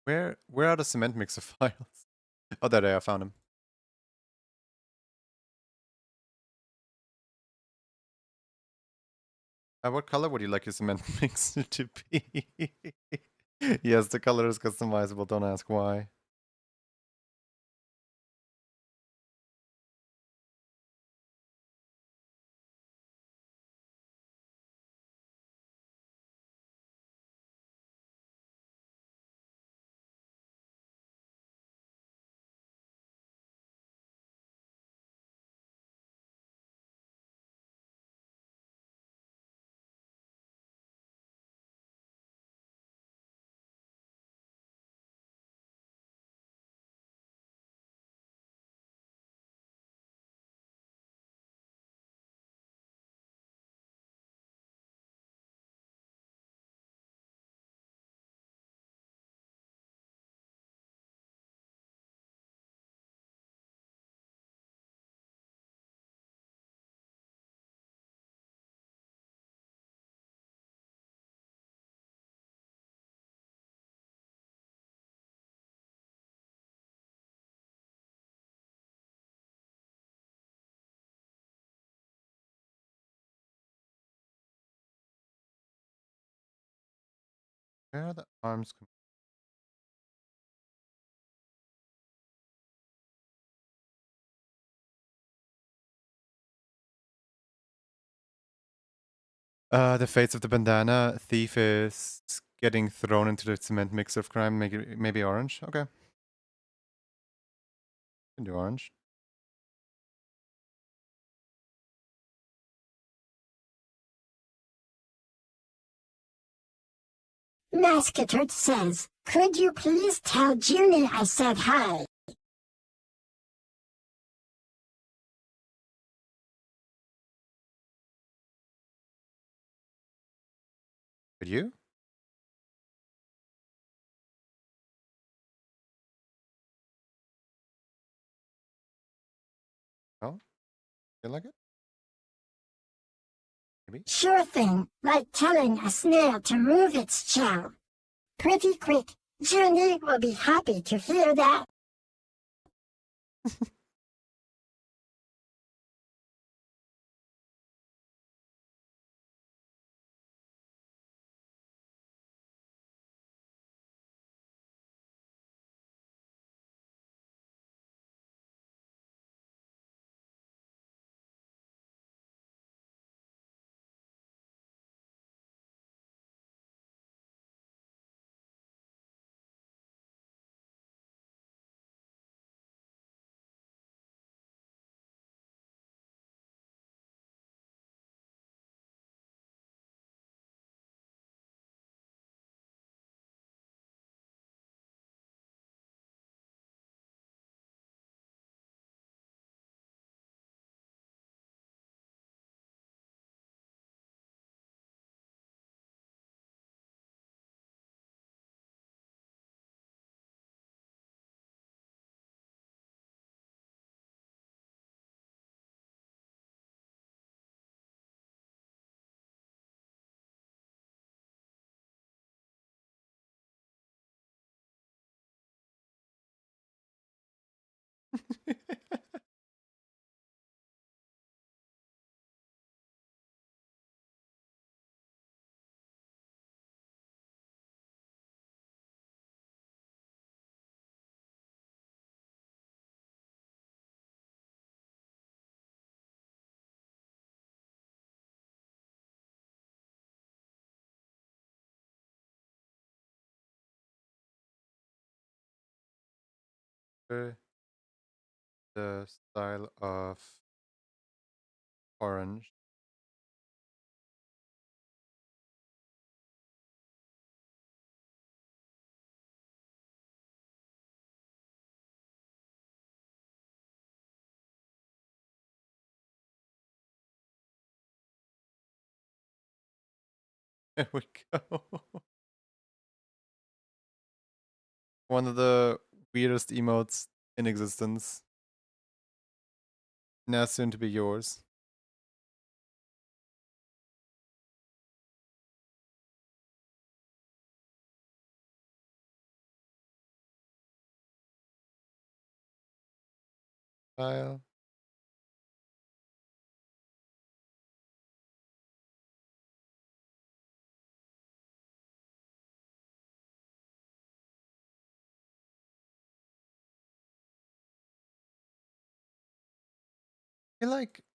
Where are the cement mixer files? Oh, there they are. I found them. What color would you like your cement mixer to be? Yes, the color is customizable. Don't ask why. Where are the arms? The fates of the bandana. Thief is getting thrown into the cement mixer of crime. Maybe orange. Okay, can do orange. Masketer says, could you please tell Junie I said hi? Could you? Oh, you like it? Maybe. Sure thing, like telling a snail to move its shell. Pretty quick. Junie will be happy to hear that. the style of orange. There we go. One of the weirdest emotes in existence. Now soon to be yours. Style.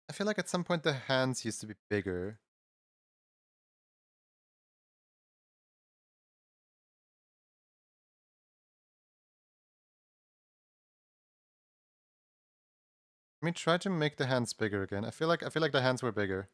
I feel like at some point the hands used to be bigger. Let me try to make the hands bigger again. I feel like the hands were bigger.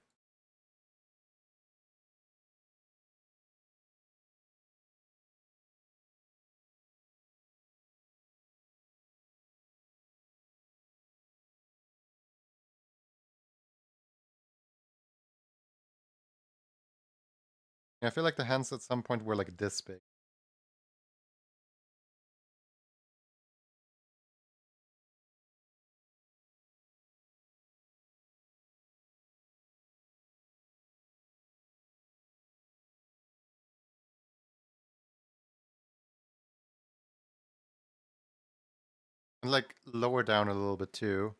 Yeah, I feel like the hands at some point were like this big. And like lower down a little bit too.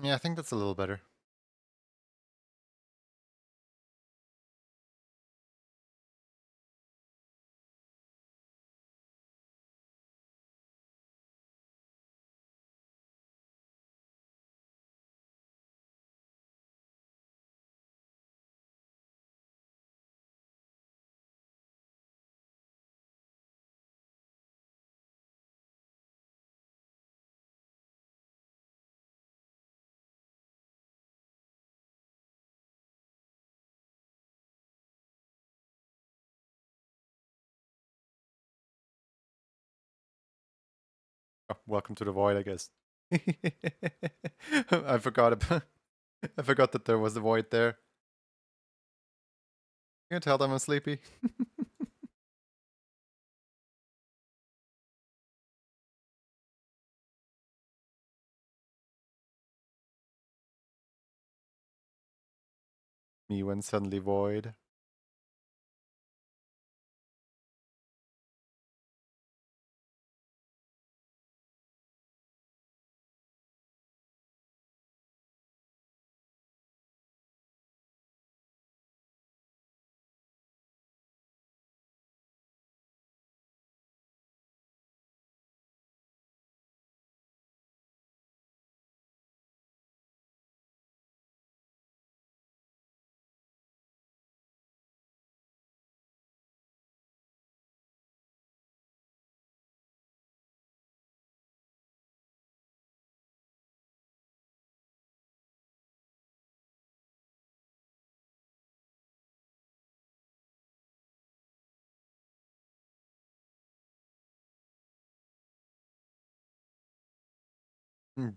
Yeah, I think that's a little better. Oh, welcome to the void, I guess. I forgot about, I forgot that there was a void there. You can tell them I'm sleepy. Me when suddenly void.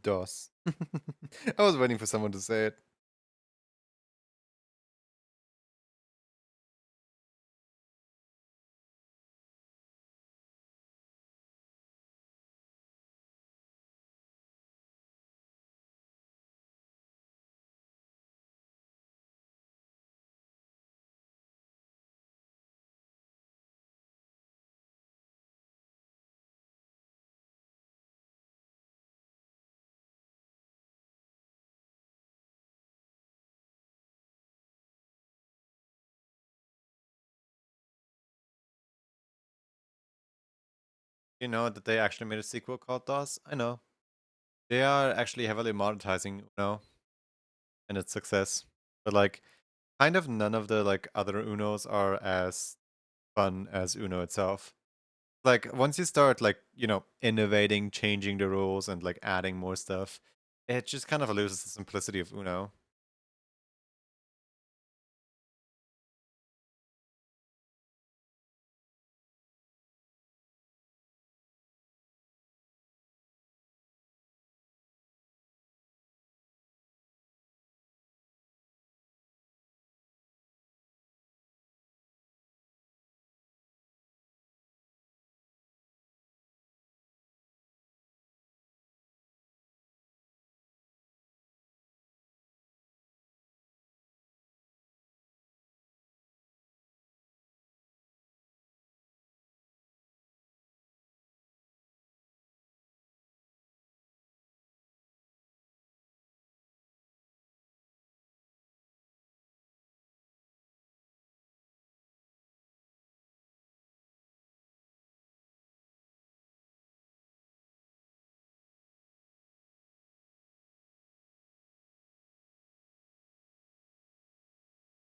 DOS. I was waiting for someone to say it. You know that they actually made a sequel called DOS? I know. They are actually heavily monetizing Uno and its success. But like kind of none of the like other Unos are as fun as Uno itself. Like once you start like, you know, innovating, changing the rules and like adding more stuff, it just kind of loses the simplicity of Uno.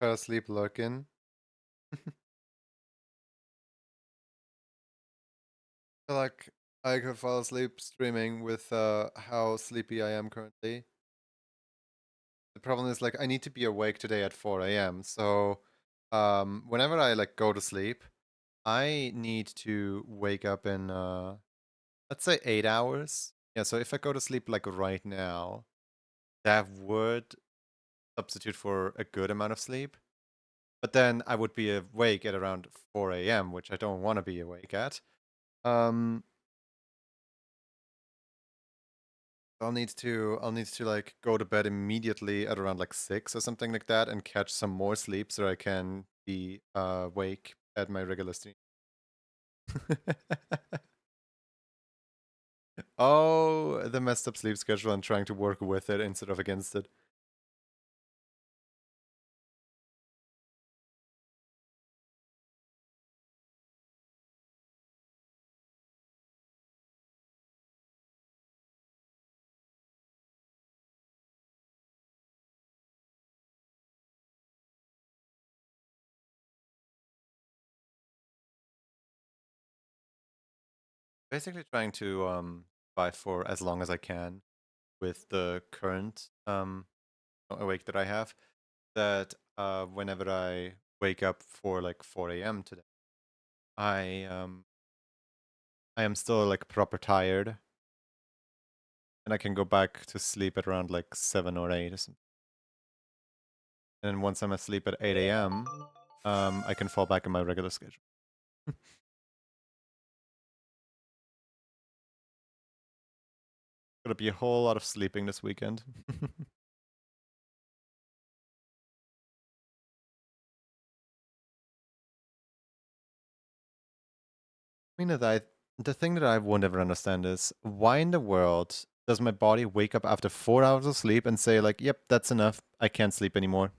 Fell asleep lurking. Feel like I could fall asleep streaming with how sleepy I am currently. The problem is like I need to be awake today at 4 a.m. So whenever I like go to sleep, I need to wake up in let's say 8 hours. Yeah, so if I go to sleep like right now, that would substitute for a good amount of sleep. But then I would be awake at around 4 a.m., which I don't want to be awake at. Um, I'll need to like go to bed immediately at around like 6 or something like that and catch some more sleep so I can be awake at my regular stream. Oh, the messed up sleep schedule and trying to work with it instead of against it. Basically trying to survive for as long as I can with the current awake that I have. That whenever I wake up for like 4 a.m. today, I um I am still like proper tired, and I can go back to sleep at around like 7 or 8 or something. And then once I'm asleep at 8 a.m., I can fall back in my regular schedule. Gonna be a whole lot of sleeping this weekend. I mean, the thing that I won't ever understand is why in the world does my body wake up after 4 hours of sleep and say like, "Yep, that's enough. I can't sleep anymore."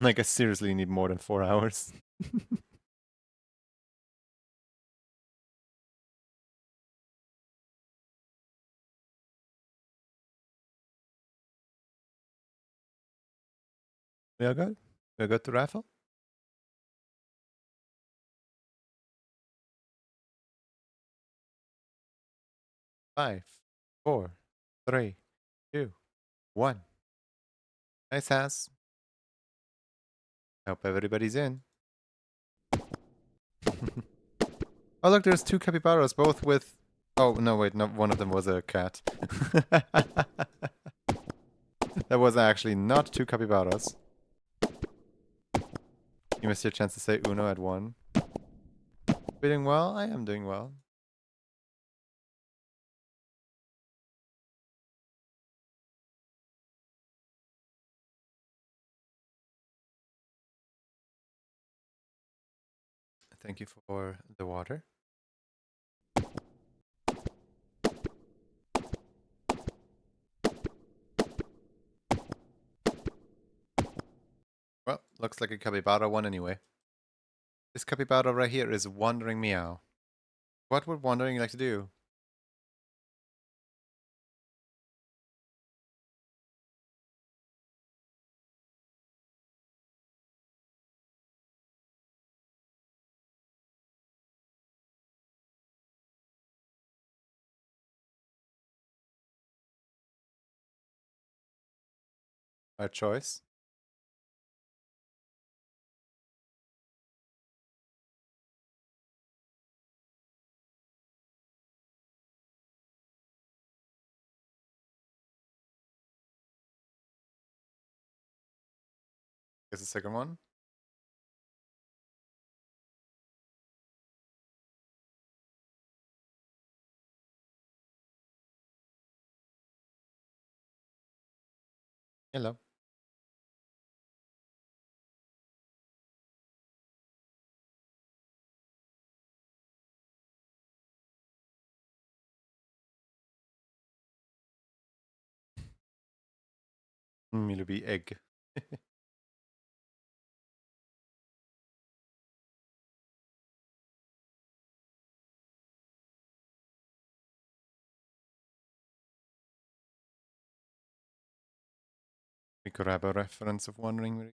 Like, I seriously need more than 4 hours. We are good. We are good to raffle. 5, 4, 3, 2, 1. Nice ass. Hope everybody's in. Oh look, there's 2 capybaras, both with. Oh no, wait, no, one of them was a cat. That was actually not 2 capybaras. You missed your chance to say Uno at 1. Doing well? I am doing well. Thank you for the water. Well, looks like a capybara one anyway. This capybara right here is wandering meow. What would wandering like to do? A choice? Guess the second one? Hello. It'll be egg. We could have a reference of wandering.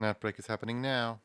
An outbreak is happening now.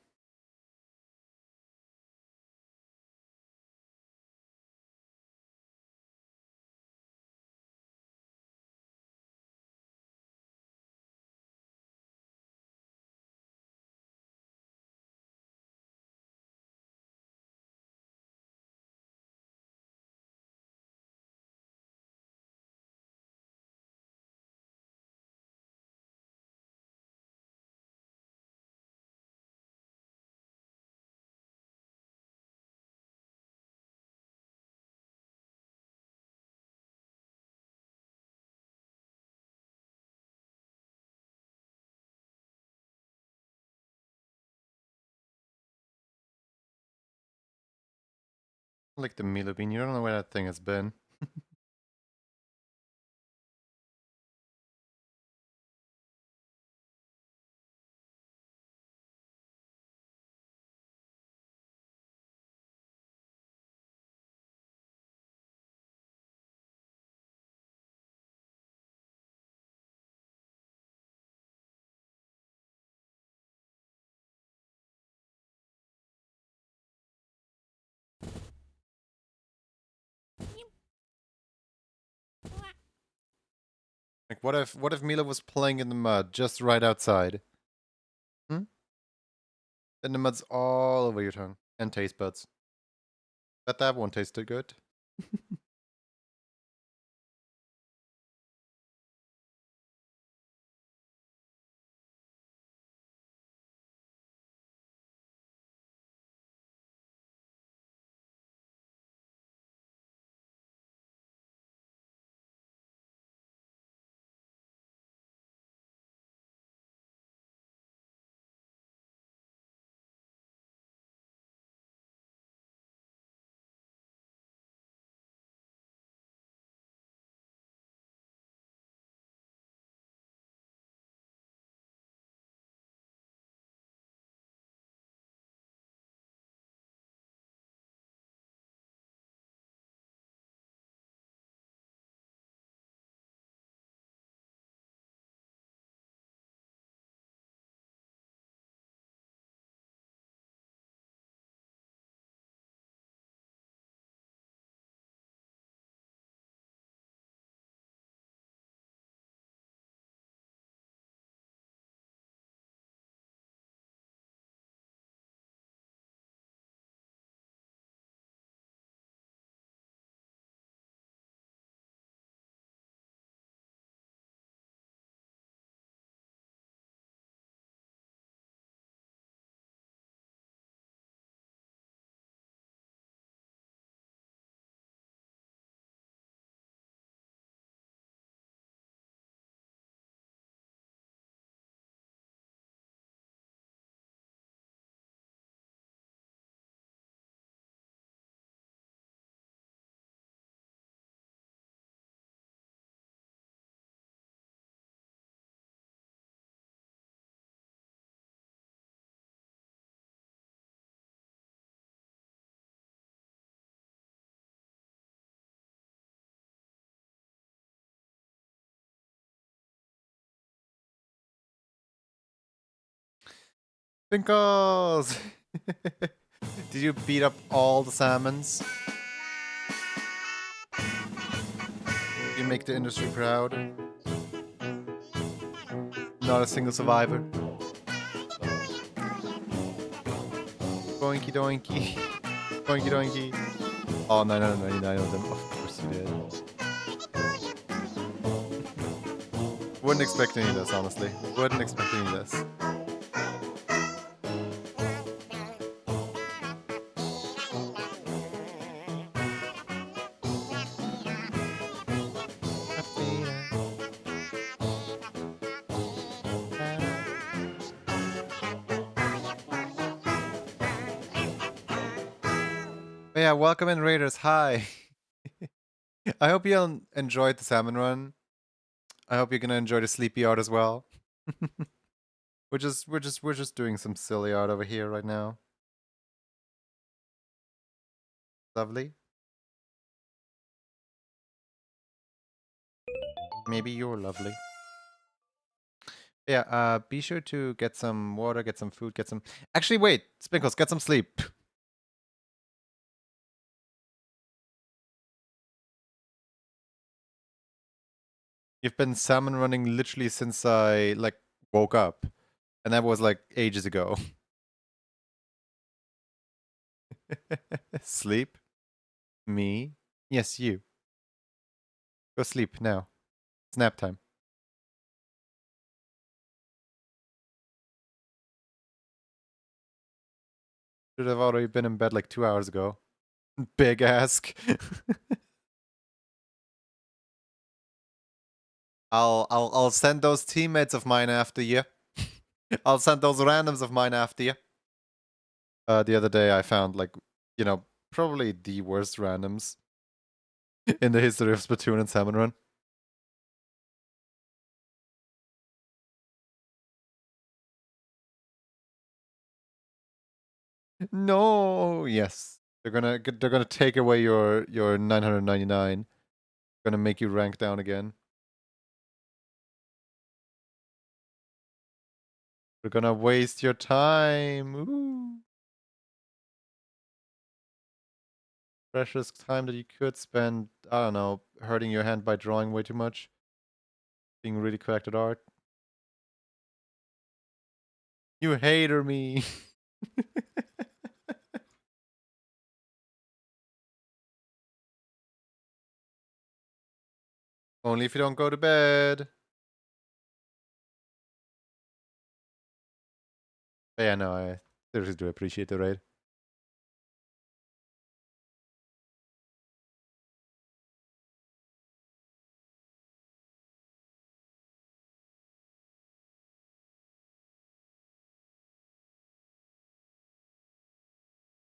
Like the Milo bean, you don't know where that thing has been. Like what if Milo was playing in the mud just right outside? Hmm? Then the mud's all over your tongue and taste buds. Bet that won't taste too good. Pinkles! Did you beat up all the salmons? You make the industry proud? Not a single survivor. Doinky doinky. Doinky doinky. Oh, 999 of them. Of course you did. Wouldn't expect any of this, honestly. Wouldn't expect any of this. Yeah, welcome in Raiders. Hi. I hope you enjoyed the salmon run. I hope you're gonna enjoy the sleepy art as well. we're just doing some silly art over here right now. Lovely. Maybe you're lovely. Yeah, be sure to get some water, get some food, get some... Actually, wait, Spinkles, get some sleep. You've been salmon running literally since I, like, woke up. And that was, like, ages ago. Sleep? Me? Yes, you. Go sleep now. It's nap time. Should have already been in bed like 2 hours ago. Big ask. I'll send those teammates of mine after you. I'll send those randoms of mine after you. The other day I found, like, you know, probably the worst randoms in the history of Splatoon and Salmon Run. No, yes. They're gonna take away your 999. Gonna make you rank down again. They're gonna waste your time. Ooh. Precious time that you could spend, I don't know, hurting your hand by drawing way too much. Being really quick at art. You hater me. Only if you don't go to bed. But yeah, no, I seriously do appreciate the raid.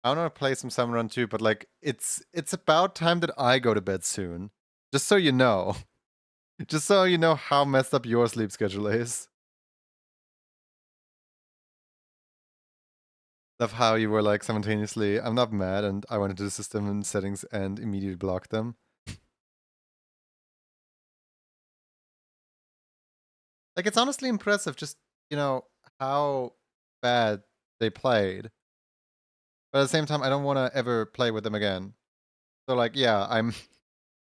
I want to play some Salmon Run too, but like it's about time that I go to bed soon. Just so you know. Just so you know how messed up your sleep schedule is. Love how you were like simultaneously, I'm not mad, and I went into the system and settings and immediately blocked them. Like, it's honestly impressive just, you know, how bad they played. But at the same time, I don't want to ever play with them again. So, like, yeah, I'm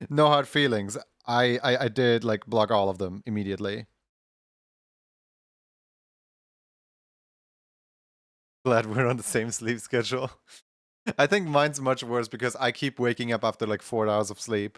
no hard feelings. I did, like, block all of them immediately. Glad we're on the same sleep schedule. I think mine's much worse because I keep waking up after, like, 4 hours of sleep.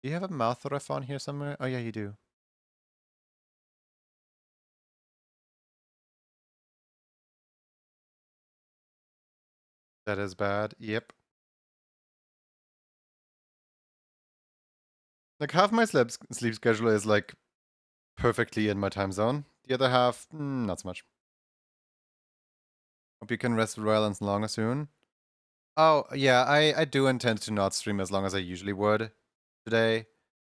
Do you have a mouth ref on here somewhere? Oh, yeah, you do. That is bad. Yep. Like, half my sleep schedule is, like, perfectly in my time zone. The other half, not so much. Hope you can rest well and longer soon. Oh, yeah, I do intend to not stream as long as I usually would today.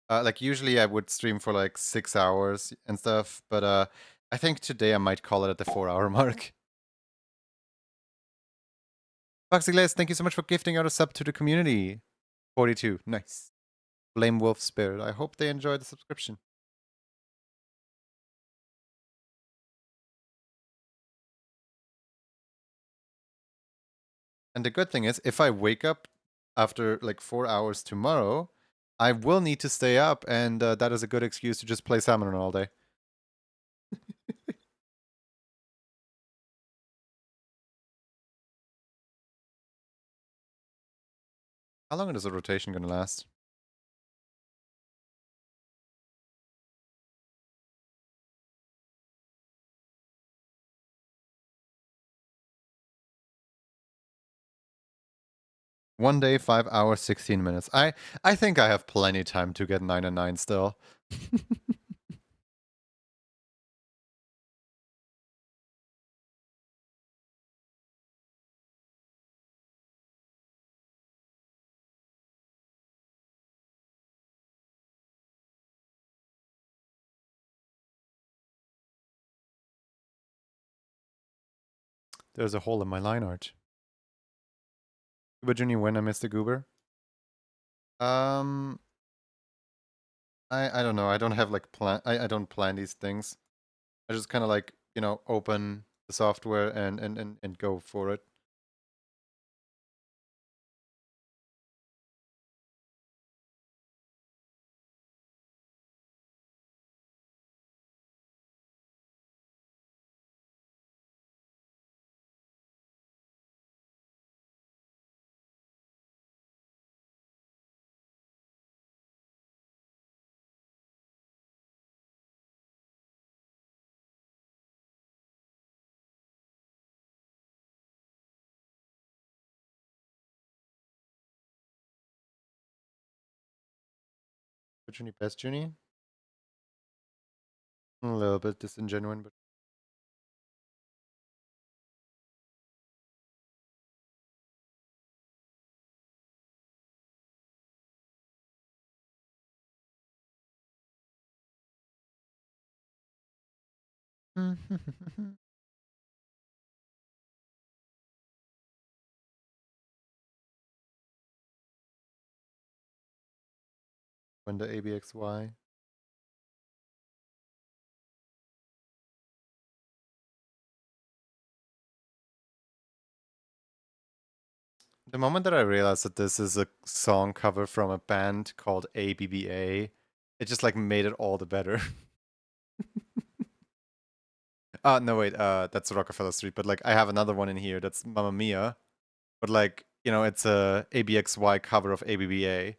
Like usually I would stream for like 6 hours and stuff, but I think today I might call it at the 4 hour mark. Foxy Glaze, thank you so much for gifting out a sub to the community. 42, nice. Blame Wolf Spirit. I hope they enjoy the subscription. And the good thing is, if I wake up after like 4 hours tomorrow, I will need to stay up, and that is a good excuse to just play Salmon all day. How long is the rotation gonna last? One day, 5 hours, 16 minutes. I think I have plenty time to get 9 and 9 still. There's a hole in my line art. Goober Junior when I missed the Goober? I don't know. I don't have like plan. I don't plan these things. I just kind of like open the software and go for it. Which one best, Junie? A little bit disingenuine, but when the ABXY. The moment that I realized that this is a song cover from a band called ABBA, it just like made it all the better. No wait, that's Rockefeller Street, but like I have another one in here that's Mamma Mia, but like it's a ABXY cover of ABBA.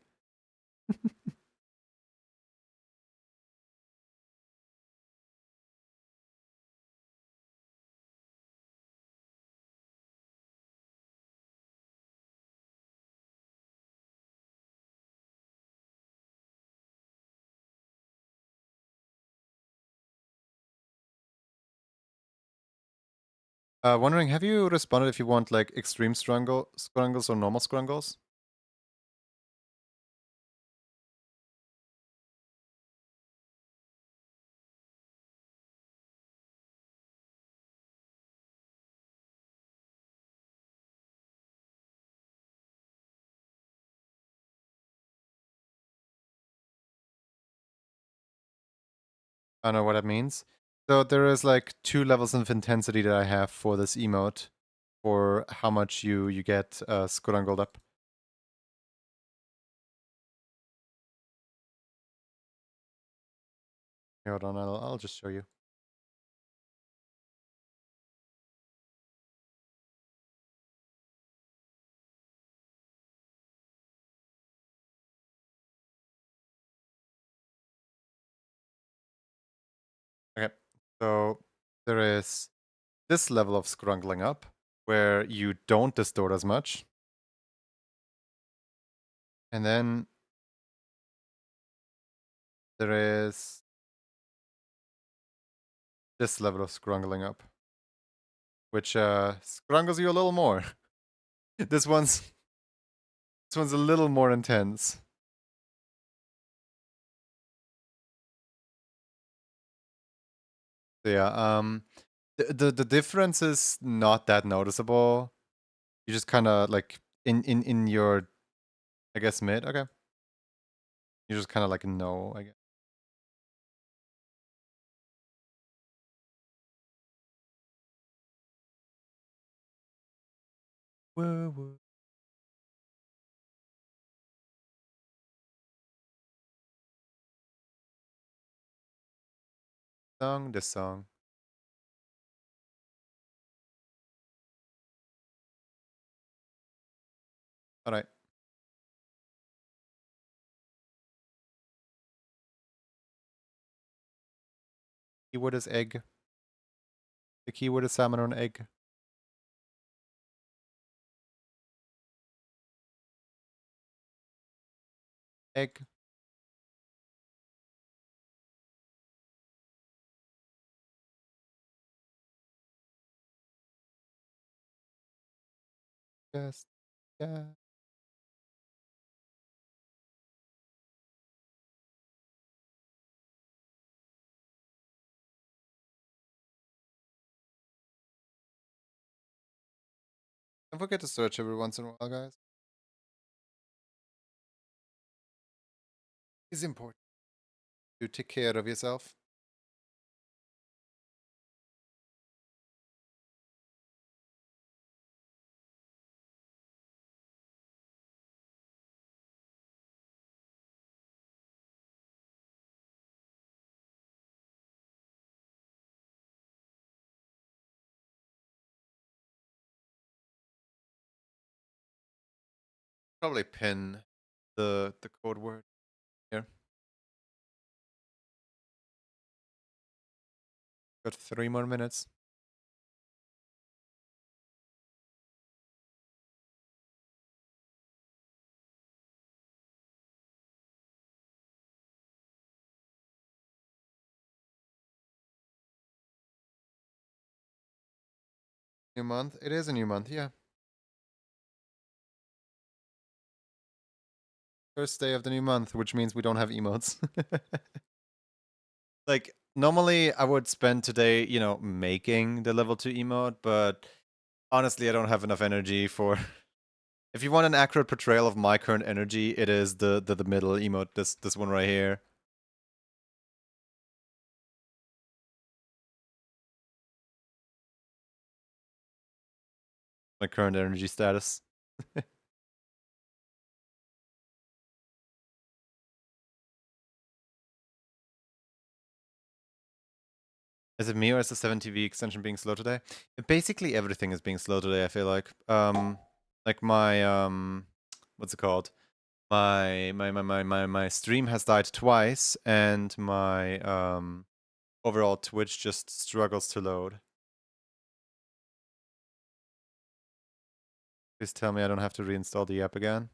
Wondering, have you responded if you want like extreme scrungles or normal scrungles? I don't know what that means. So there is like 2 levels of intensity that I have for this emote, for how much you get scrungled up. Here, hold on, I'll just show you. Okay, so there is this level of scrungling up, where you don't distort as much. And then there is this level of scrungling up, which scrungles you a little more. this one's a little more intense. Yeah, the difference is not that noticeable. You just kind of like in your, I guess, mid. Okay, you just kind of like know, I guess. Woo woo. Song, this song. All right. Keyword is egg. The keyword is salmon or an egg. Egg. Yes. Yeah. Don't forget to search every once in a while, guys. It's important to take care of yourself. Probably pin the code word here. Got 3 more minutes. New month? It is a new month, yeah. First day of the new month, which means we don't have emotes. Like, normally I would spend today, you know, making the level 2 emote, but honestly, I don't have enough energy for... If you want an accurate portrayal of my current energy, it is the middle emote, this one right here. My current energy status. Is it me or is the 7TV extension being slow today? Basically everything is being slow today, I feel like my what's it called? My stream has died twice and my overall Twitch just struggles to load. Please tell me I don't have to reinstall the app again.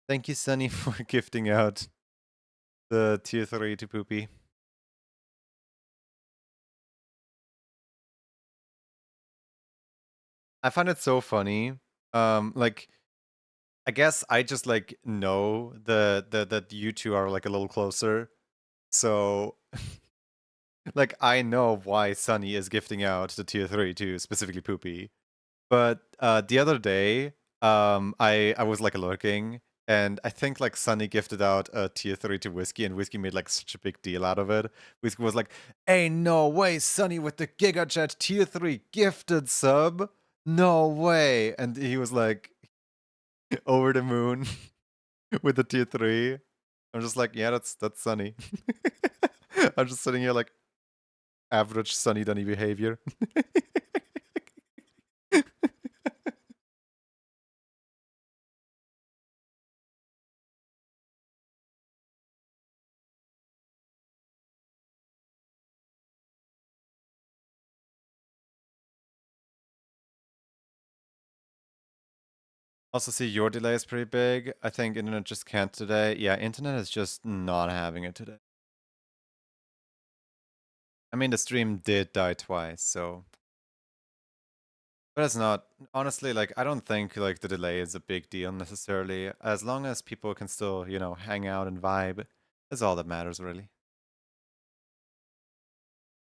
Thank you, Sunny, for gifting out the tier 3 to Poopy. I find it so funny. Like, I guess I just like know that you two are like a little closer. So like I know why Sunny is gifting out the tier 3 to specifically Poopy. But the other day, I was like lurking, and I think like Sunny gifted out a tier 3 to Whiskey, and Whiskey made like such a big deal out of it. Whiskey was like, "Ain't no way, Sunny with the GigaChat tier 3 gifted sub, no way!" And he was like over the moon with the tier 3. I'm just like, yeah, that's Sunny. I'm just sitting here like average Sunny Dunny behavior. Also, see, your delay is pretty big. I think internet just can't today. Yeah, internet is just not having it today. I mean, the stream did die twice, so But it's not. Honestly, like, I don't think, like, the delay is a big deal necessarily. As long as people can still, you know, hang out and vibe, that's all that matters, really.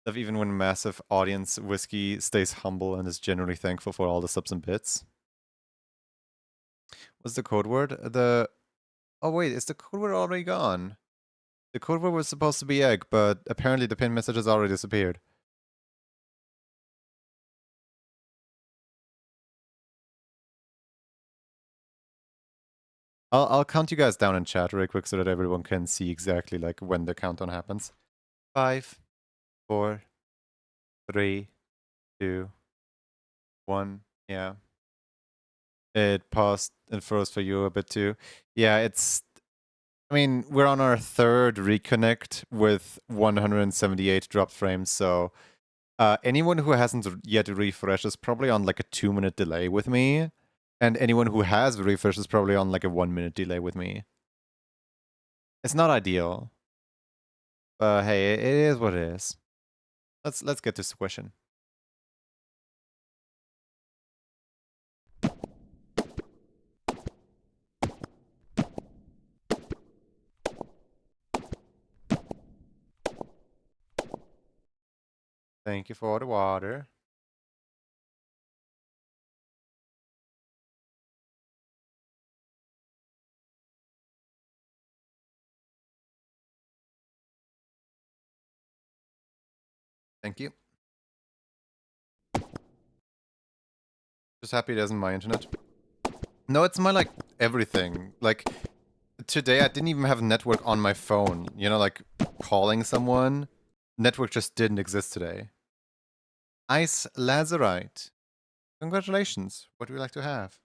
Of even when massive audience whiskey stays humble and is generally thankful for all the subs and bits. What's the code word? Oh wait, is the code word already gone? The code word was supposed to be egg, but apparently the pin message has already disappeared. I'll count you guys down in chat real quick so that everyone can see exactly like when the countdown happens. 5, 4, 3, 2, 1. Yeah. It paused and froze for you a bit too. Yeah, I mean, we're on our third reconnect with 178 dropped frames, so anyone who hasn't yet refreshed is probably on like a 2-minute delay with me. And anyone who has refreshed is probably on like a 1-minute delay with me. It's not ideal. But hey, it is what it is. Let's get to squishing. Thank you for the water. Thank you. Just happy it isn't my internet. No, it's my like everything. Like today I didn't even have a network on my phone. You know, like calling someone. Network just didn't exist today. Ice Lazarite. Congratulations. What do we like to have?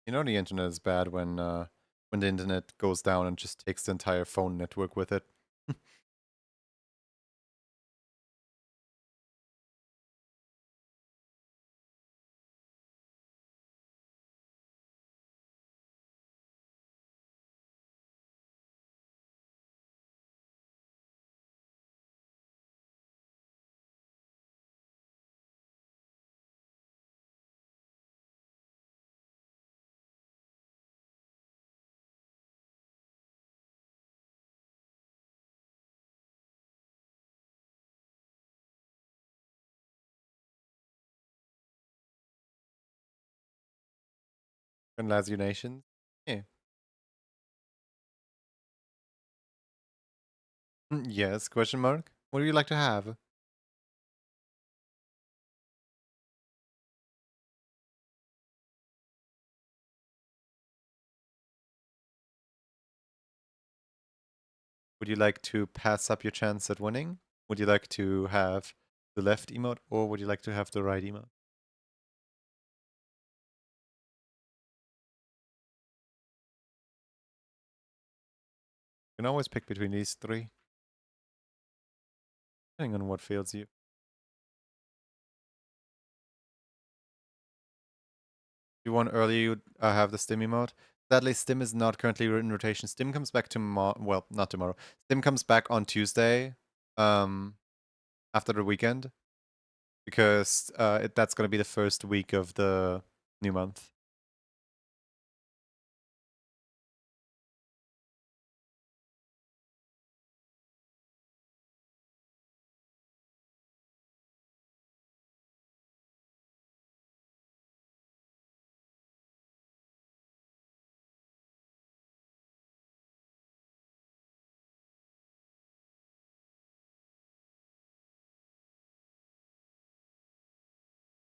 You know the internet is bad when the internet goes down and just takes the entire phone network with it. Congratulations. Yeah. Yes, question mark? What do you like to have? Would you like to pass up your chance at winning? Would you like to have the left emote or would you like to have the right emote? You can always pick between these three, depending on what feels you. If you want early, you have the Stim emote. Sadly, Stim is not currently in rotation. Stim comes back tomorrow. Well, not tomorrow. Stim comes back on Tuesday, after the weekend, because that's going to be the first week of the new month.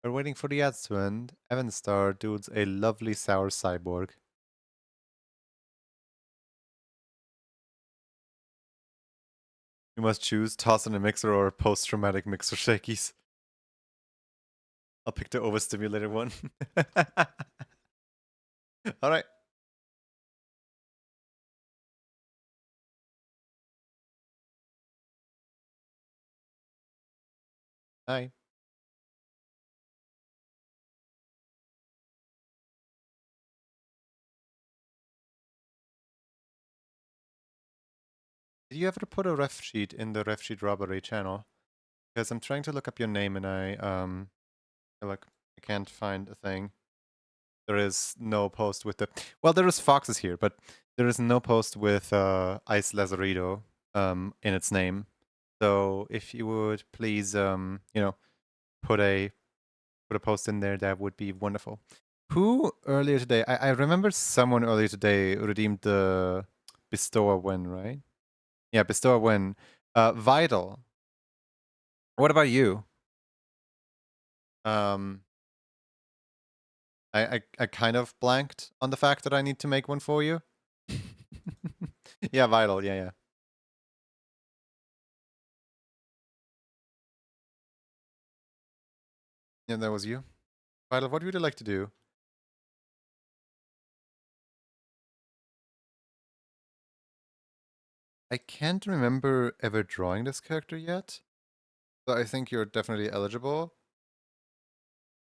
We're waiting for the ads to end. Evan Star dudes a lovely sour cyborg. You must choose toss in a mixer or post-traumatic mixer shakies. I'll pick the overstimulated one. All right. Bye. you ever put a ref sheet in the ref sheet robbery channel? Because I'm trying to look up your name and I like I can't find a thing. There is no post with the well, there is foxes here, but there is no post with Ice Lazarito in its name. So if you would please put a post in there, that would be wonderful. Who earlier today? I remember someone earlier today redeemed the bestower win, right? Yeah, bestower win. Vital. What about you? Um, I kind of blanked on the fact that I need to make one for you. Yeah, vital. Yeah, yeah. Yeah, that was you. Vital, what would you like to do? I can't remember ever drawing this character yet. So I think you're definitely eligible.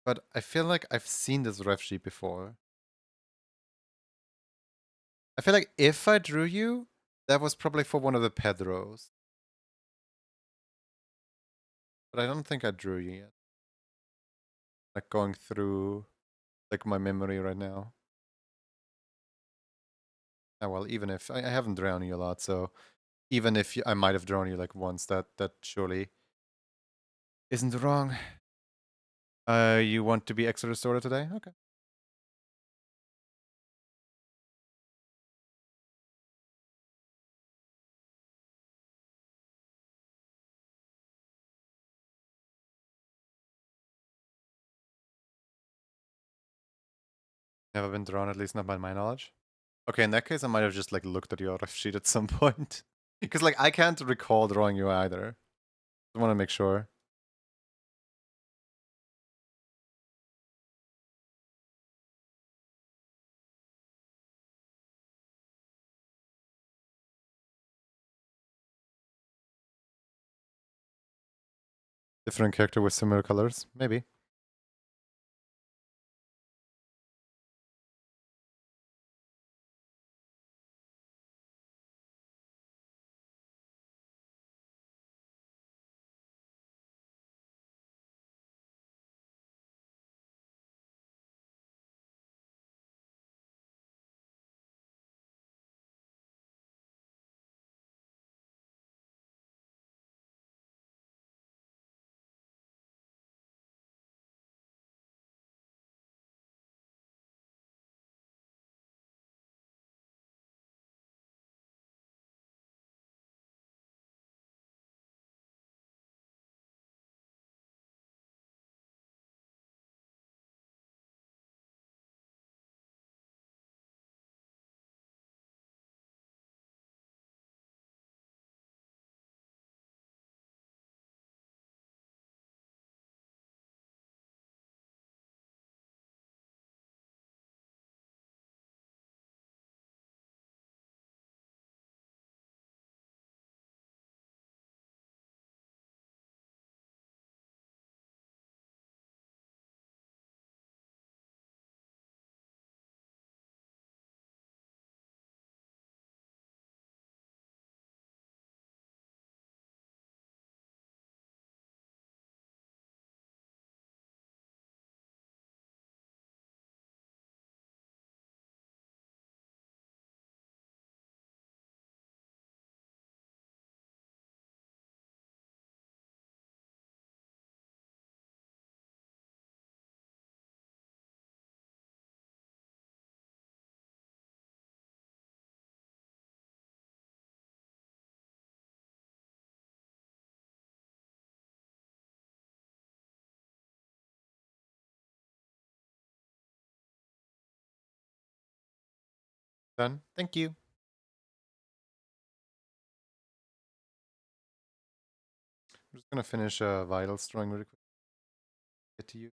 But I feel like I've seen this ref sheet before. I feel like if I drew you, that was probably for one of the Pedros. But I don't think I drew you yet. Like going through like my memory right now. Oh, well, even if I haven't drawn you a lot, so even if I might have drawn you like once, that surely isn't wrong. You want to be extra restored today? Okay. Never been drawn, at least not by my knowledge. Okay, in that case, I might have just like looked at your ref sheet at some point. Because like I can't recall drawing you either. I want to make sure. Different character with similar colors, maybe. Done. Thank you. I'm just gonna finish Vital drawing really quick. Get to you.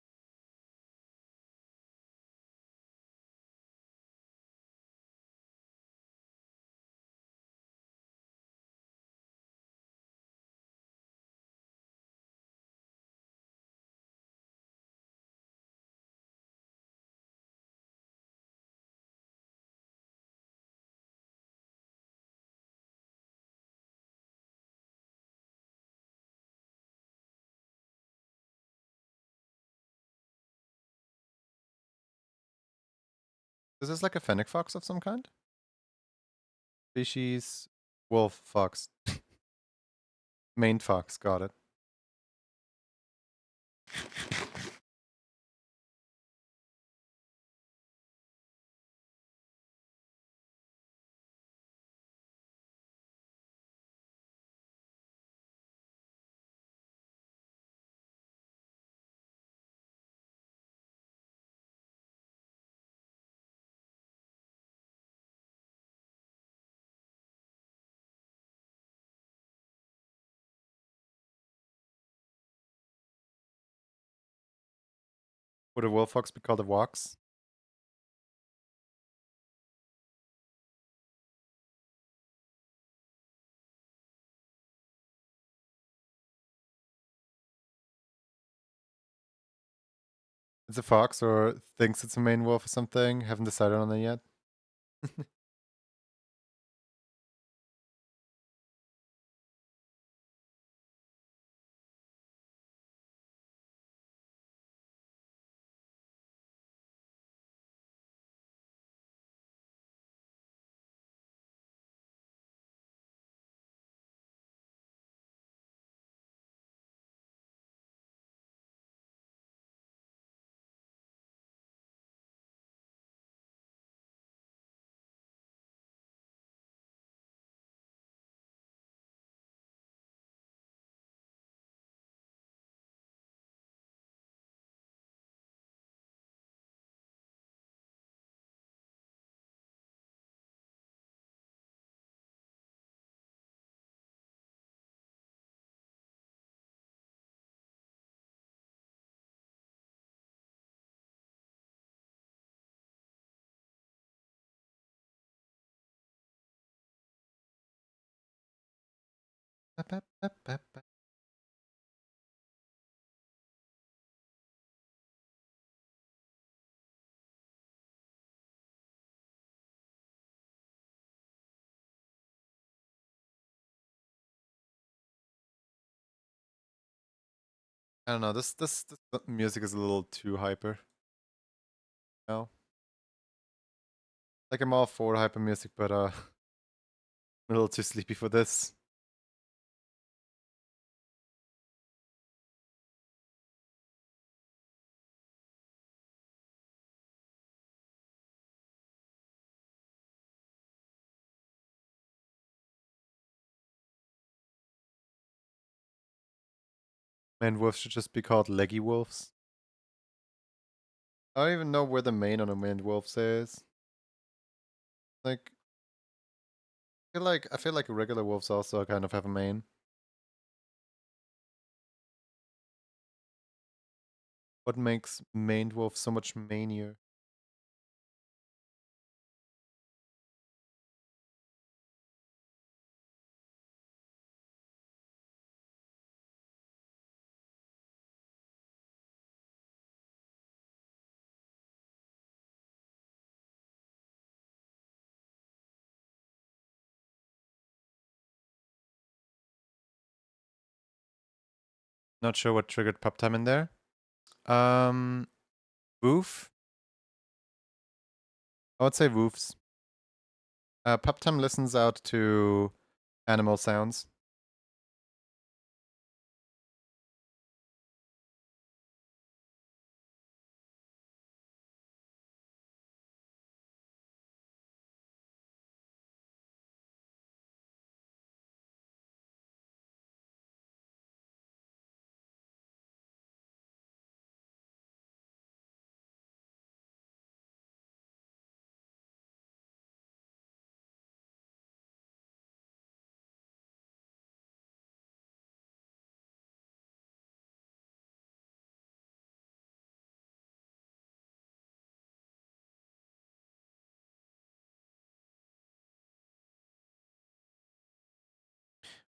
Is this like a fennec fox of some kind? Species wolf fox. Maned fox, got it. Would a wolf fox be called a wox? It's a fox or thinks it's a main wolf or something. Haven't decided on it yet. I don't know. This music is a little too hyper. No, like I'm all for hyper music, but I'm a little too sleepy for this. Man, wolves should just be called leggy wolves. I don't even know where the mane on a maned wolf is. Like, I feel like regular wolves also kind of have a mane. What makes maned wolf so much manier? Not sure what triggered pop time in there. Woof. I would say woofs. Pop time listens out to animal sounds.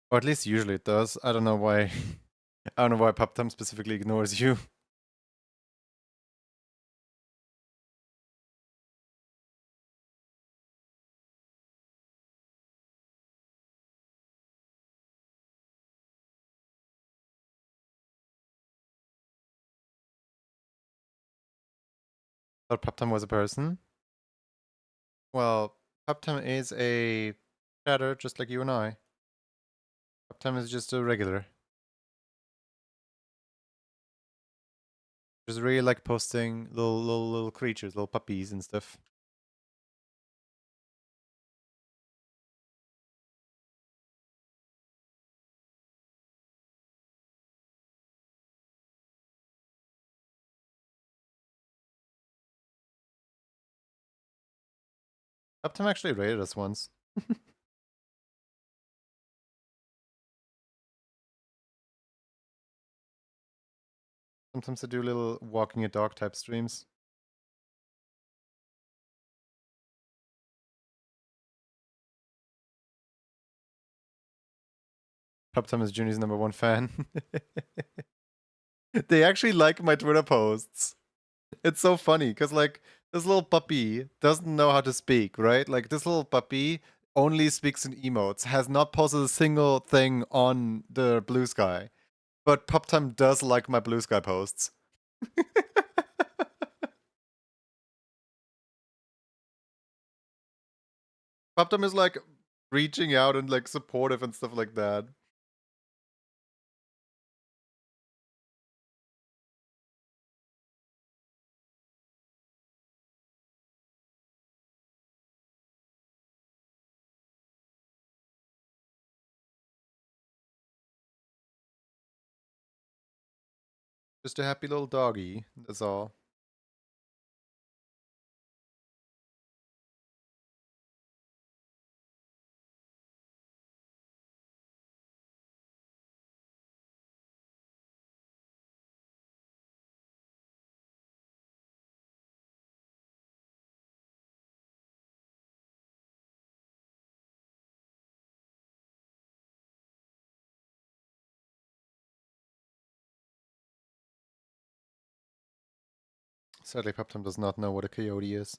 Or at least usually it does. I don't know why. I don't know why pop time specifically ignores you. Thought pop time was a person. Well, Uptime is a chatter just like you and I. Uptime is just a regular. Just really like posting little creatures, little puppies and stuff. Uptime actually rated us once. Sometimes I do little walking a dog type streams. Uptime is Juni's #1 fan. They actually like my Twitter posts. It's so funny because like this little puppy doesn't know how to speak, right? Like this little puppy only speaks in emotes, has not posted a single thing on the Blue Sky. But Puptime does like my Blue Sky posts. Puptime is like reaching out and like supportive and stuff like that. Just a happy little doggy, that's all. Sadly, Puptime does not know what a coyote is.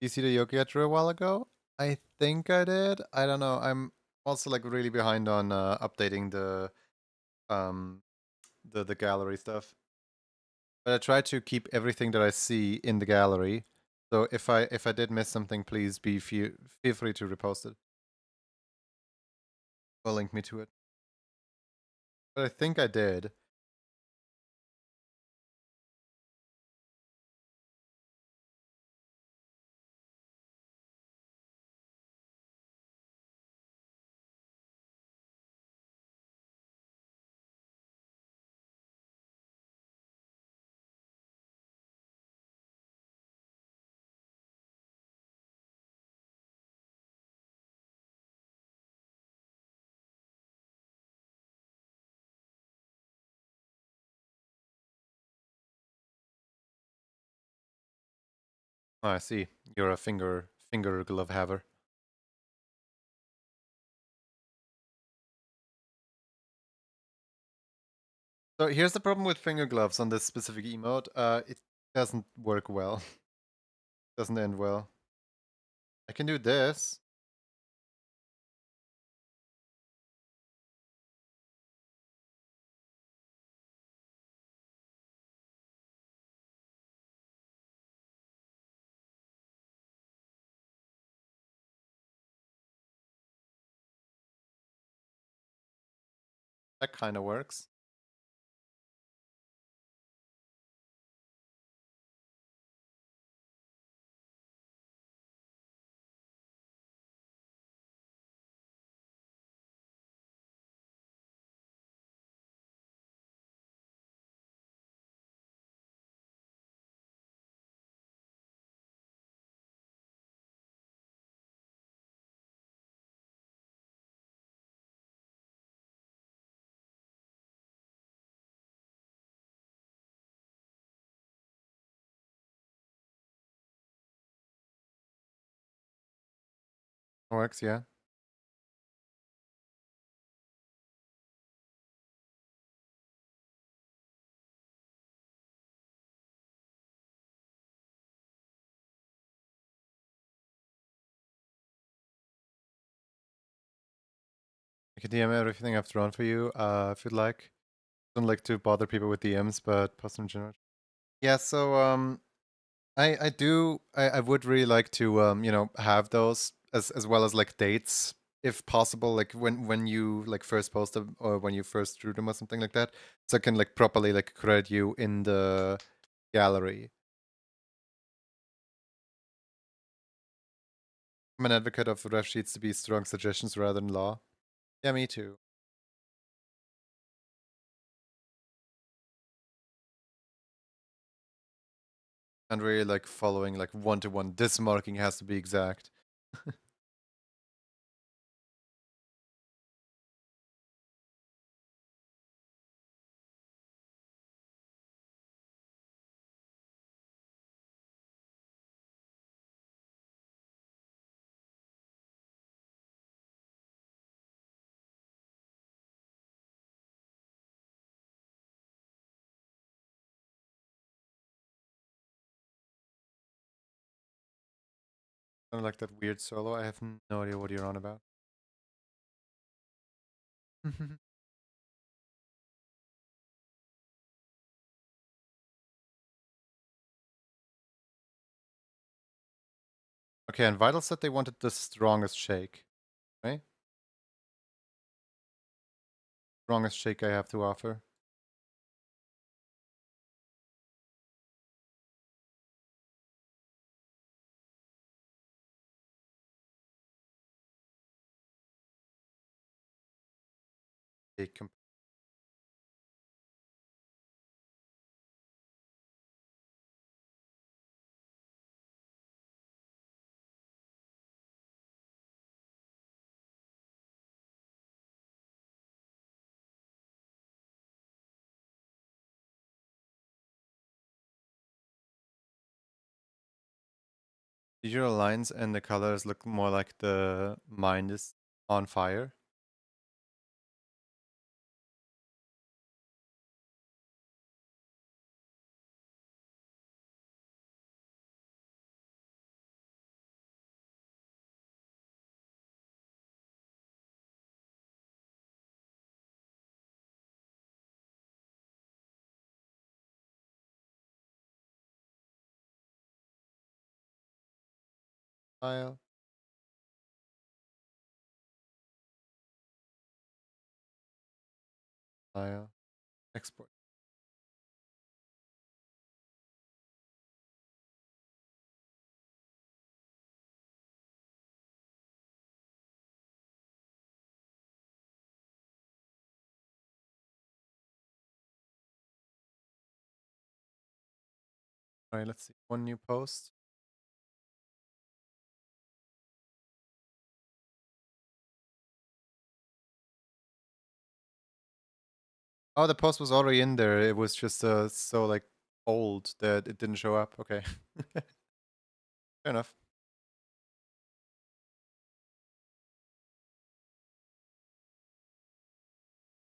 You see the Yogi I drew a while ago? I think I did. I don't know. I'm also like really behind on updating um the gallery stuff. But I try to keep everything that I see in the gallery. So if I did miss something, please feel free to repost it or link me to it. But I think I did. Oh, I see. You're a finger glove haver. So here's the problem with finger gloves on this specific emote. It doesn't work well. Doesn't end well. I can do this. That kind of works. Works, yeah. I can DM everything I've drawn for you, if you'd like. Don't like to bother people with DMs, but post in general. Yeah, so I would really like to have those as well as like dates if possible, like when you like first post them or when you first drew them or something like that, so I can like properly like credit you in the gallery. I'm an advocate of ref sheets to be strong suggestions rather than law. Yeah, me too. And really like following like one-to-one. This marking has to be exact. I like that weird solo. I have no idea what you're on about. Okay, and Vital said they wanted the strongest shake, right? Strongest shake I have to offer. Shake Digital lines and the colors look more like the mind is on fire. File, file, export. All right, let's see. One new post. Oh, the post was already in there. It was just so like old that it didn't show up. Okay. Fair enough.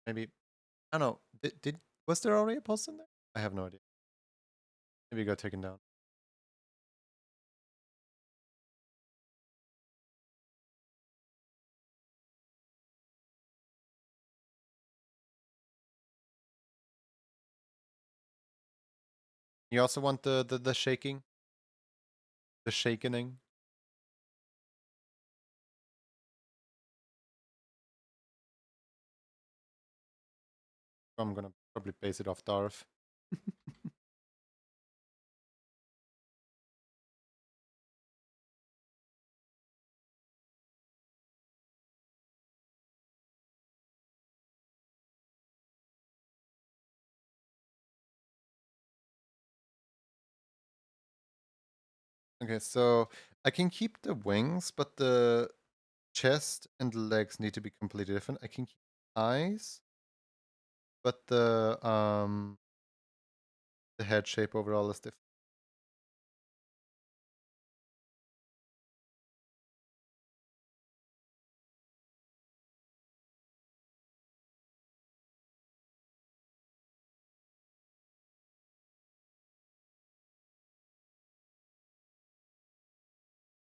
Maybe I don't know. Did was there already a post in there? I have no idea. Maybe it got taken down. You also want the shaking, the shakening. I'm gonna probably base it off Darf. Okay, so I can keep the wings, but the chest and legs need to be completely different. I can keep eyes, but the head shape overall is different.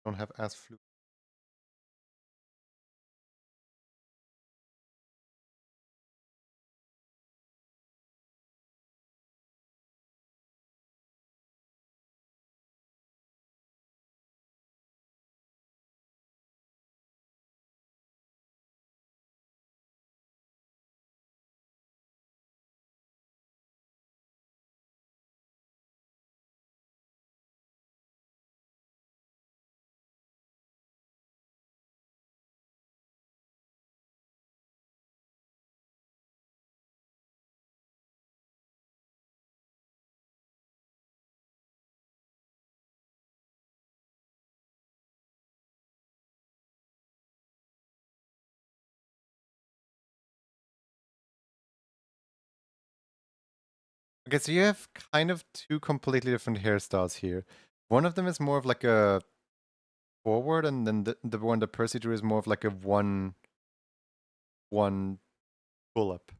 Don't have as fluid. Okay, so you have kind of two completely different hairstyles here. One of them is more of like a forward, and then the one that Percy drew is more of like a one pull up.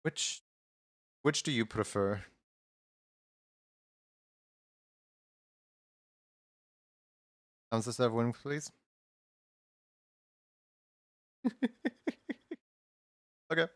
Which which do you prefer? Answers everyone, please. Okay.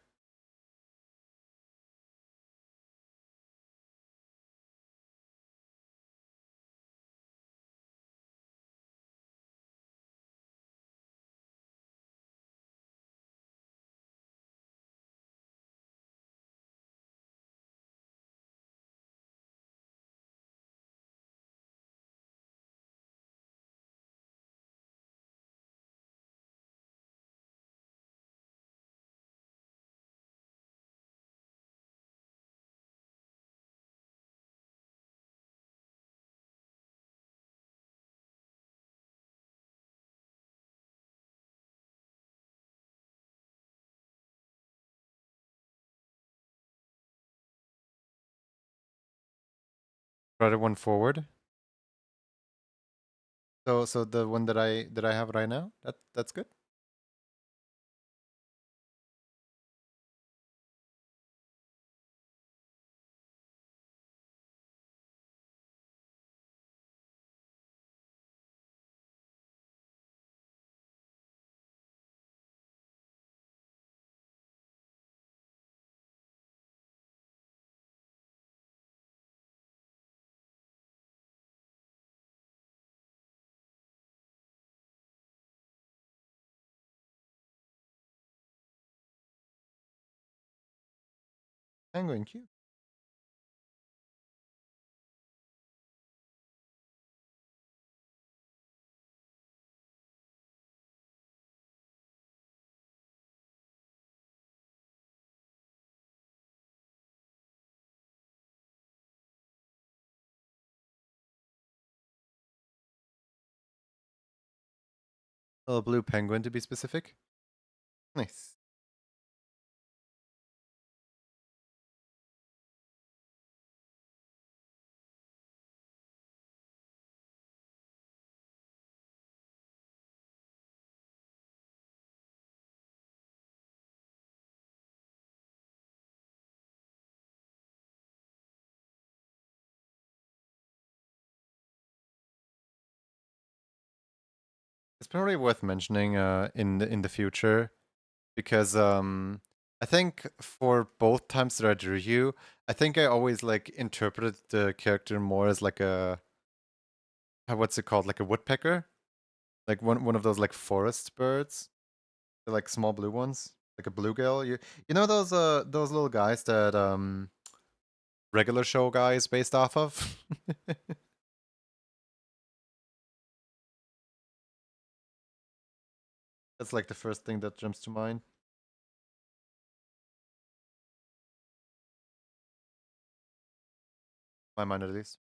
Rather one forward. So the one that I have right now, that's good. Penguin, cute. Little blue penguin to be specific. Nice. It's probably worth mentioning in the future because I think for both times that I drew you, I think I always like interpreted the character more as like a what's it called, like a woodpecker, like one of those like forest birds, the like small blue ones, like a bluegill. You know those little guys that regular show guys based off of. That's like the first thing that jumps to mind. My mind at least.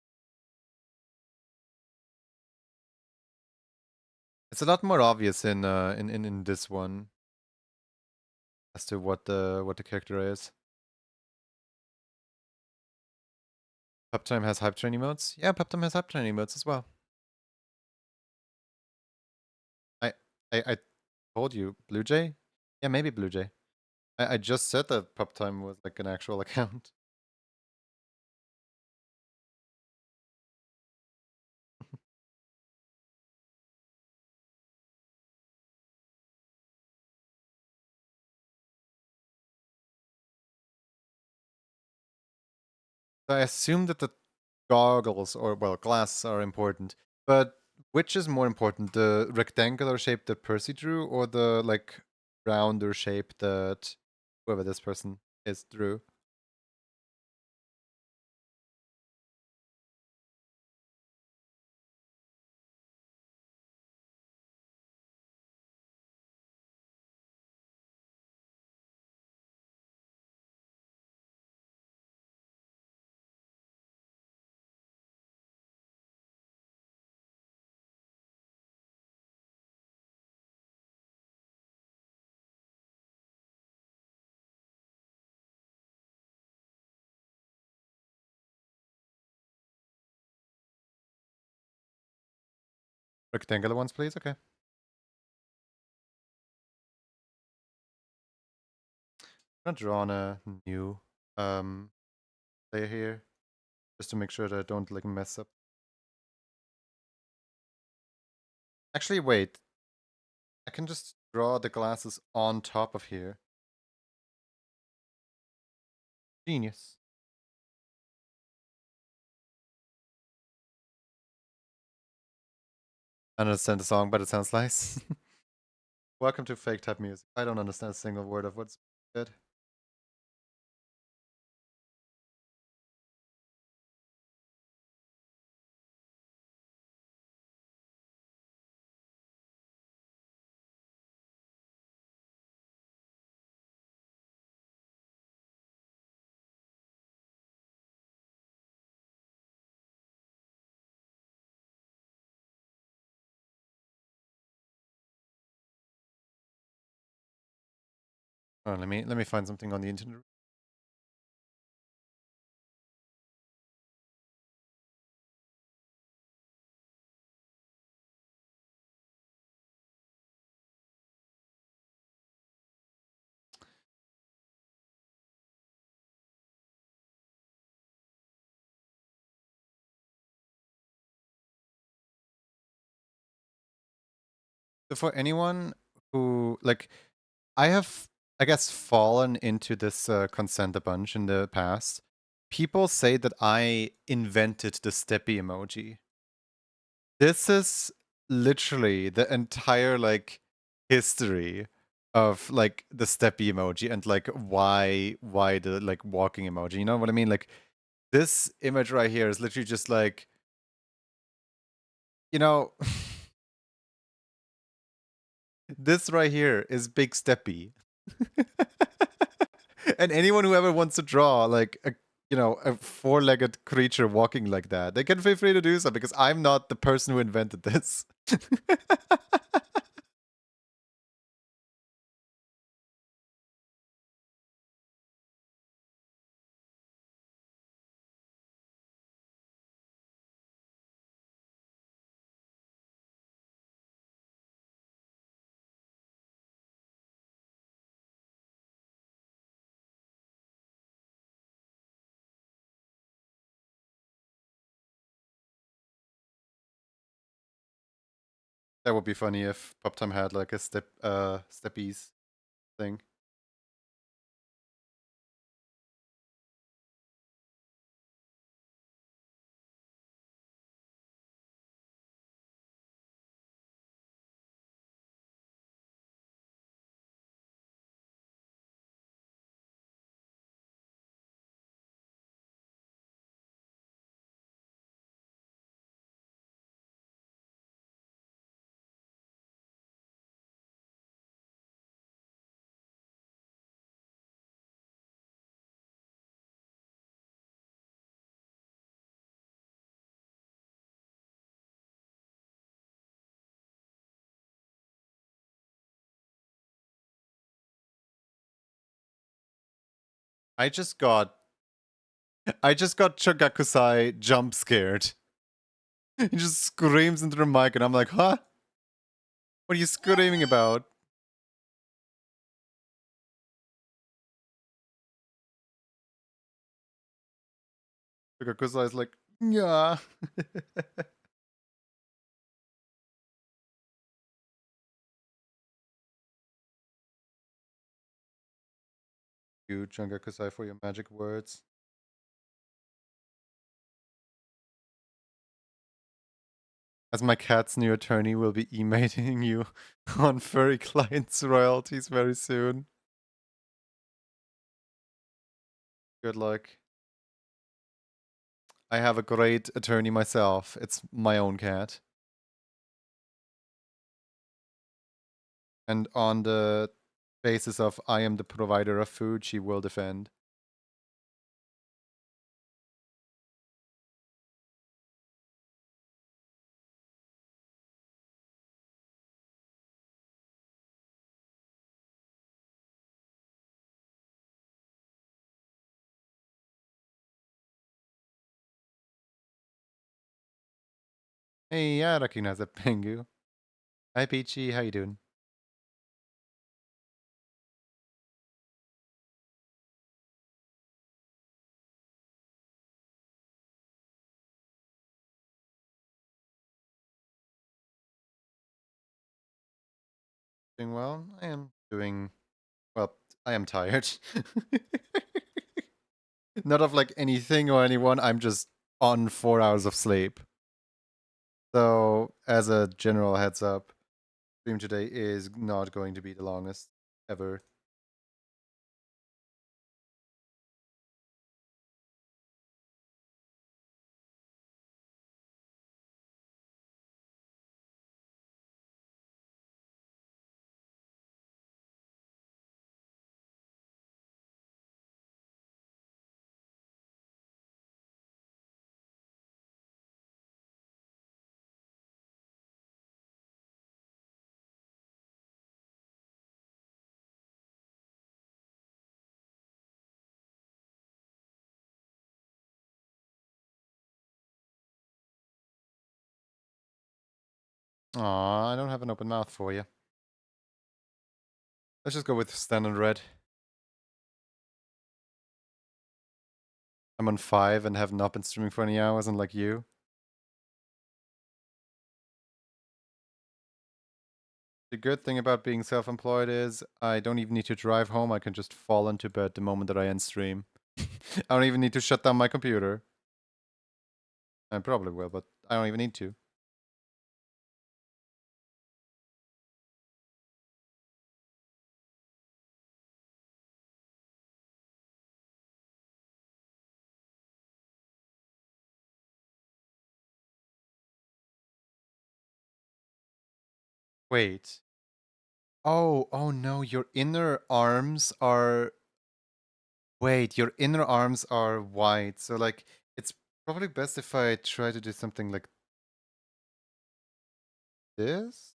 It's a lot more obvious in this one as to what the character is. Puptime has hype train emotes. Yeah, Puptime has hype train emotes as well. I I told you, Blue Jay. Yeah, maybe Blue Jay. I just said that Puptime was like an actual account. So I assume that the goggles or well glasses are important, but which is more important, the rectangular shape that Percy drew or the like rounder shape that whoever this person is drew? Rectangular ones, please. Okay. I'm gonna draw on a new layer here, just to make sure that I don't like mess up. Actually, wait. I can just draw the glasses on top of here. Genius. I don't understand the song, but it sounds nice. Welcome to fake type music. I don't understand a single word of what's said. Oh, let me find something on the internet. So for anyone who like, I have, I guess, fallen into this consent a bunch in the past. People say that I invented the steppy emoji. This is literally the entire like history of like the steppy emoji and like why the like walking emoji. You know what I mean? Like this image right here is literally just like, you know, this right here is big steppy. And anyone who ever wants to draw like a, you know, a four-legged creature walking like that, they can feel free to do so because I'm not the person who invented this. That would be funny if Pop Time had like a steppies thing. I just got Chogakusai jump scared. He just screams into the mic and I'm like, huh? What are you screaming about? Chogakusai is like, yeah. You, Chogakusai, for your magic words. As my cat's new attorney will be emailing you on furry clients royalties very soon. Good luck. I have a great attorney myself. It's my own cat. And on the basis of I am the provider of food, she will defend. Hey, I recognize that Pingu. Hi, Peachy. How you doing? Doing well? I am doing well. I am tired. Not of like anything or anyone. I'm just on 4 hours of sleep. So, as a general heads up, stream today is not going to be the longest ever. Aw, I don't have an open mouth for you. Let's just go with standard red. I'm on 5 and have not been streaming for any hours, unlike you. The good thing about being self-employed is I don't even need to drive home. I can just fall into bed the moment that I end stream. I don't even need to shut down my computer. I probably will, but I don't even need to. Wait. Oh no, your inner arms are... Wait, your inner arms are white. So, like, it's probably best if I try to do something like this.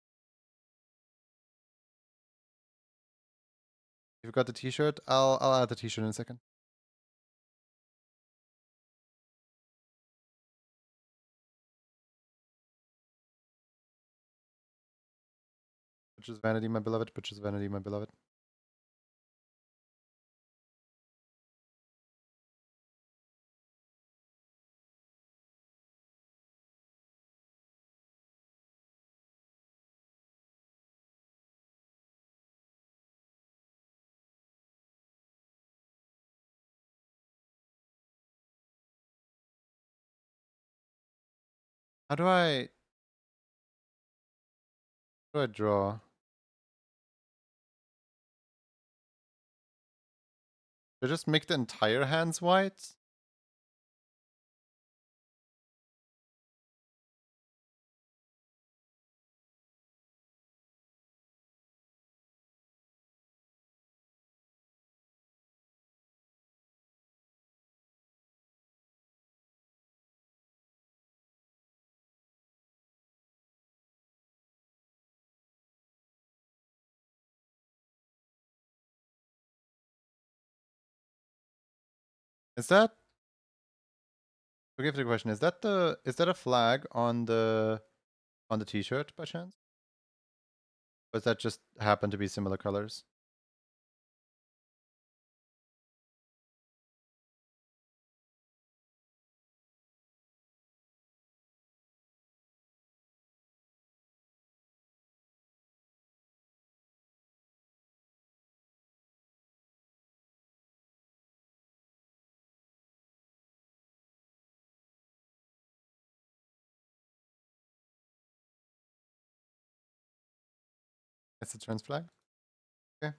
You've got the t-shirt? I'll add the t-shirt in a second. Butcher's vanity, my beloved. Butcher's vanity, my beloved. How do I draw? Should I just make the entire hands white? Is that... Forgive the question. Is that a flag on the t-shirt by chance? Or does that just happen to be similar colors? It's a trans flag? Okay.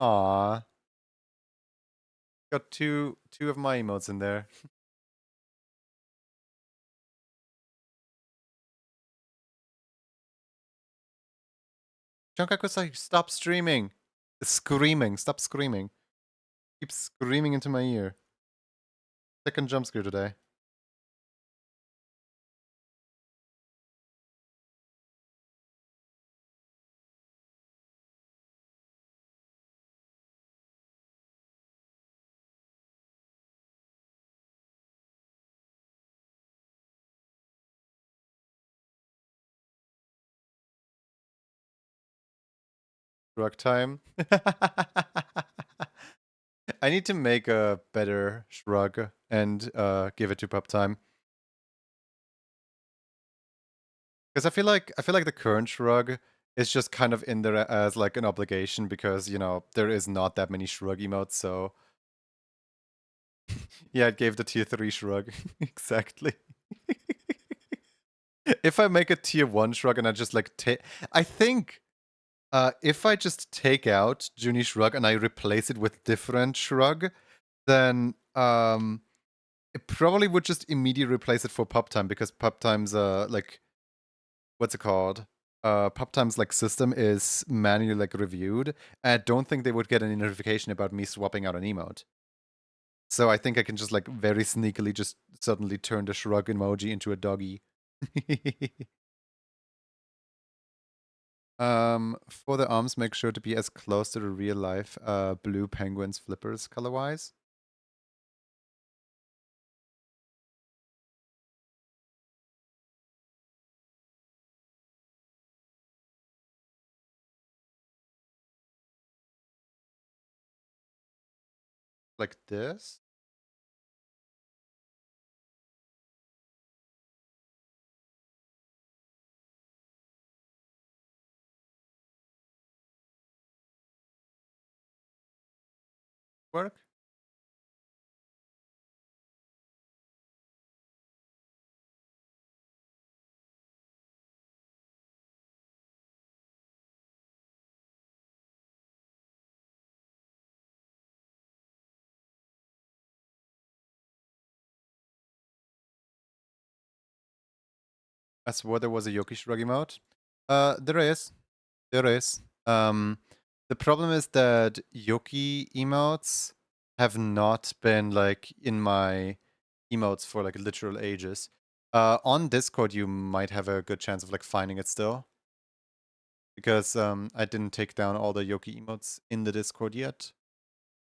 Aw. Got two of my emotes in there. Chonkakusai, stop streaming. Screaming. Stop screaming. Keep screaming into my ear. Second jump scare today. Drug time. I need to make a better shrug and give it to pub time. Because I feel like the current shrug is just kind of in there as like an obligation because, you know, there is not that many shrug emotes, so yeah, it gave the tier 3 shrug. Exactly. If I make a tier 1 shrug and I just like take, I think if I just take out Junie Shrug and I replace it with different shrug, then it probably would just immediately replace it for pub time because pub time's like, what's it called? Pub time's like system is manually like reviewed. I don't think they would get any notification about me swapping out an emote. So I think I can just like very sneakily just suddenly turn the shrug emoji into a doggy. For the arms, make sure to be as close to the real life blue penguins flippers color-wise. Like this. Work. I swore there was a Yoki Shrug emote. There is. There is. The problem is that Yoki emotes have not been like in my emotes for like literal ages. On Discord, you might have a good chance of like finding it still. Because I didn't take down all the Yoki emotes in the Discord yet.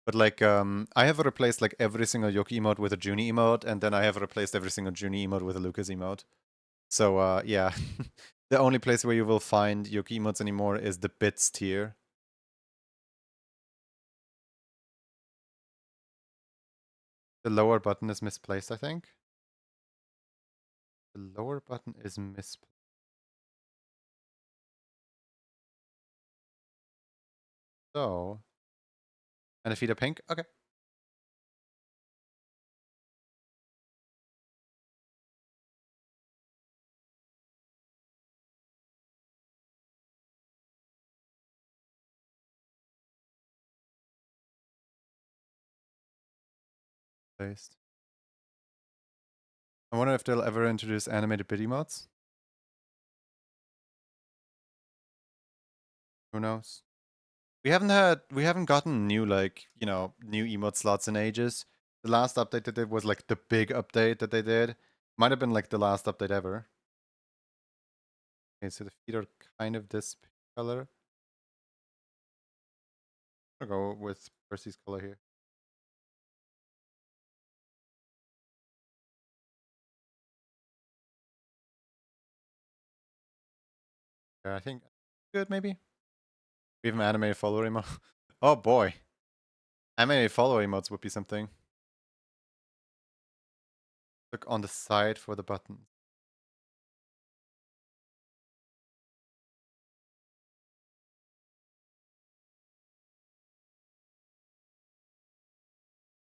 But like, I have replaced like every single Yoki emote with a Junie emote, and then I have replaced every single Junie emote with a Lucas emote. So yeah, the only place where you will find Yoki emotes anymore is the bits tier. The lower button is misplaced, I think. The lower button is misplaced. So, and a feed of pink. Okay. Placed. I wonder if they'll ever introduce animated bit emotes. Who knows? We haven't gotten new like, you know, new emote slots in ages. The last update that they did was like the big update that they did. Might have been like the last update ever. Okay, so the feet are kind of this color. I'll go with Percy's color here. Yeah, I think good maybe. We have an animated follower emote. Oh boy. Animated follower emotes would be something. Look on the side for the button.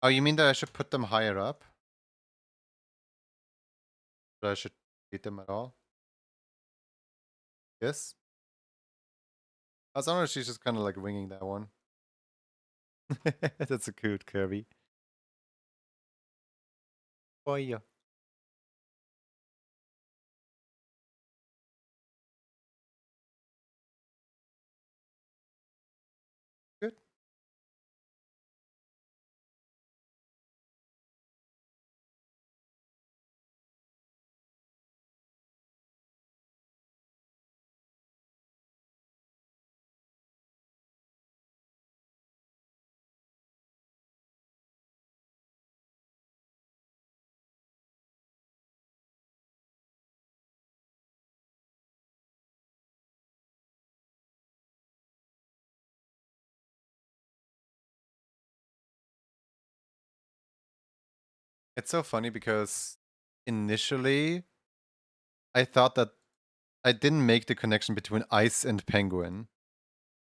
Oh, you mean that I should put them higher up? That I should delete them at all? Yes? As long as she's just kind of like winging that one. That's a cute Kirby. Oh yeah. It's so funny because initially I thought that I didn't make the connection between ice and penguin.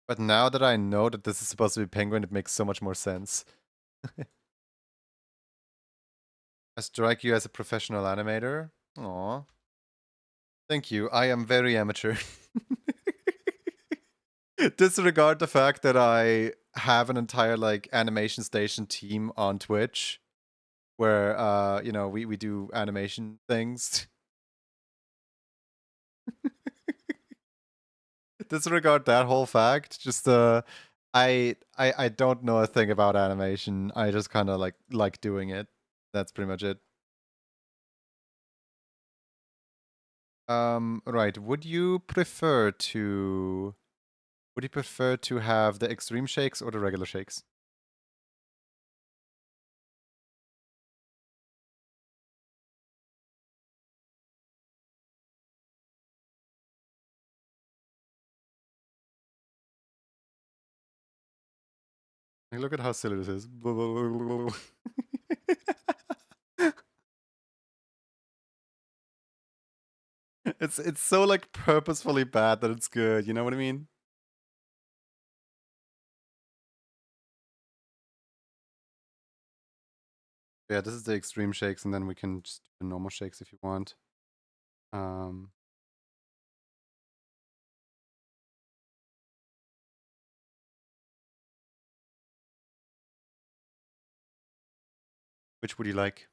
But now that I know that this is supposed to be penguin, it makes so much more sense. I strike you as a professional animator. Aw. Thank you. I am very amateur. Disregard the fact that I have an entire like animation station team on Twitch where you know, we do animation things. Disregard that whole fact. Just I don't know a thing about animation. I just kind of like doing it. That's pretty much it. Right. Would you prefer to have the extreme shakes or the regular shakes? Like, look at how silly this is. It's so like purposefully bad that it's good. You know what I mean? Yeah, this is the extreme shakes, and then we can just do the normal shakes if you want. Which would you like?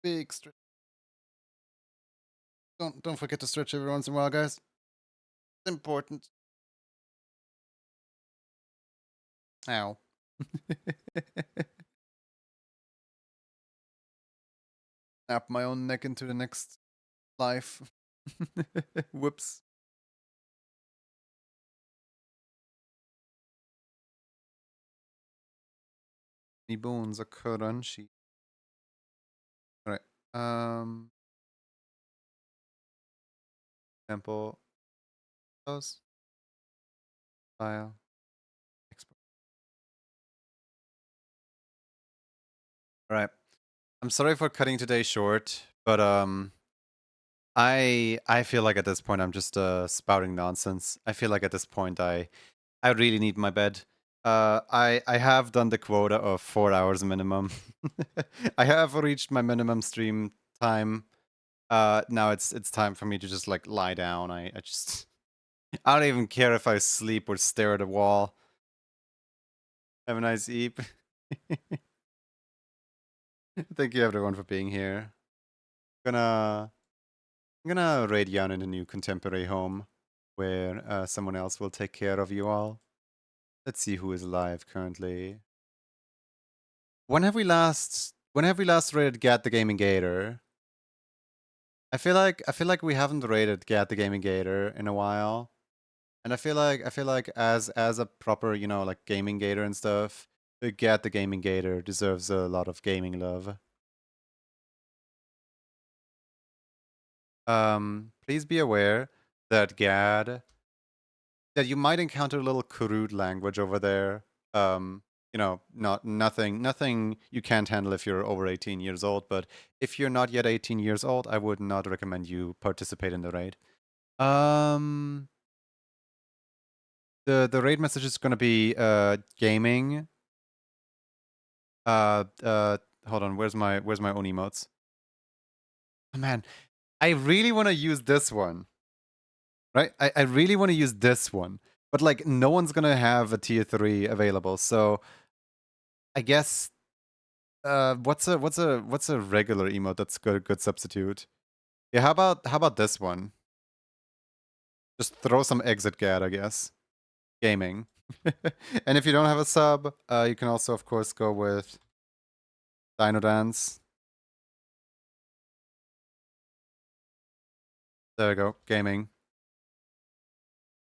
Big stretch. Don't forget to stretch every once in a while, guys. It's important. Ow. Snap my own neck into the next life. Whoops. The bones are crunchy. Alright. Temple. Close. File. Export. Alright. I'm sorry for cutting today short, but I feel like at this point I'm just spouting nonsense. I feel like at this point I really need my bed. I have done the quota of 4 hours minimum. I have reached my minimum stream time. Now it's time for me to just like lie down. I just I don't even care if I sleep or stare at a wall. Have a nice eep. Thank you everyone for being here. I'm gonna raid you in a new contemporary home where someone else will take care of you all. Let's see who is alive currently. When have we last rated Gat the Gaming Gator? I feel like we haven't rated Gat the Gaming Gator in a while. And I feel like as a proper, you know, like gaming gator and stuff, Gat the Gaming Gator deserves a lot of gaming love. Please be aware that Gad, that you might encounter a little crude language over there. You know, nothing you can't handle if you're over 18 years old, but if you're not yet 18 years old, I would not recommend you participate in the raid. The raid message is gonna be gaming. Hold on, where's my own emotes? Oh man, I really want to use this one. Right? I really want to use this one. But like no one's gonna have a tier 3 available, so I guess what's a regular emote that's good substitute? Yeah, how about this one? Just throw some exit gad, I guess. Gaming. And if you don't have a sub, you can also of course go with Dino Dance. There we go, gaming.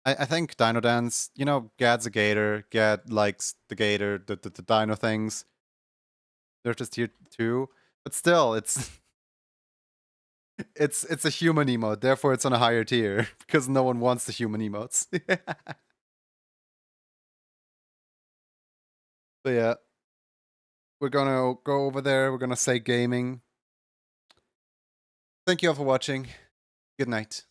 I think Dino Dance, you know, Gad's a gator. Gad likes the gator, the dino things. They're just tier 2. But still, it's It's a human emote, therefore it's on a higher tier because no one wants the human emotes. But yeah, we're gonna go over there. We're gonna say gaming. Thank you all for watching. Good night.